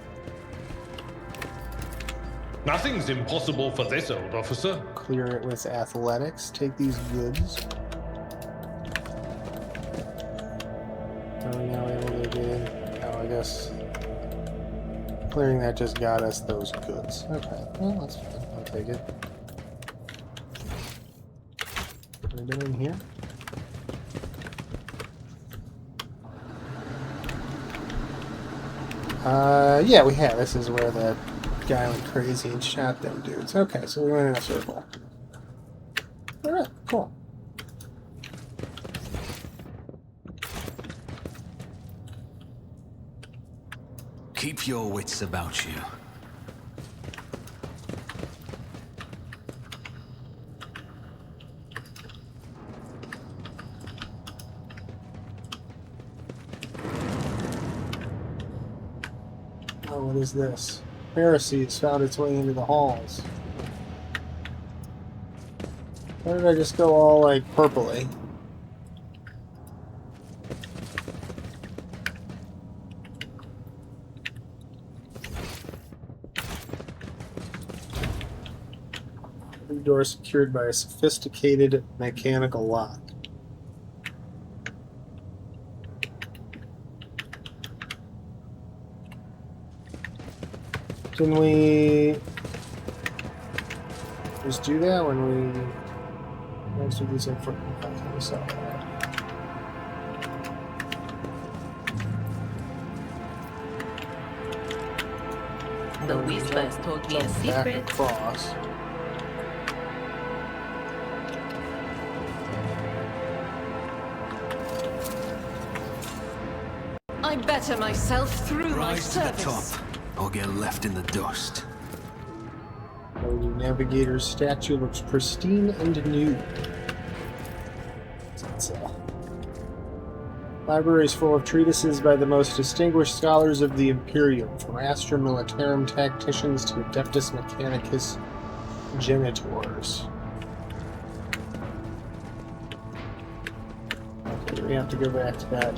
Nothing's impossible for this old officer. Clear it with athletics. Take these goods. Are we now able to get in? Oh, I guess... Clearing that just got us those goods. Okay, well, that's fine. I'll take it. What are we doing here? Yeah, we have. This is where that guy went crazy and shot them dudes. Okay, so we went in a circle. Alright, cool. Keep your wits about you. Oh, what is this? Heresy has found its way into the halls. Why did I just go all, like, purpley? Every door secured by a sophisticated mechanical lock. Can we just do that when we... Let's do this in front of this out. The Whispers told me a Back secret. across. I better myself through my Rise to the service. top, or get left in the dust. The navigator's statue looks pristine and new. Library is full of treatises by the most distinguished scholars of the Imperium, from Astra Militarum tacticians to Adeptus Mechanicus genitors. Okay, we have to go back to that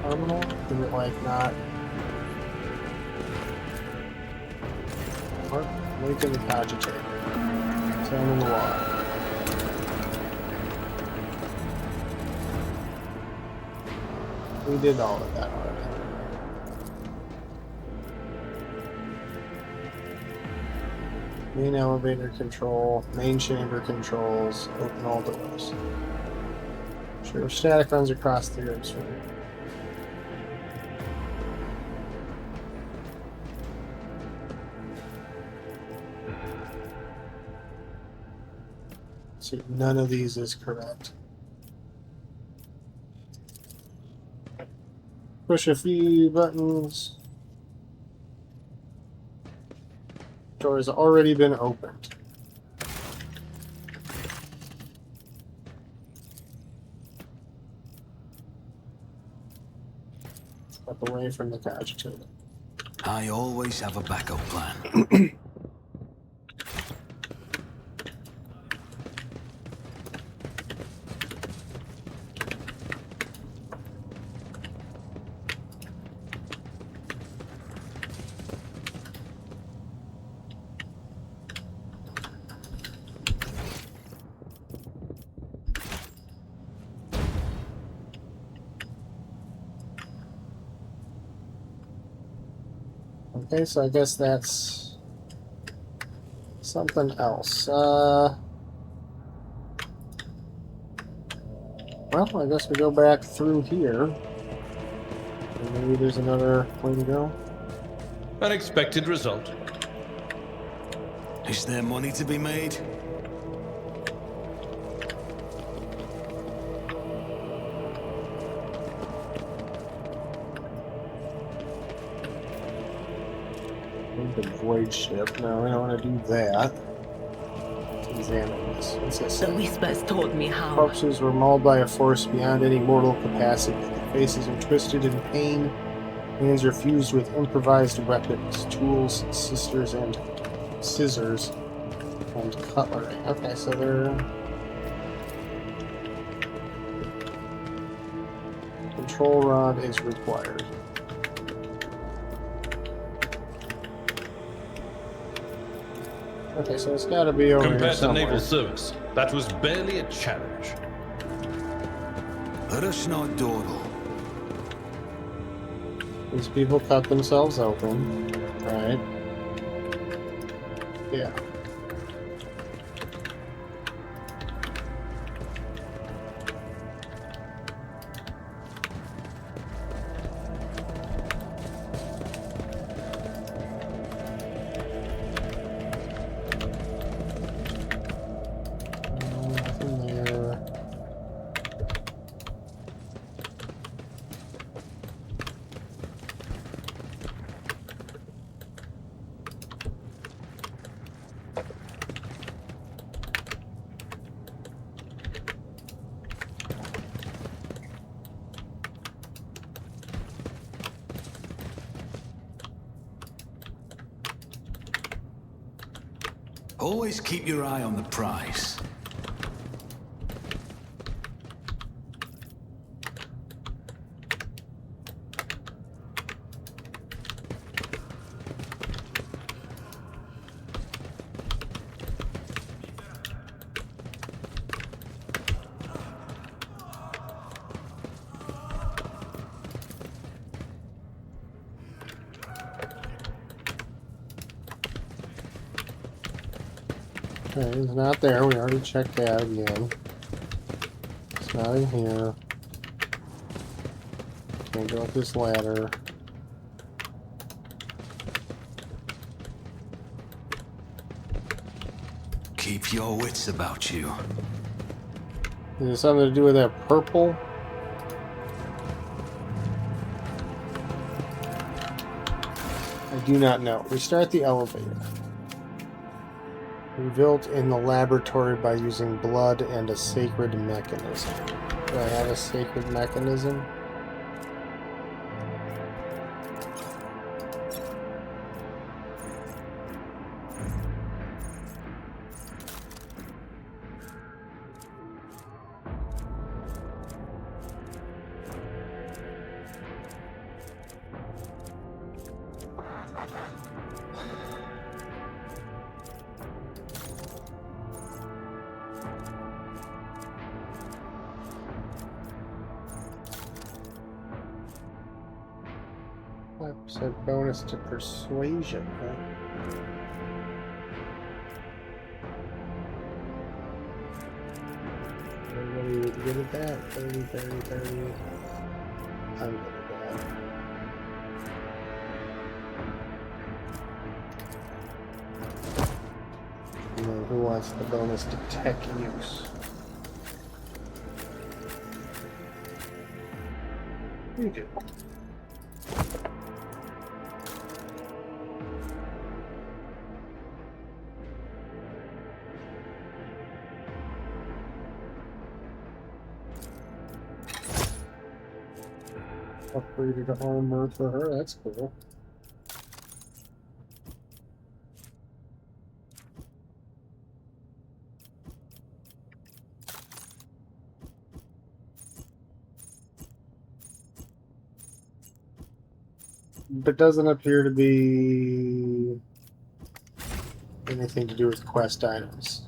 terminal. Is it like not? Mark, link in the cogitator. Turn in the water. We did all of that already. Main elevator control, main chamber controls, open all doors. Sure, static runs across the rooms for me. See, none of these is correct. Push a few buttons. Door has already been opened. Step away from the cogitator. I always have a backup plan. Okay, so I guess that's something else. Well, I guess we go back through here. And maybe there's another way to go. Unexpected result. Is there money to be made? The void ship. No, we don't want to do that. Let's examine this. What's this? The whispers told me how. Corpses were mauled by a force beyond any mortal capacity. Their faces are twisted in pain. Hands are fused with improvised weapons, tools, scissors, and cutlery. Okay, so they're... Control rod is required. Okay, so it's got to be over here Compared to somewhere. naval service, that was barely a challenge. Let us not dawdle. These people cut themselves open, right? Yeah. Nothing there. Always keep your eye on the prize. Okay, it's not there. We already checked that again. It's not in here. Can't go up this ladder. Keep your wits about you. Is it something to do with that purple? I do not know. Restart the elevator. Rebuilt in the laboratory by using blood and a sacred mechanism. Do I have a sacred mechanism? % bonus to persuasion, huh? Everybody good at that? 30, 30, 30. I'm good at that. And then who wants the bonus to tech use? You do. Upgraded armor for her, that's cool. But doesn't appear to be anything to do with quest items.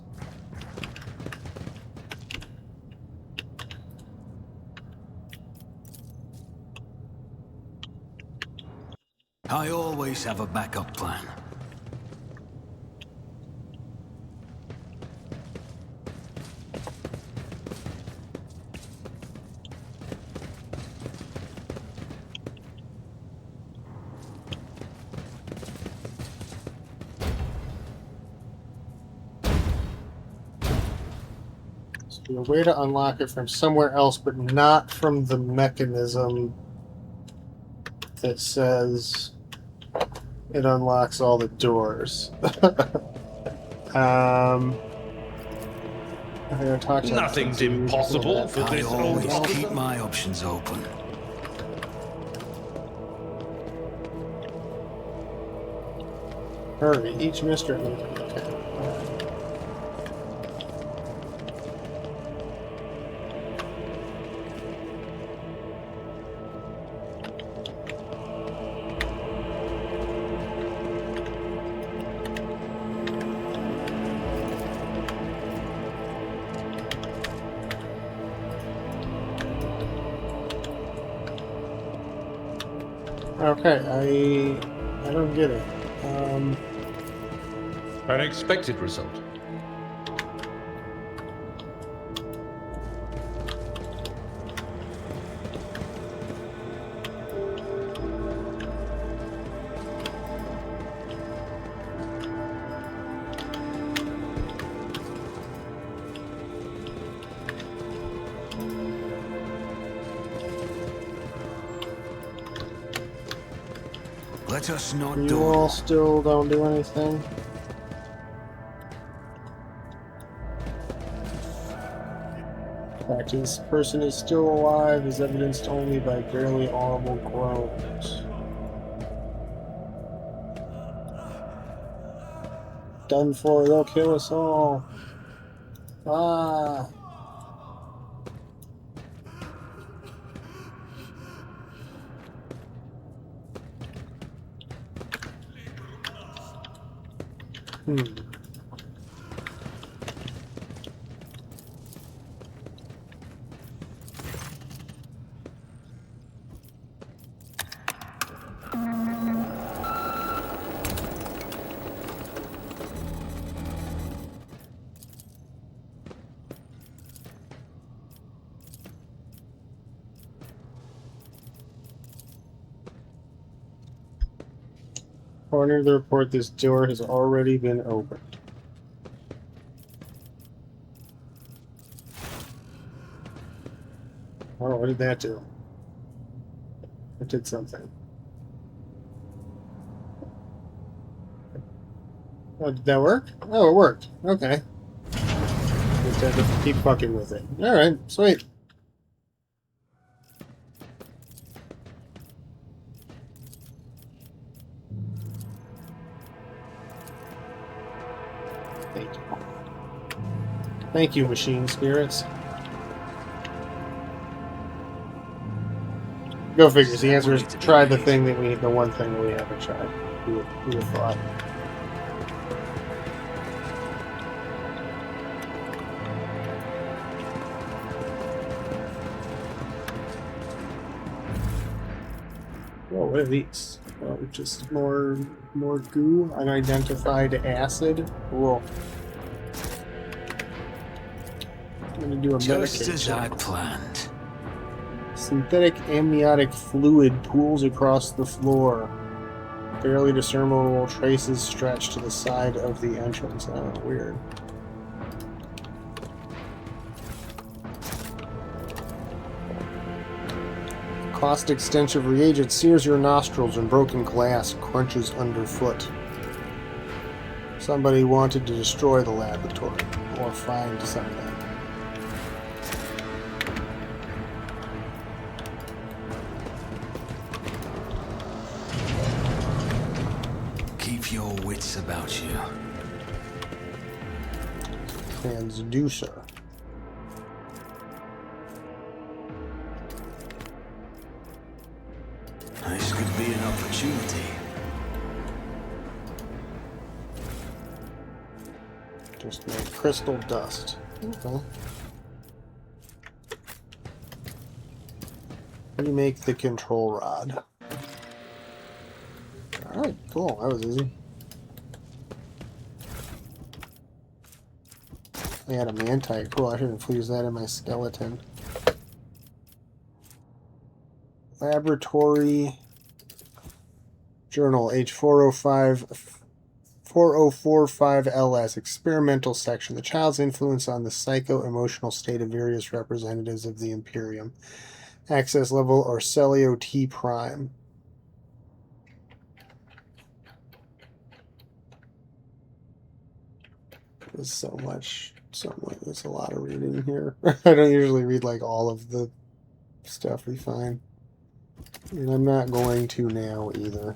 I always have a backup plan. So a way to unlock it from somewhere else, but not from the mechanism that says it unlocks all the doors. I'm gonna talk to Nothing's some dude impossible for I this old always officer. keep my options open. Hurry, each mystery. Okay. Okay, I don't get it. An expected result. Let us not You dawdle. all still don't do anything? The fact this person is still alive is evidenced only by barely audible groans. Done for, they'll kill us all. Ah. According to the report, this door has already been opened. Oh, what did that do? It did something. Oh, did that work? Oh, it worked. Okay. Just have to keep fucking with it. Alright, sweet. Thank you. Thank you, machine spirits. Go figures. The answer is try the thing that the one thing that we haven't tried. Who would have thought? Oh, what are these? Oh, just more goo, unidentified acid. Cool. I'm gonna do a Just as medication. I planned. Synthetic amniotic fluid pools across the floor. Barely discernible traces stretch to the side of the entrance. Oh, weird. Caustic stench of reagent sears your nostrils and broken glass crunches underfoot. Somebody wanted to destroy the laboratory or find something. Keep your wits about you. Transducer. This could be an opportunity. Just make crystal dust. Okay. How do you make the control rod? Alright, cool. That was easy. I had a mantite. Cool, I should infuse that in my skeleton. Laboratory Journal H405 4045LS Experimental Section. The child's influence on the psycho-emotional state of various representatives of the Imperium. Access level Orcelio T prime. There's so much. There's a lot of reading here. I don't usually read like all of the stuff we find. And I'm not going to now either.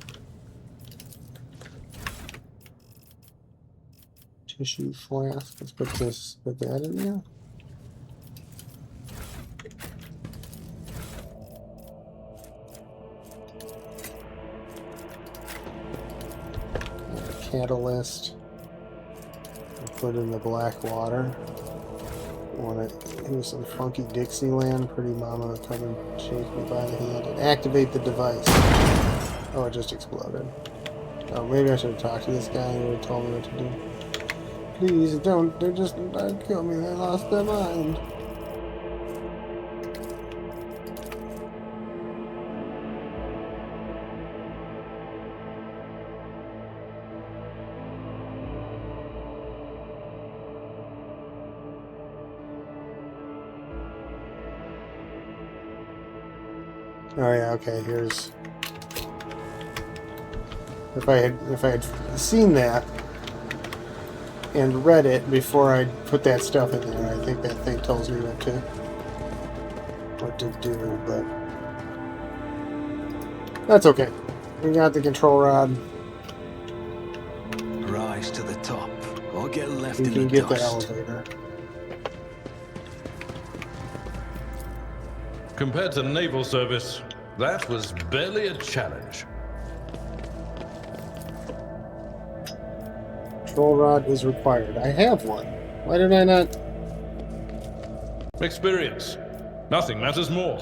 Tissue flask. Let's put that in there. Catalyst. Put in the black water. Want to hear some funky Dixieland? Pretty mama will come and shake me by the hand and activate the device. Oh, it just exploded. Oh, maybe I should have talked to this guy who would told me what to do. Please don't kill me. They lost their mind. Oh yeah, okay, here's... If I had seen that and read it before I put that stuff in there, I think that thing tells me what to do, but that's okay. We got the control rod. Rise to the top, or get left We in can the get the dust. elevator. Compared to naval service, that was barely a challenge. Control rod is required. I have one. Why did I not? Experience. Nothing matters more.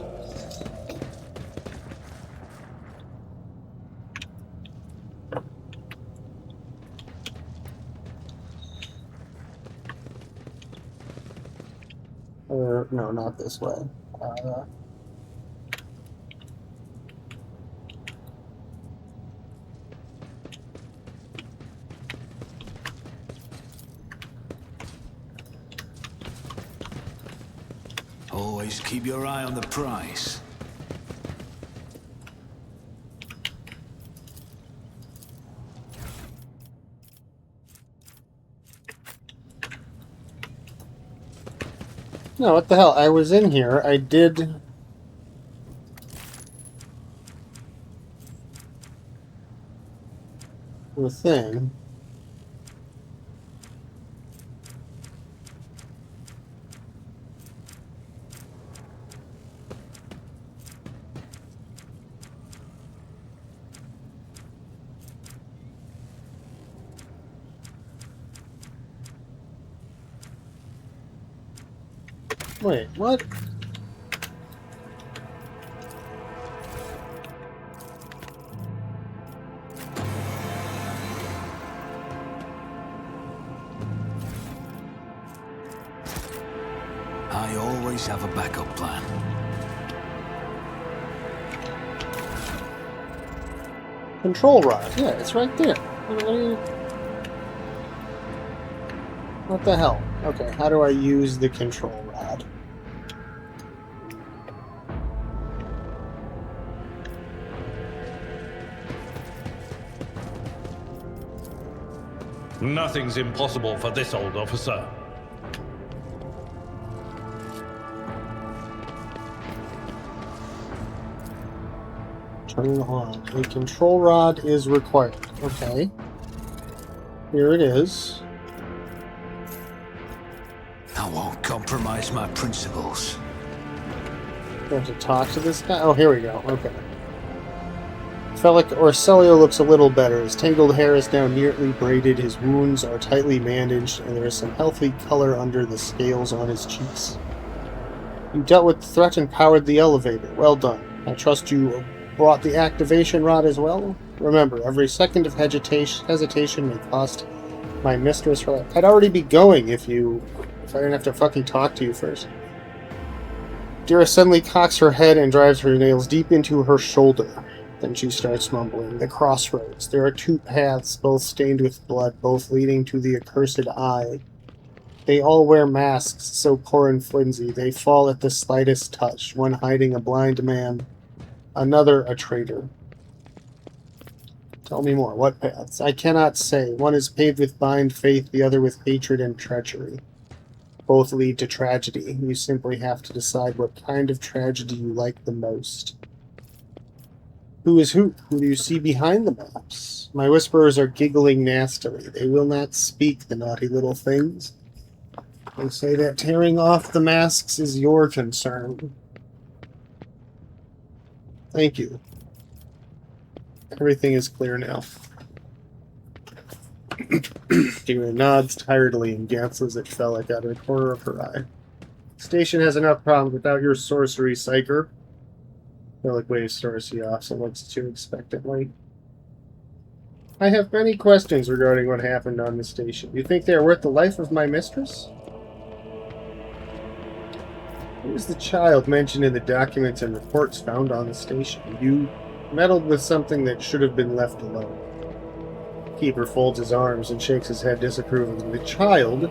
Or no, not this way. Always keep your eye on the prize. No, what the hell? I was in here. I did... the thing. Wait, what? I always have a backup plan. Control rod. Yeah, it's right there. What the hell? Okay, how do I use the control rod? Nothing's impossible for this old officer. Turn on. A control rod is required. Okay. Here it is. I won't compromise my principles. Do I have to talk to this guy? Oh, here we go. Okay. Felt like Orcelio looks a little better. His tangled hair is now neatly braided, his wounds are tightly bandaged, and there is some healthy color under the scales on his cheeks. You dealt with the threat and powered the elevator. Well done. I trust you brought the activation rod as well? Remember, every second of hesitation may cost my mistress her life. I'd already be going if I didn't have to fucking talk to you first. Dira suddenly cocks her head and drives her nails deep into her shoulder. Then she starts mumbling. The crossroads. There are two paths, both stained with blood, both leading to the accursed eye. They all wear masks so poor and flimsy, they fall at the slightest touch, one hiding a blind man, another a traitor. Tell me more. What paths? I cannot say. One is paved with blind faith, the other with hatred and treachery. Both lead to tragedy. You simply have to decide what kind of tragedy you like the most. Who is who? Who do you see behind the maps? My whisperers are giggling nastily. They will not speak, the naughty little things. They say that tearing off the masks is your concern. Thank you. Everything is clear now. Dira nods tiredly and glances at Felix out of the corner of her eye. Station has enough problems without your sorcery, Psyker. Felix waves Sorcy off and looks too expectantly. I have many questions regarding what happened on the station. You think they are worth the life of my mistress? Who is the child mentioned in the documents and reports found on the station? You meddled with something that should have been left alone. Keeper folds his arms and shakes his head disapprovingly. The child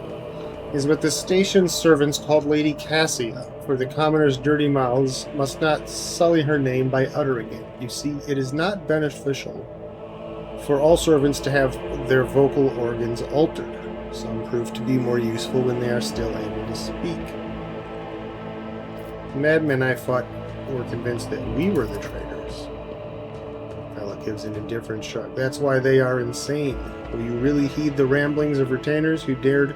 is what the station's servants called Lady Cassia, for the commoners' dirty mouths must not sully her name by uttering it. You see, it is not beneficial for all servants to have their vocal organs altered. Some prove to be more useful when they are still able to speak. The madmen I fought were convinced that we were the traitors. Fella gives an indifferent shrug. That's why they are insane. Will you really heed the ramblings of retainers who dared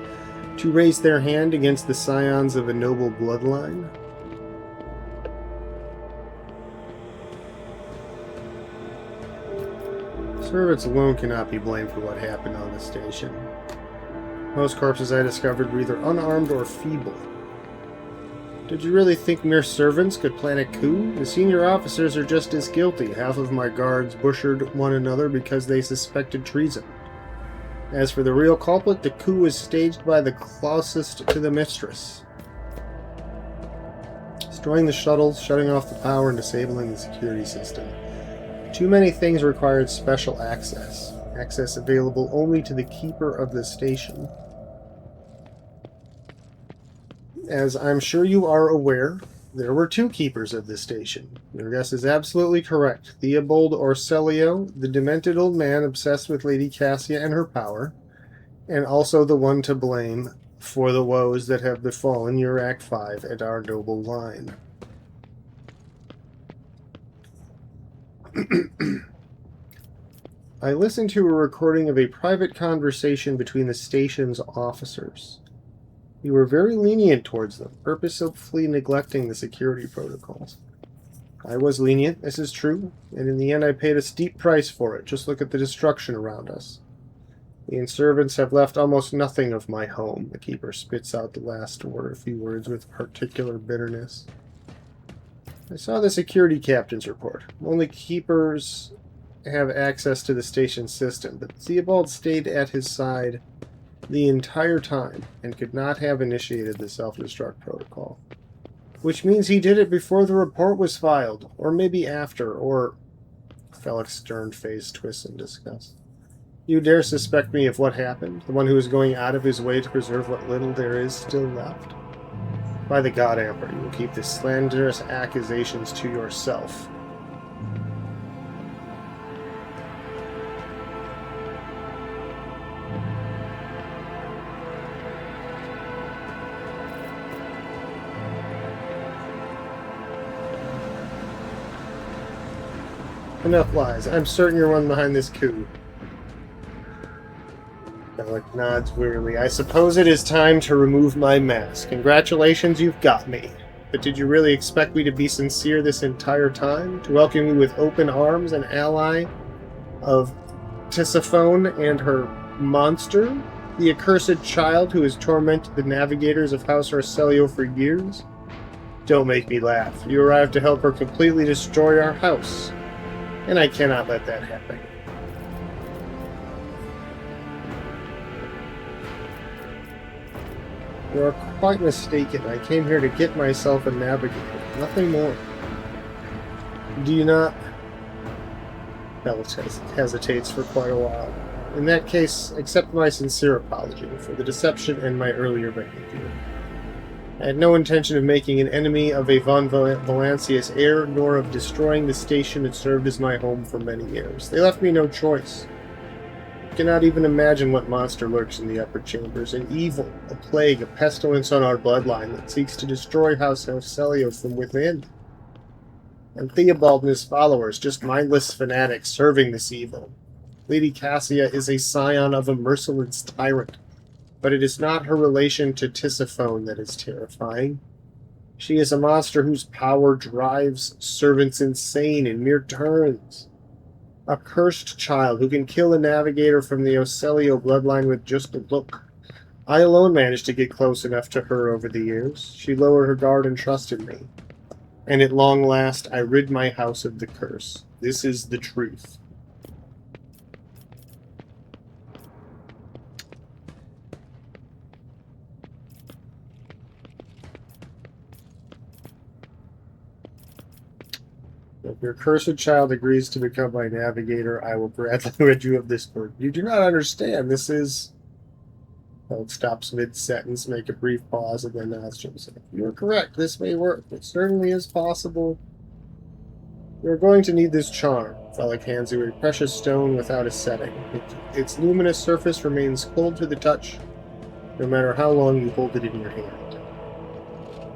to raise their hand against the scions of a noble bloodline? Servants alone cannot be blamed for what happened on the station. Most corpses I discovered were either unarmed or feeble. Did you really think mere servants could plan a coup? The senior officers are just as guilty. Half of my guards butchered one another because they suspected treason. As for the real culprit, the coup was staged by the closest to the mistress. Destroying the shuttles, shutting off the power, and disabling the security system. Too many things required special access. Access available only to the keeper of the station. As I'm sure you are aware, there were two keepers of this station. Your guess is absolutely correct. Theobald Orselio, the demented old man obsessed with Lady Cassia and her power, and also the one to blame for the woes that have befallen Urac 5 and our noble line. I listened to a recording of a private conversation between the station's officers. You were very lenient towards them, purposefully neglecting the security protocols. I was lenient, this is true, and in the end I paid a steep price for it. Just look at the destruction around us. The servants have left almost nothing of my home. The keeper spits out the last few words with particular bitterness. I saw the security captain's report. Only keepers have access to the station system, but Theobald stayed at his side the entire time and could not have initiated the self-destruct protocol. Which means he did it before the report was filed, or maybe after, or... Felix's stern face twists in disgust. You dare suspect me of what happened? The one who is going out of his way to preserve what little there is still left? By the God, Emperor, you will keep the slanderous accusations to yourself. Enough lies. I'm certain you're one behind this coup. Felix nods wearily. I suppose it is time to remove my mask. Congratulations, you've got me. But did you really expect me to be sincere this entire time? To welcome you with open arms, an ally of Tisiphone and her monster? The accursed child who has tormented the navigators of House Arcelio for years? Don't make me laugh. You arrived to help her completely destroy our house. And I cannot let that happen. You are quite mistaken. I came here to get myself a navigator. Nothing more. Do you not? Bellis hesitates for quite a while. In that case, accept my sincere apology for the deception and my earlier behavior. I had no intention of making an enemy of a von Valancius heir, nor of destroying the station that served as my home for many years. They left me no choice. I cannot even imagine what monster lurks in the upper chambers. An evil, a plague, a pestilence on our bloodline that seeks to destroy House Celio from within. And Theobald and his followers, just mindless fanatics serving this evil. Lady Cassia is a scion of a merciless tyrant, but it is not her relation to Tisiphone that is terrifying. She is a monster whose power drives servants insane in mere turns. A cursed child who can kill a navigator from the Ocelio bloodline with just a look. I alone managed to get close enough to her over the years. She lowered her guard and trusted me. And at long last, I rid my house of the curse. This is the truth. If your cursed child agrees to become my navigator, I will gladly rid you of this burden. You do not understand. This is... Well, stops mid-sentence, make a brief pause, and then asks himself, you are correct. This may work. It certainly is possible. You are going to need this charm. Fellic hands you a precious stone without a setting. Its luminous surface remains cold to the touch, no matter how long you hold it in your hand.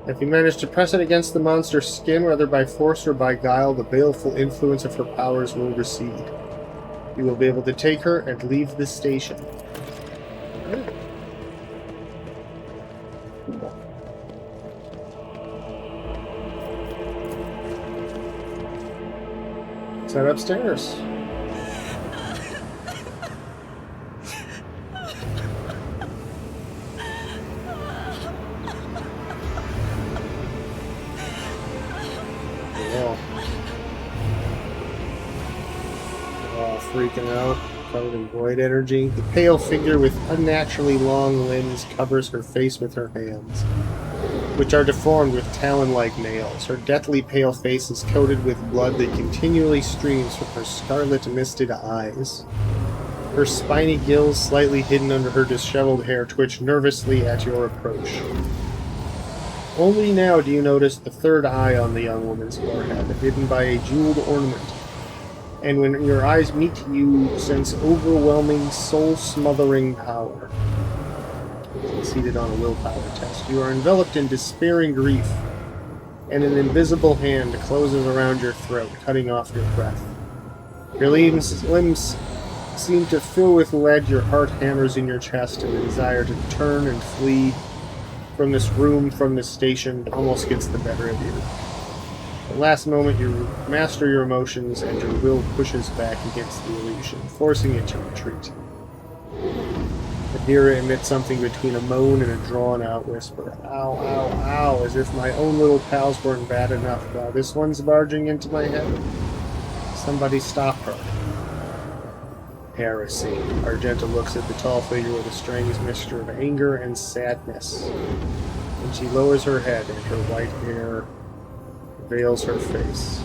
If you manage to press it against the monster's skin, whether by force or by guile, the baleful influence of her powers will recede. You will be able to take her and leave the station. Let's head upstairs. Freaking out, covered in void energy. The pale figure with unnaturally long limbs covers her face with her hands, which are deformed with talon-like nails. Her deathly pale face is coated with blood that continually streams from her scarlet misted eyes. Her spiny gills, slightly hidden under her disheveled hair, twitch nervously at your approach. Only now do you notice the third eye on the young woman's forehead, hidden by a jeweled ornament. And when your eyes meet, you sense overwhelming, soul-smothering power. Succeeded on a willpower test. You are enveloped in despairing grief, and an invisible hand closes around your throat, cutting off your breath. Your limbs seem to fill with lead, your heart hammers in your chest, and the desire to turn and flee from this room, from this station, almost gets the better of you. At the last moment, you master your emotions, and your will pushes back against the illusion, forcing it to retreat. Adira emits something between a moan and a drawn-out whisper. Ow, ow, ow, as if my own little pals weren't bad enough. Now this one's barging into my head. Somebody stop her. Heresy. Argenta looks at the tall figure with a strange mixture of anger and sadness. And she lowers her head, and her white hair veils her face.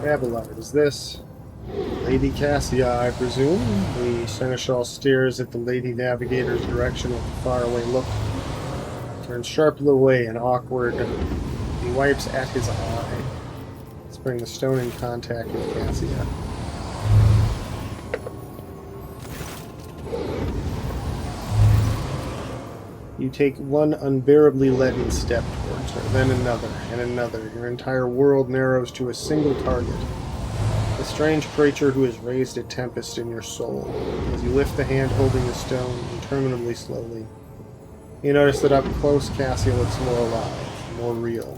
Abelard, is this Lady Cassia, I presume? The Seneschal stares at the Lady Navigator's direction with a faraway look. Turns sharply away and awkward. He wipes at his eye. Let's bring the stone in contact with Cassia. You take one unbearably leaden step towards her, then another, and another. Your entire world narrows to a single target. The strange creature who has raised a tempest in your soul. As you lift the hand holding the stone, interminably slowly, you notice that up close Cassia looks more alive, more real.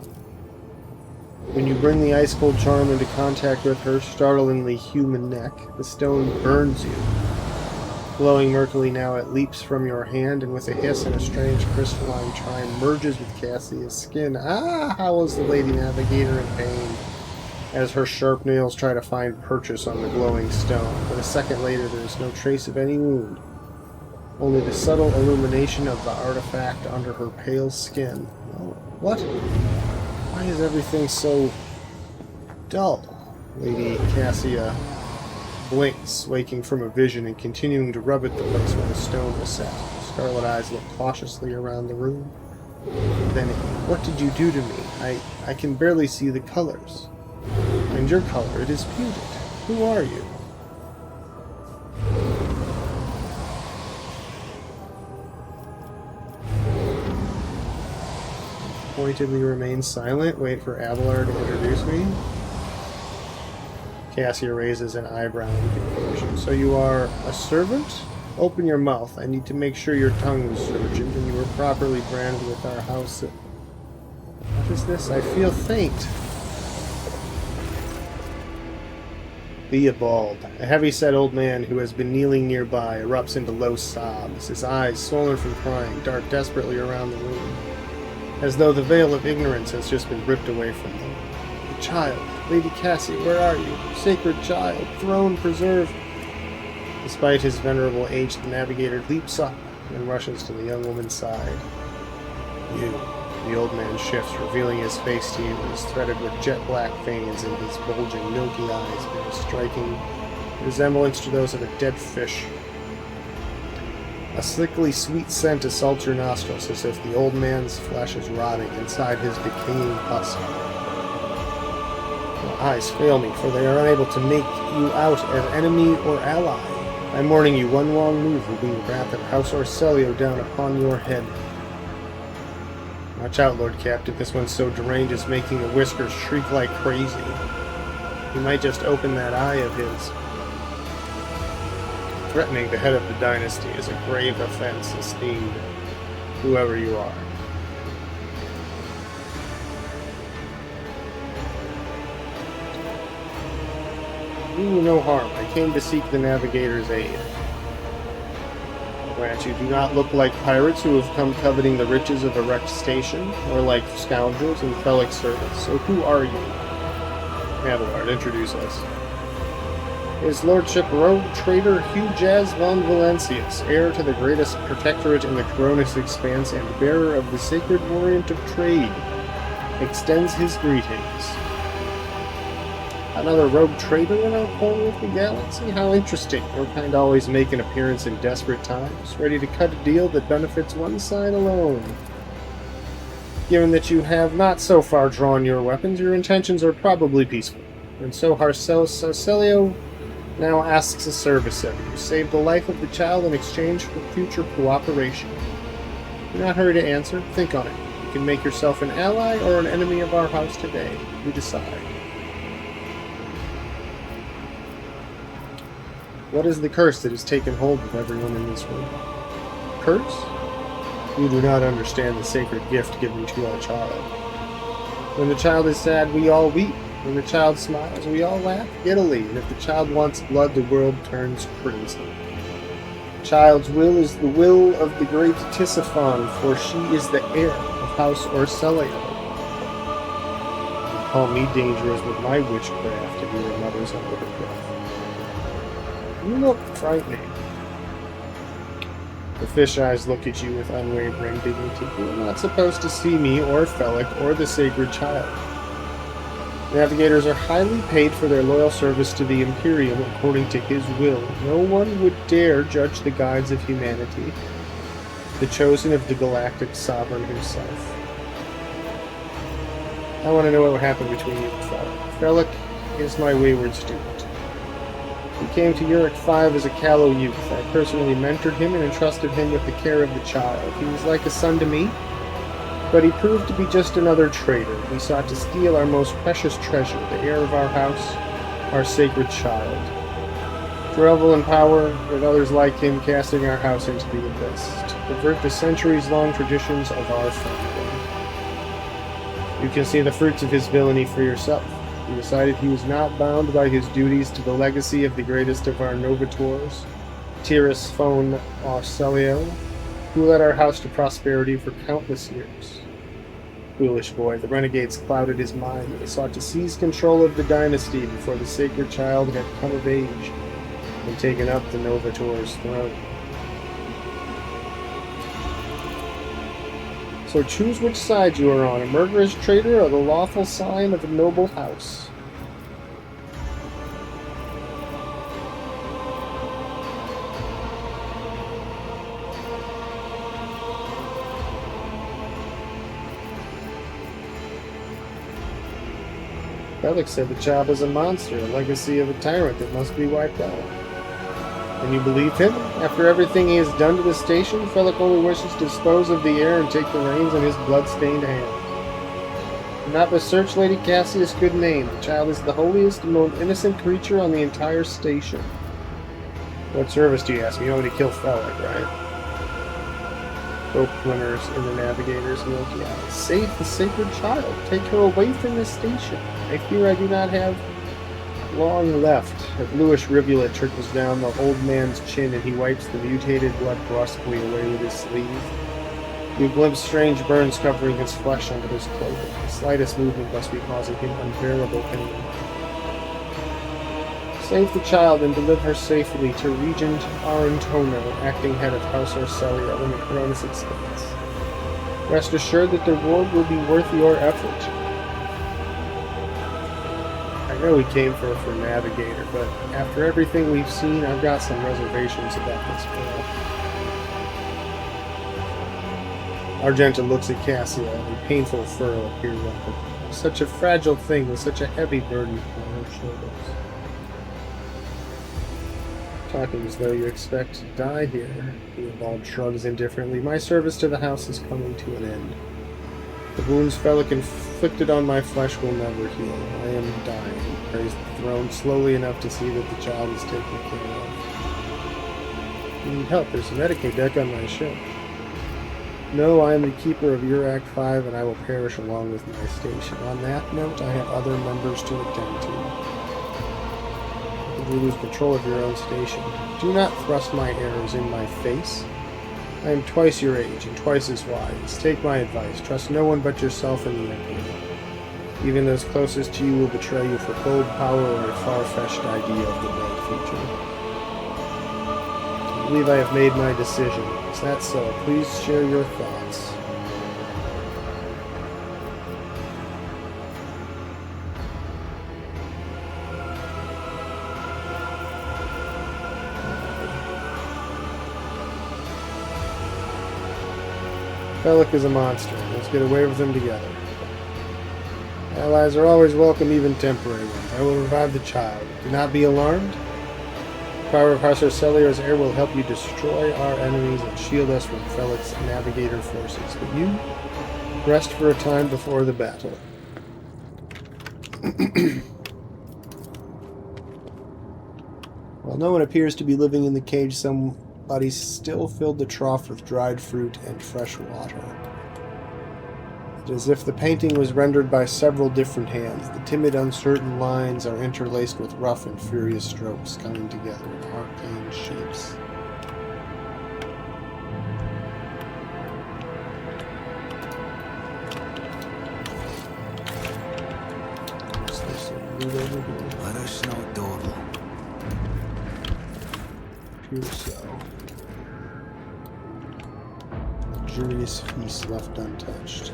When you bring the ice-cold charm into contact with her startlingly human neck, the stone burns you. Glowing murkily now, it leaps from your hand, and with a hiss and a strange crystalline chime merges with Cassia's skin. Ah! Howls the Lady Navigator in pain, as her sharp nails try to find purchase on the glowing stone. But a second later, there is no trace of any wound. Only the subtle illumination of the artifact under her pale skin. Oh, what? Why is everything so dull? Lady Cassia blinks, waking from a vision and continuing to rub at the place where the stone was set. Scarlet eyes look cautiously around the room. Then, what did you do to me? I can barely see the colors. And your color, it is disputed. Who are you? Pointedly remain silent. Wait for Abelard to introduce me. Cassia raises an eyebrow in confusion. So you are a servant? Open your mouth. I need to make sure your tongue was surgeoned and you were properly branded with our house. What is this? I feel faint. Theobald, a heavy-set old man who has been kneeling nearby, erupts into low sobs, his eyes, swollen from crying, dart desperately around the room, as though the veil of ignorance has just been ripped away from them. The child, Lady Cassie, where are you? Sacred child, throne preserved. Despite his venerable age, the navigator leaps up and rushes to the young woman's side. You. The old man shifts, revealing his face to you. It is threaded with jet-black veins, and his bulging, milky eyes bear a striking resemblance to those of a dead fish. A sickly sweet scent assaults your nostrils, as if the old man's flesh is rotting inside his decaying husk. My eyes fail me, for they are unable to make you out as enemy or ally. I'm warning you, one wrong move will bring the wrath of House Orcelio down upon your head. Watch out, Lord Captain. This one's so deranged it's making the whiskers shriek like crazy. He might just open that eye of his. Threatening the head of the dynasty is a grave offense, esteemed whoever you are. Do no harm. I came to seek the navigator's aid. Grant you do not look like pirates who have come coveting the riches of a wrecked station, or like scoundrels in Felix service. So who are you? Abelard, introduce us. His Lordship Rogue Trader Hugh Jazz von Valencius, heir to the greatest protectorate in the Coronis Expanse and bearer of the Sacred Orient of Trade, extends his greetings. Another rogue trader in our corner of the galaxy? How interesting. Your kind always make an appearance in desperate times, ready to cut a deal that benefits one side alone. Given that you have not so far drawn your weapons, your intentions are probably peaceful. And so Orcelio now asks a service of you. Save the life of the child in exchange for future cooperation. Do not hurry to answer. Think on it. You can make yourself an ally or an enemy of our house today. You decide. What is the curse that has taken hold of everyone in this room? Curse? You do not understand the sacred gift given to our child. When the child is sad, we all weep. When the child smiles, we all laugh giddily. And if the child wants blood, the world turns crimson. The child's will is the will of the great Tisiphon, for she is the heir of House Orcelio. You call me dangerous with my witchcraft and your mother's undercraft. You look frightening. The fish eyes look at you with unwavering dignity. You are not supposed to see me, or Felic, or the sacred child. Navigators are highly paid for their loyal service to the Imperium according to his will. No one would dare judge the guides of humanity, the chosen of the galactic sovereign himself. I want to know what happened between you and Felic. Felic is my wayward student. He came to Uric 5 as a callow youth. I personally mentored him and entrusted him with the care of the child. He was like a son to me, but he proved to be just another traitor. He sought to steal our most precious treasure, the heir of our house, our sacred child. To revel in power, with others like him casting our house into the abyss, to pervert the centuries-long traditions of our family. You can see the fruits of his villainy for yourself. He decided he was not bound by his duties to the legacy of the greatest of our Novators, Tiris Phone Arcelio, who led our house to prosperity for countless years. Foolish boy, the renegades clouded his mind. They sought to seize control of the dynasty before the sacred child had come of age and taken up the Novator's throne. So choose which side you are on, a murderous traitor or the lawful sign of a noble house. Felix said the child is a monster, a legacy of a tyrant that must be wiped out. And you believe him? After everything he has done to the station, Felix only wishes to dispose of the heir and take the reins in his blood-stained hands. Do not besmirch Lady Cassia's good name. The child is the holiest and most innocent creature on the entire station. What service do you ask me? You want me to kill Felix, right? Both glimmers in the navigator's milky eyes. Save the sacred child. Take her away from this station. I fear I do not have long left. A bluish rivulet trickles down the old man's chin, and he wipes the mutated blood brusquely away with his sleeve. You glimpse strange burns covering his flesh under his clothing. The slightest movement must be causing him unbearable pain. Save the child and deliver her safely to Regent Arantono, acting head of House Arcelio, in the Coronis expanse. Rest assured that the reward will be worth your effort. I know we came for Navigator, but after everything we've seen, I've got some reservations about this girl. Argenta looks at Cassia, and a painful furrow appears on her. Such a fragile thing with such a heavy burden on her shoulders. Talking as though you expect to die here. Theobald shrugs indifferently. My service to the house is coming to an end. The wounds Felix inflicted on my flesh will never heal. I am dying. Praise the throne slowly enough to see that the child is taken care of. You need help. There's a medicae deck on my ship. No, I am the keeper of Urac 5, and I will perish along with my station. On that note, I have other members to attend to. You lose control of your own station. Do not thrust my errors in my face. I am twice your age and twice as wise. Take my advice. Trust no one but yourself and the Emperor. Even those closest to you will betray you for cold power or a far-fetched idea of the bright future. I believe I have made my decision. Is that so? Please share your thoughts. Felix is a monster. Let's get away with him together. Allies are always welcome, even temporary ones. I will revive the child. Do not be alarmed. The power of House Arcelio's heir will help you destroy our enemies and shield us from Felix's navigator forces. But you, rest for a time before the battle. While no one appears to be living in the cage, somebody still filled the trough with dried fruit and fresh water. It is as if the painting was rendered by several different hands. The timid, uncertain lines are interlaced with rough and furious strokes coming together in arcane shapes. What's this? Let us know, Dordle. Pure so. Luxurious feast left untouched.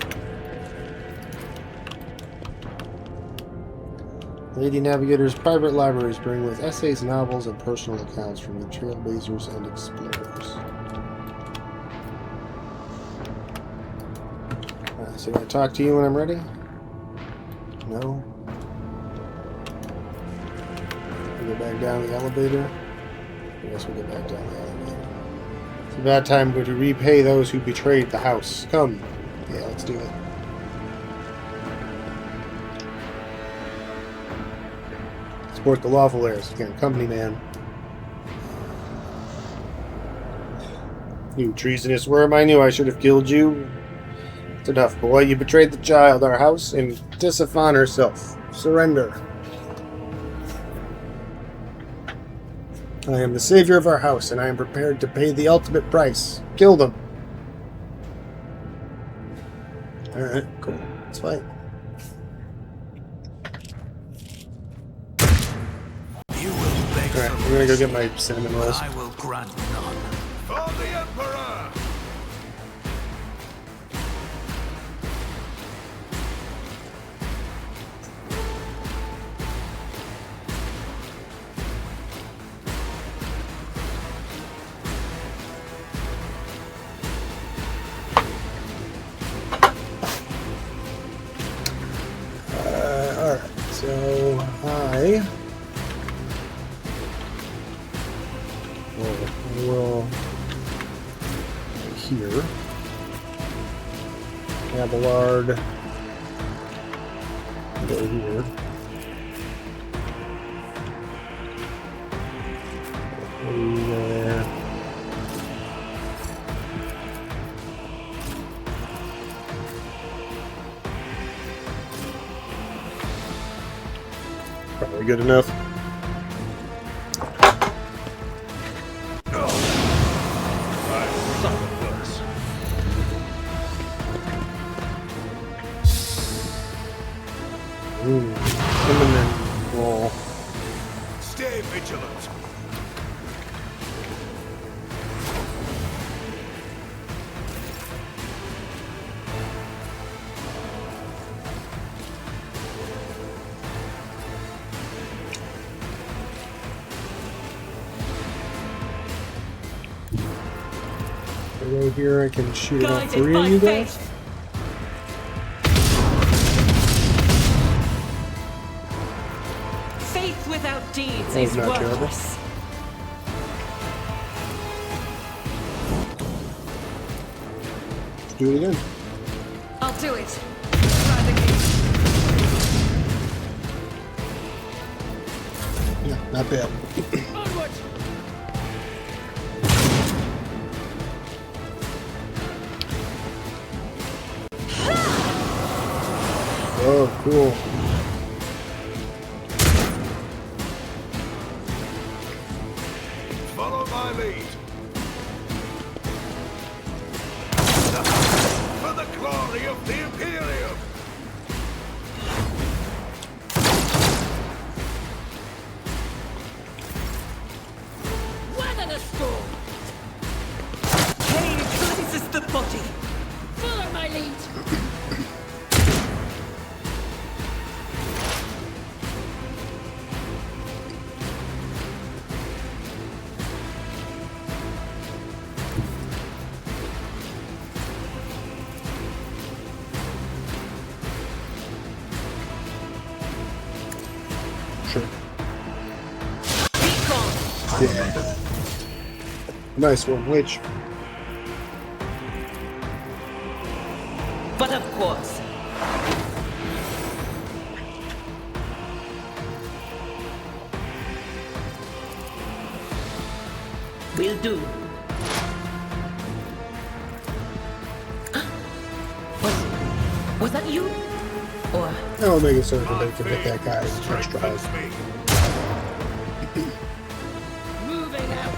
Lady Navigator's private libraries bring with essays, novels, and personal accounts from the trailblazers and explorers. So can I talk to you when I'm ready? No? We go back down the elevator? I guess we'll go back down the elevator. It's about time to repay those who betrayed the house. Come. Yeah, let's do it. Support the lawful heirs. Again, company man. You treasonous worm, I knew I should have killed you. It's enough, boy. You betrayed the child, our house, and Tisiphon herself. Surrender. I am the savior of our house, and I am prepared to pay the ultimate price. Kill them. Alright, cool. Let's fight. You will beg Alright, for I'm gonna go get mercy, my cinnamon but rolls. I will grant none. For the Emperor! Alright, so I will here. Abelard. Go here. Over there. Probably good enough. Ooh, cinnamon roll. Stay vigilant. Right here, I can shoot all Guided three by of you guys. faith. Faith without deeds is not terrible. worthless. Let's do it again. I'll do it. Try the gate. Yeah, not bad. Onward. Oh, cool. Follow my lead. For the glory of the Imperium. Weather the storm! Pain cleanses the body. Follow my lead! Sure. Be gone. Yeah. Nice one, Witch. But of course. Will do. Was that you? Or I'll make it so that they can hit that guy first try. Moving out!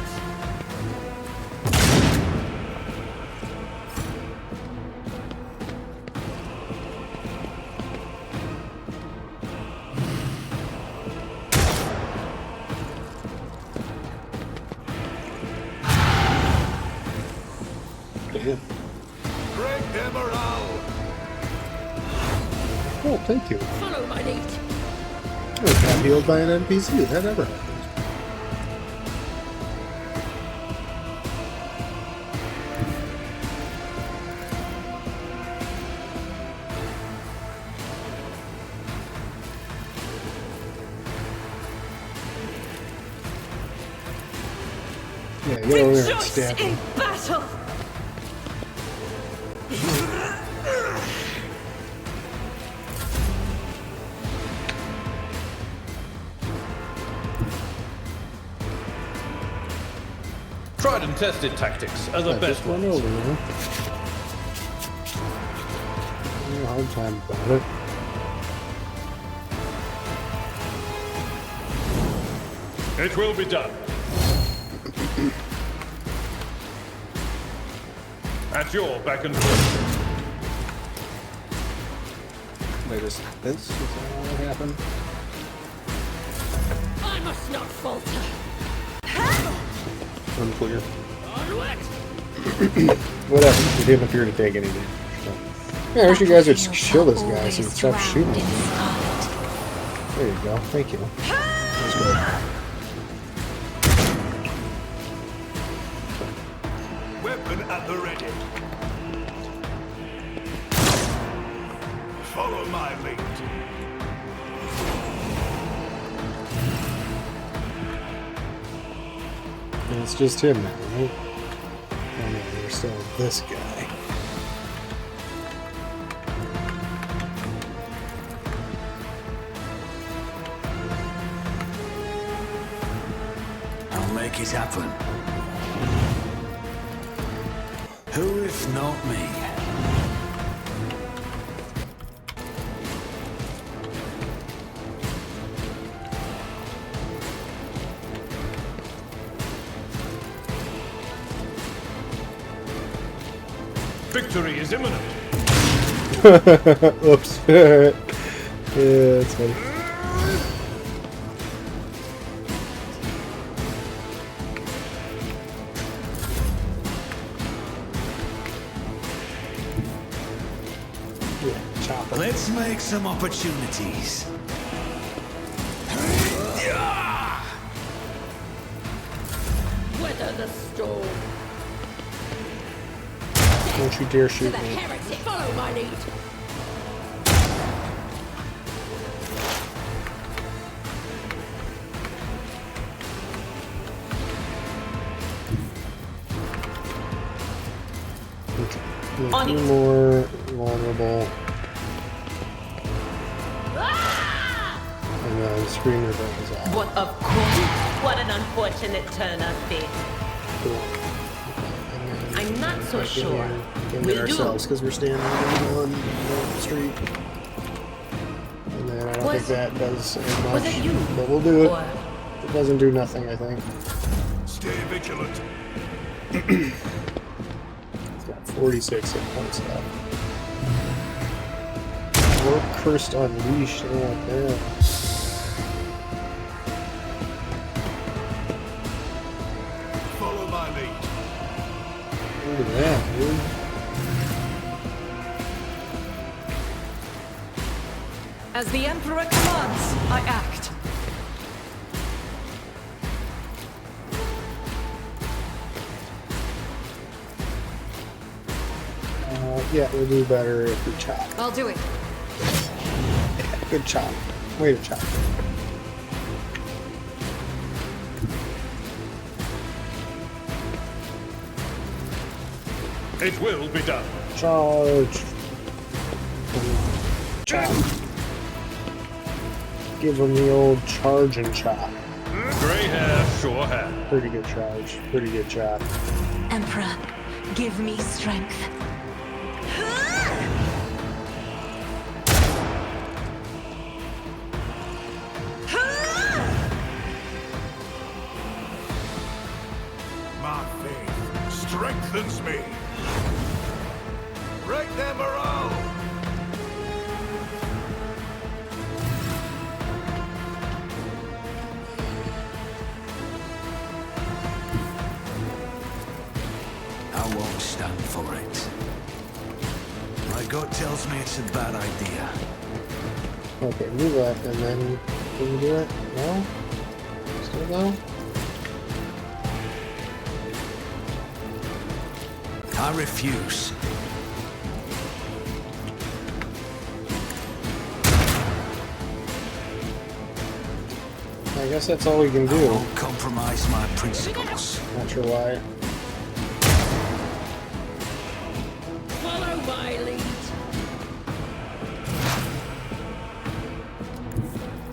Damn. Great Emerald. Oh, thank you. Follow my lead! I was got healed by an NPC. That never happens. Yeah, get over there and Rejoice stab in him. battle. Tried and tested tactics are the Yeah, best just run ones. over, you know? No hard time about it. It will be done. At your beck and call. This is all that happened. I must not falter. Unclear. Whatever. He didn't appear to take any damage. So. Yeah, I wish you guys would kill this guy so he'd stop shooting him. There you go. Thank you. That's good. Weapon at the ready. Follow my lead. And it's just him now, right? Oh no, there's still this guy. I'll make it happen. Who if not me? Victory is imminent. Oops. Yeah, that's funny. Yeah, chop him. Let's make some opportunities. Weather the storm. Don't you dare shoot The me. heretic. Follow my lead. Okay. On A few it. more vulnerable. And then screen revenge out. What of course? What an unfortunate turn of fate. Cool. I'm not so sure. Get Will ourselves do. because we're standing on the street. And then I don't think that does as much. Was it you? But we'll do it. Or It doesn't do nothing, I think. Stay vigilant. It's got 46 hit points left. Or Cursed Unleashed. Oh, man. Follow my lead. Look at that, dude. As the Emperor commands, I act. Yeah, we'll do better if we chop. I'll do it. Good chop. Way to chop. It will be done. Charge. Chop. Give him the old charge and chop. Grey hair, sure hair. Pretty good charge. Pretty good chop. Emperor, give me strength. My faith strengthens me. Break their morale. I won't stand for it. My gut tells me it's a bad idea. Okay, move up and then can you do it? No? Still no? I refuse. I guess that's all we can I do. won't compromise my principles. Not sure why. follow my lead.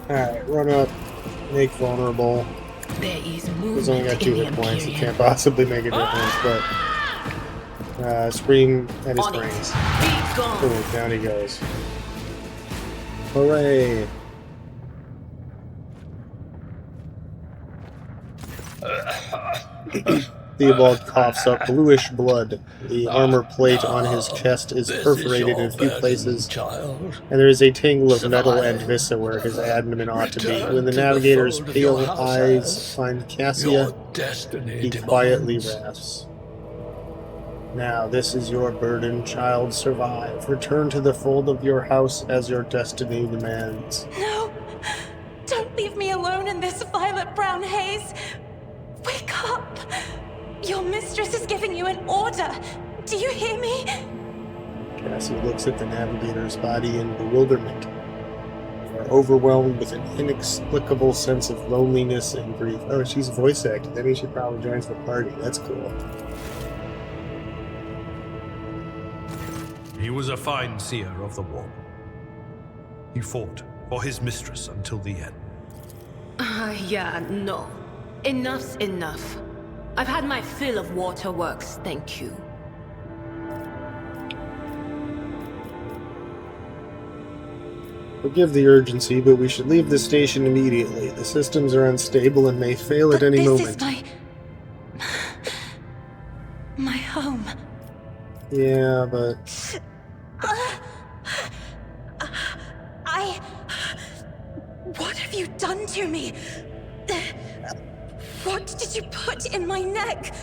Alright, run up. Make vulnerable. There is He's movement only got 2 in the hit points. He Imperium. can't possibly make a difference, but... scream at his On it. brains. Be gone. Boom, down he goes. Hooray! Theobald coughs up bluish blood. The armor plate on his chest is perforated in a few places, and there is a tangle of metal and visa where his abdomen ought to be. When the navigator's pale eyes find Cassia, he quietly laughs. Now, this is your burden, child. Survive. Return to the fold of your house as your destiny demands. No! Don't leave me alone in this violet-brown haze! Wake up! Your mistress is giving you an order! Do you hear me? Cassie looks at the navigator's body in bewilderment. You are overwhelmed with an inexplicable sense of loneliness and grief. Oh, she's voice acting. That means she probably joins the party. That's cool. He was a fine seer of the warp. He fought for his mistress until the end. Yeah, no. Enough's enough. I've had my fill of waterworks, thank you. Forgive the urgency, but we should leave the station immediately. The systems are unstable and may fail at any moment. This is my home. Yeah, but... What have you done to me? What did you put in my neck?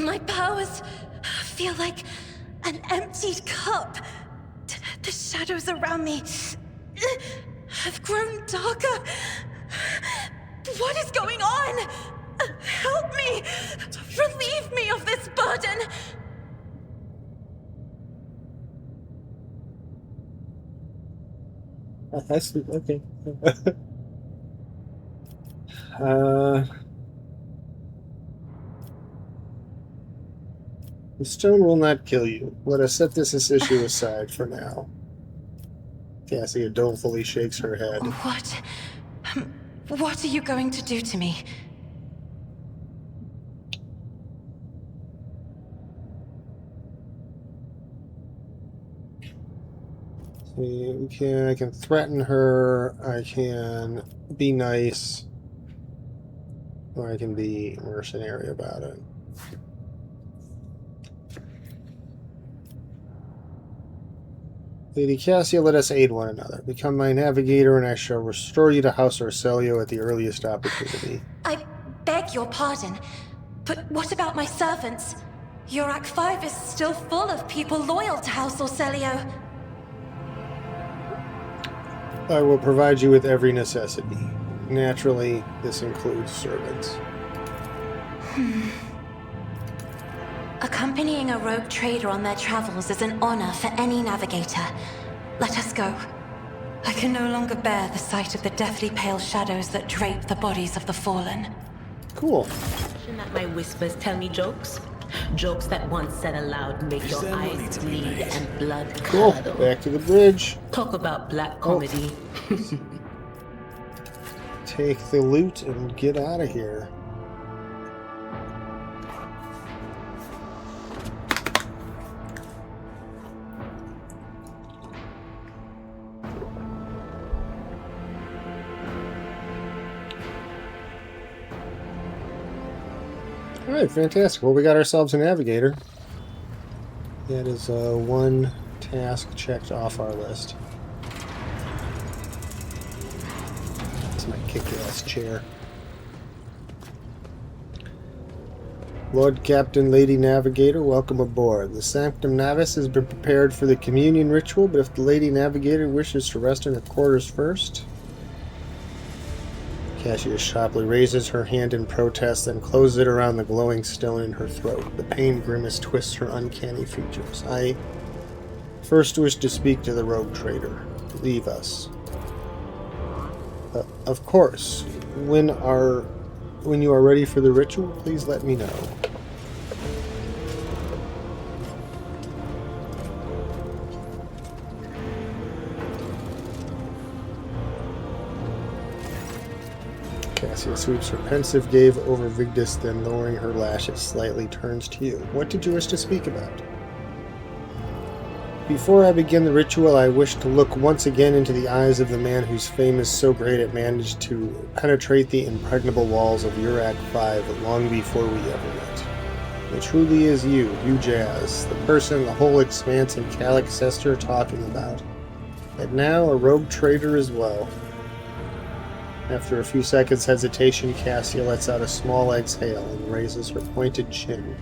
My powers feel like an emptied cup. The shadows around me have grown darker. What is going on? Help me! Relieve me of this burden! I see. Okay. The stone will not kill you. Let us set this issue aside for now. Cassia dolefully shakes her head. What are you going to do to me? I can threaten her, I can be nice, or I can be mercenary about it. Lady Cassia, let us aid one another. Become my navigator, and I shall restore you to House Orselio at the earliest opportunity. I beg your pardon, but what about my servants? Yurak 5 is still full of people loyal to House Orselio. I will provide you with every necessity. Naturally, this includes servants. Accompanying a rogue trader on their travels is an honor for any navigator. Let us go. I can no longer bear the sight of the deathly pale shadows that drape the bodies of the fallen. Cool. Shouldn't that my whispers tell me jokes? Jokes that once said aloud make your eyes bleed and blood Cool. curdle. Back to the bridge. Talk about black comedy. Take the loot and get out of here. Alright, fantastic. Well, we got ourselves a navigator. That is one task checked off our list. That's my kick-ass chair. Lord Captain, Lady Navigator, welcome aboard. The Sanctum Navis has been prepared for the communion ritual, but if the Lady Navigator wishes to rest in her quarters first... Cassia sharply raises her hand in protest, then closes it around the glowing stone in her throat. The pain grimace twists her uncanny features. I first wish to speak to the rogue trader. Leave us. Of course. When you are ready for the ritual, please let me know. Cassia sweeps her pensive gaze over Vigdis, then lowering her lashes slightly, turns to you. What did you wish to speak about? Before I begin the ritual, I wish to look once again into the eyes of the man whose fame is so great it managed to penetrate the impregnable walls of Urak 5 long before we ever met. It truly is you, Jazz, the person the whole expanse and Calic are talking about. And now a rogue traitor as well. After a few seconds' hesitation, Cassia lets out a small exhale and raises her pointed chin.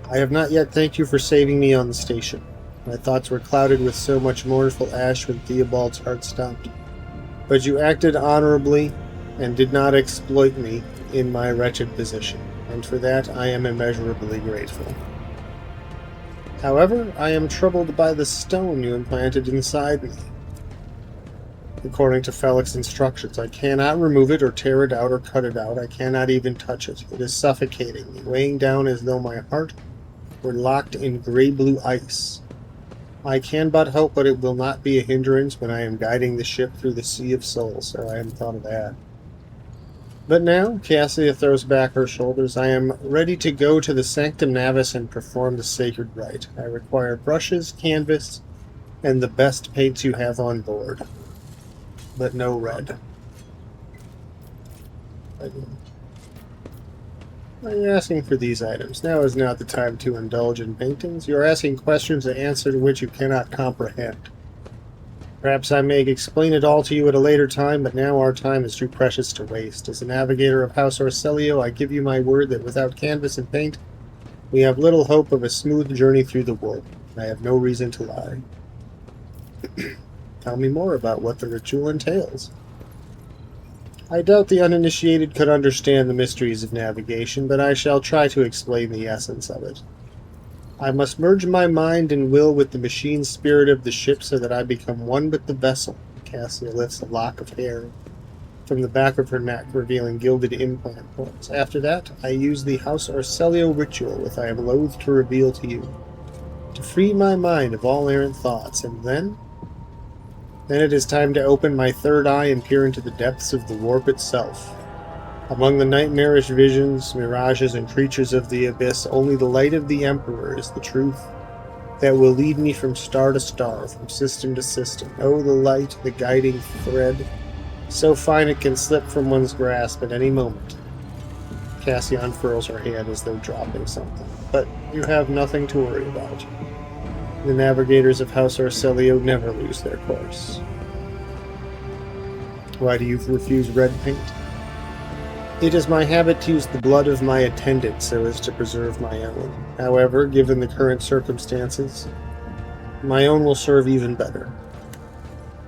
I have not yet thanked you for saving me on the station. My thoughts were clouded with so much mournful ash when Theobald's heart stopped. But you acted honorably and did not exploit me in my wretched position, and for that I am immeasurably grateful. However, I am troubled by the stone you implanted inside me. According to Felic's instructions, I cannot remove it or tear it out or cut it out. I cannot even touch it. It is suffocating me, weighing down as though my heart were locked in gray-blue ice. I can but hope that it will not be a hindrance when I am guiding the ship through the Sea of Souls, so I haven't thought of that. But now, Cassia throws back her shoulders, I am ready to go to the Sanctum Navis and perform the sacred rite. I require brushes, canvas, and the best paints you have on board. But no red. Why are you asking for these items? Now is not the time to indulge in paintings. You are asking questions the answer to which you cannot comprehend. Perhaps I may explain it all to you at a later time, but now our time is too precious to waste. As a navigator of House Orcelio, I give you my word that without canvas and paint, we have little hope of a smooth journey through the wood. I have no reason to lie. Tell me more about what the ritual entails. I doubt the uninitiated could understand the mysteries of navigation, but I shall try to explain the essence of it. I must merge my mind and will with the machine spirit of the ship so that I become one with the vessel. Cassia lifts a lock of hair from the back of her neck, revealing gilded implant points. After that, I use the House Orcelio ritual, which I am loath to reveal to you, to free my mind of all errant thoughts, and then it is time to open my third eye and peer into the depths of the warp itself. Among the nightmarish visions, mirages, and creatures of the abyss, only the light of the Emperor is the truth that will lead me from star to star, from system to system. Oh, the light, the guiding thread, so fine it can slip from one's grasp at any moment. Cassia unfurls her hand as though dropping something. But you have nothing to worry about. The navigators of House Orcelio never lose their course. Why do you refuse red paint? It is my habit to use the blood of my attendants so as to preserve my own. However, given the current circumstances, my own will serve even better.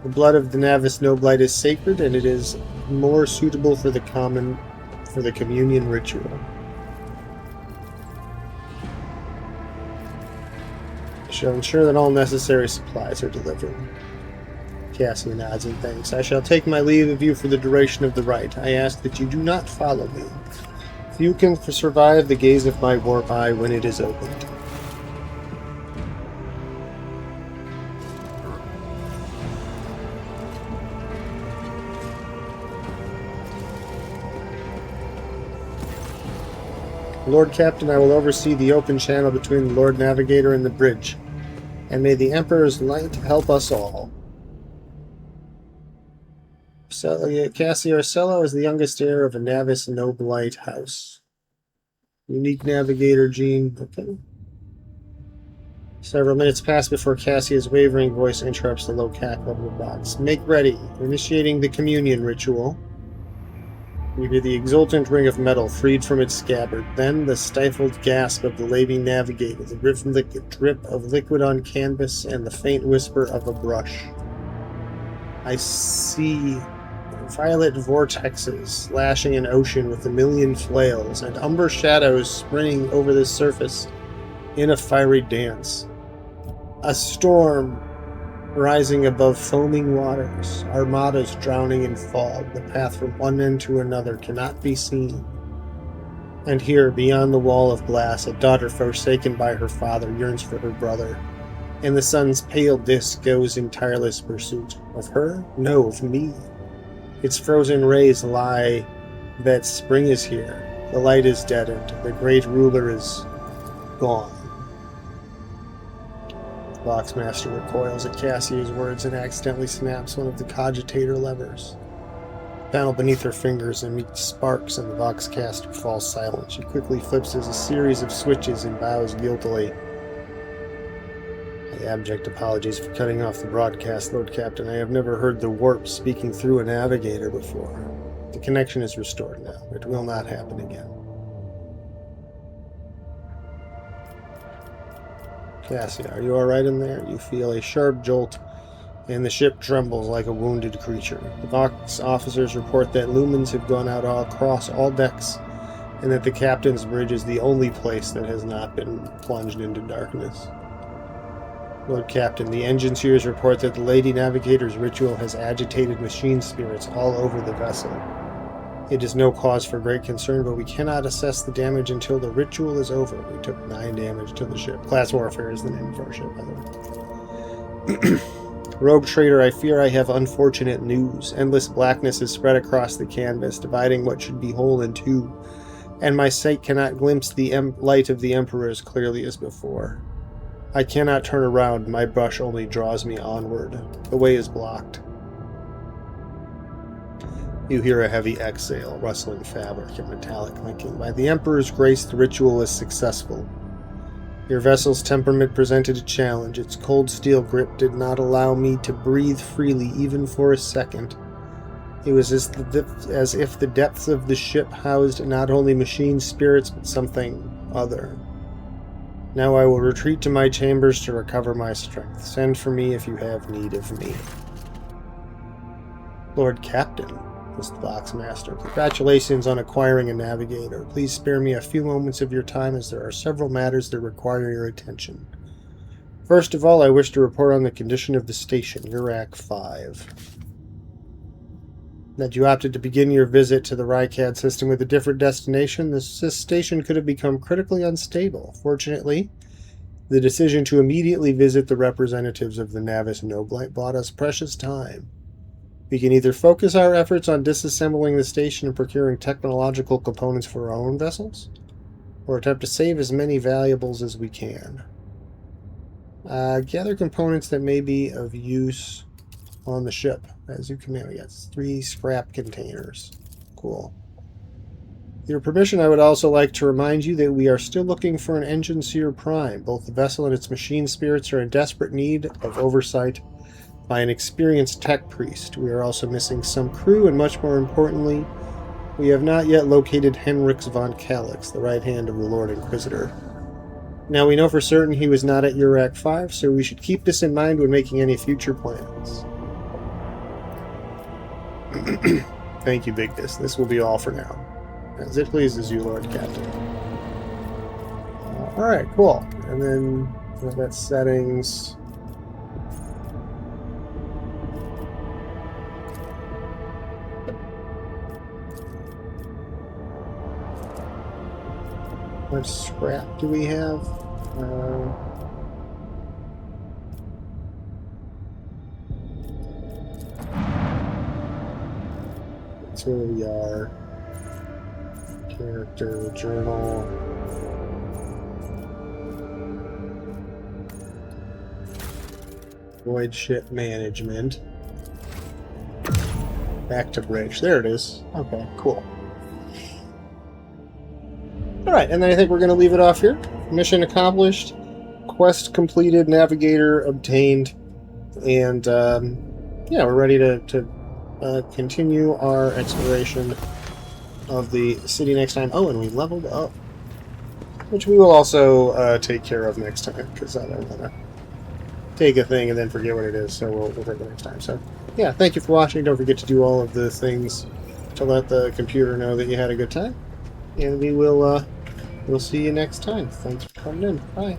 The blood of the Navis Noblite is sacred, and it is more suitable for the communion ritual. I shall ensure that all necessary supplies are delivered. Cassia nods in thanks. I shall take my leave of you for the duration of the rite. I ask that you do not follow me. Few can survive the gaze of my warp eye when it is opened. Lord Captain, I will oversee the open channel between the Lord Navigator and the bridge, and may the Emperor's light help us all. Cassia Orcelio is the youngest heir of a Navis Noblite house. Unique navigator gene. Okay. Several minutes pass before Cassia's wavering voice interrupts the low cackle of the box. Make ready. Initiating the communion ritual. You hear the exultant ring of metal freed from its scabbard, then the stifled gasp of the laving navigator, the rhythmic drip of liquid on canvas, and the faint whisper of a brush. I see violet vortexes lashing an ocean with a million flails, and umber shadows sprinting over the surface in a fiery dance. A storm rising above foaming waters, armadas drowning in fog. The path from one end to another cannot be seen. And here, beyond the wall of glass, a daughter forsaken by her father yearns for her brother, and the sun's pale disk goes in tireless pursuit. Of her? No, of me. Its frozen rays lie that spring is here. The light is deadened. The great ruler is gone. Boxmaster recoils at Cassie's words and accidentally snaps one of the cogitator levers. The panel beneath her fingers emits sparks and the Voxcaster falls silent. She quickly flips as a series of switches and bows guiltily. My abject apologies for cutting off the broadcast, Lord Captain. I have never heard the warp speaking through a navigator before. The connection is restored now. It will not happen again. Cassie, are you alright in there? You feel a sharp jolt, and the ship trembles like a wounded creature. The Vox officers report that lumens have gone out across all decks, and that the captain's bridge is the only place that has not been plunged into darkness. Lord Captain, the engineers report that the Lady Navigator's ritual has agitated machine spirits all over the vessel. It is no cause for great concern, but we cannot assess the damage until the ritual is over. We took 9 damage to the ship. Class Warfare is the name of our ship, by the way. Rogue Trader, I fear I have unfortunate news. Endless blackness is spread across the canvas, dividing what should be whole in two, and my sight cannot glimpse the light of the Emperor as clearly as before. I cannot turn around. My brush only draws me onward. The way is blocked. You hear a heavy exhale, rustling fabric and metallic clinking. By the Emperor's grace, the ritual is successful. Your vessel's temperament presented a challenge. Its cold steel grip did not allow me to breathe freely even for a second. It was as if the depths of the ship housed not only machine spirits, but something other. Now I will retreat to my chambers to recover my strength. Send for me if you have need of me. Lord Captain, was the Boxmaster. Congratulations on acquiring a navigator. Please spare me a few moments of your time, as there are several matters that require your attention. First of all, I wish to report on the condition of the station, Urak 5. That you opted to begin your visit to the Rycad system with a different destination, this station could have become critically unstable. Fortunately, the decision to immediately visit the representatives of the Navis Noblite bought us precious time. We can either focus our efforts on disassembling the station and procuring technological components for our own vessels, or attempt to save as many valuables as we can. Gather components that may be of use on the ship. As you command, we got 3 scrap containers. Cool. With your permission, I would also like to remind you that we are still looking for an Engine Seer Prime. Both the vessel and its machine spirits are in desperate need of oversight by an experienced tech priest. We are also missing some crew, and much more importantly, we have not yet located Henrix von Calix, the right hand of the Lord Inquisitor. Now, we know for certain he was not at Urak 5, so we should keep this in mind when making any future plans. Thank you, Bigness. This will be all for now. As it pleases you, Lord Captain. Alright, cool. And then we've got settings. How much scrap do we have? That's where we are. Character, journal. Void ship management. Back to bridge. There it is. Okay, cool. Alright, and then I think we're going to leave it off here. Mission accomplished. Quest completed. Navigator obtained. And, yeah, we're ready to continue our exploration of the city next time. Oh, and we leveled up. Which we will also take care of next time, because I don't want to take a thing and then forget what it is, so we'll take it next time. So, yeah, thank you for watching. Don't forget to do all of the things to let the computer know that you had a good time. And we will, we'll see you next time. Thanks for coming in. Bye.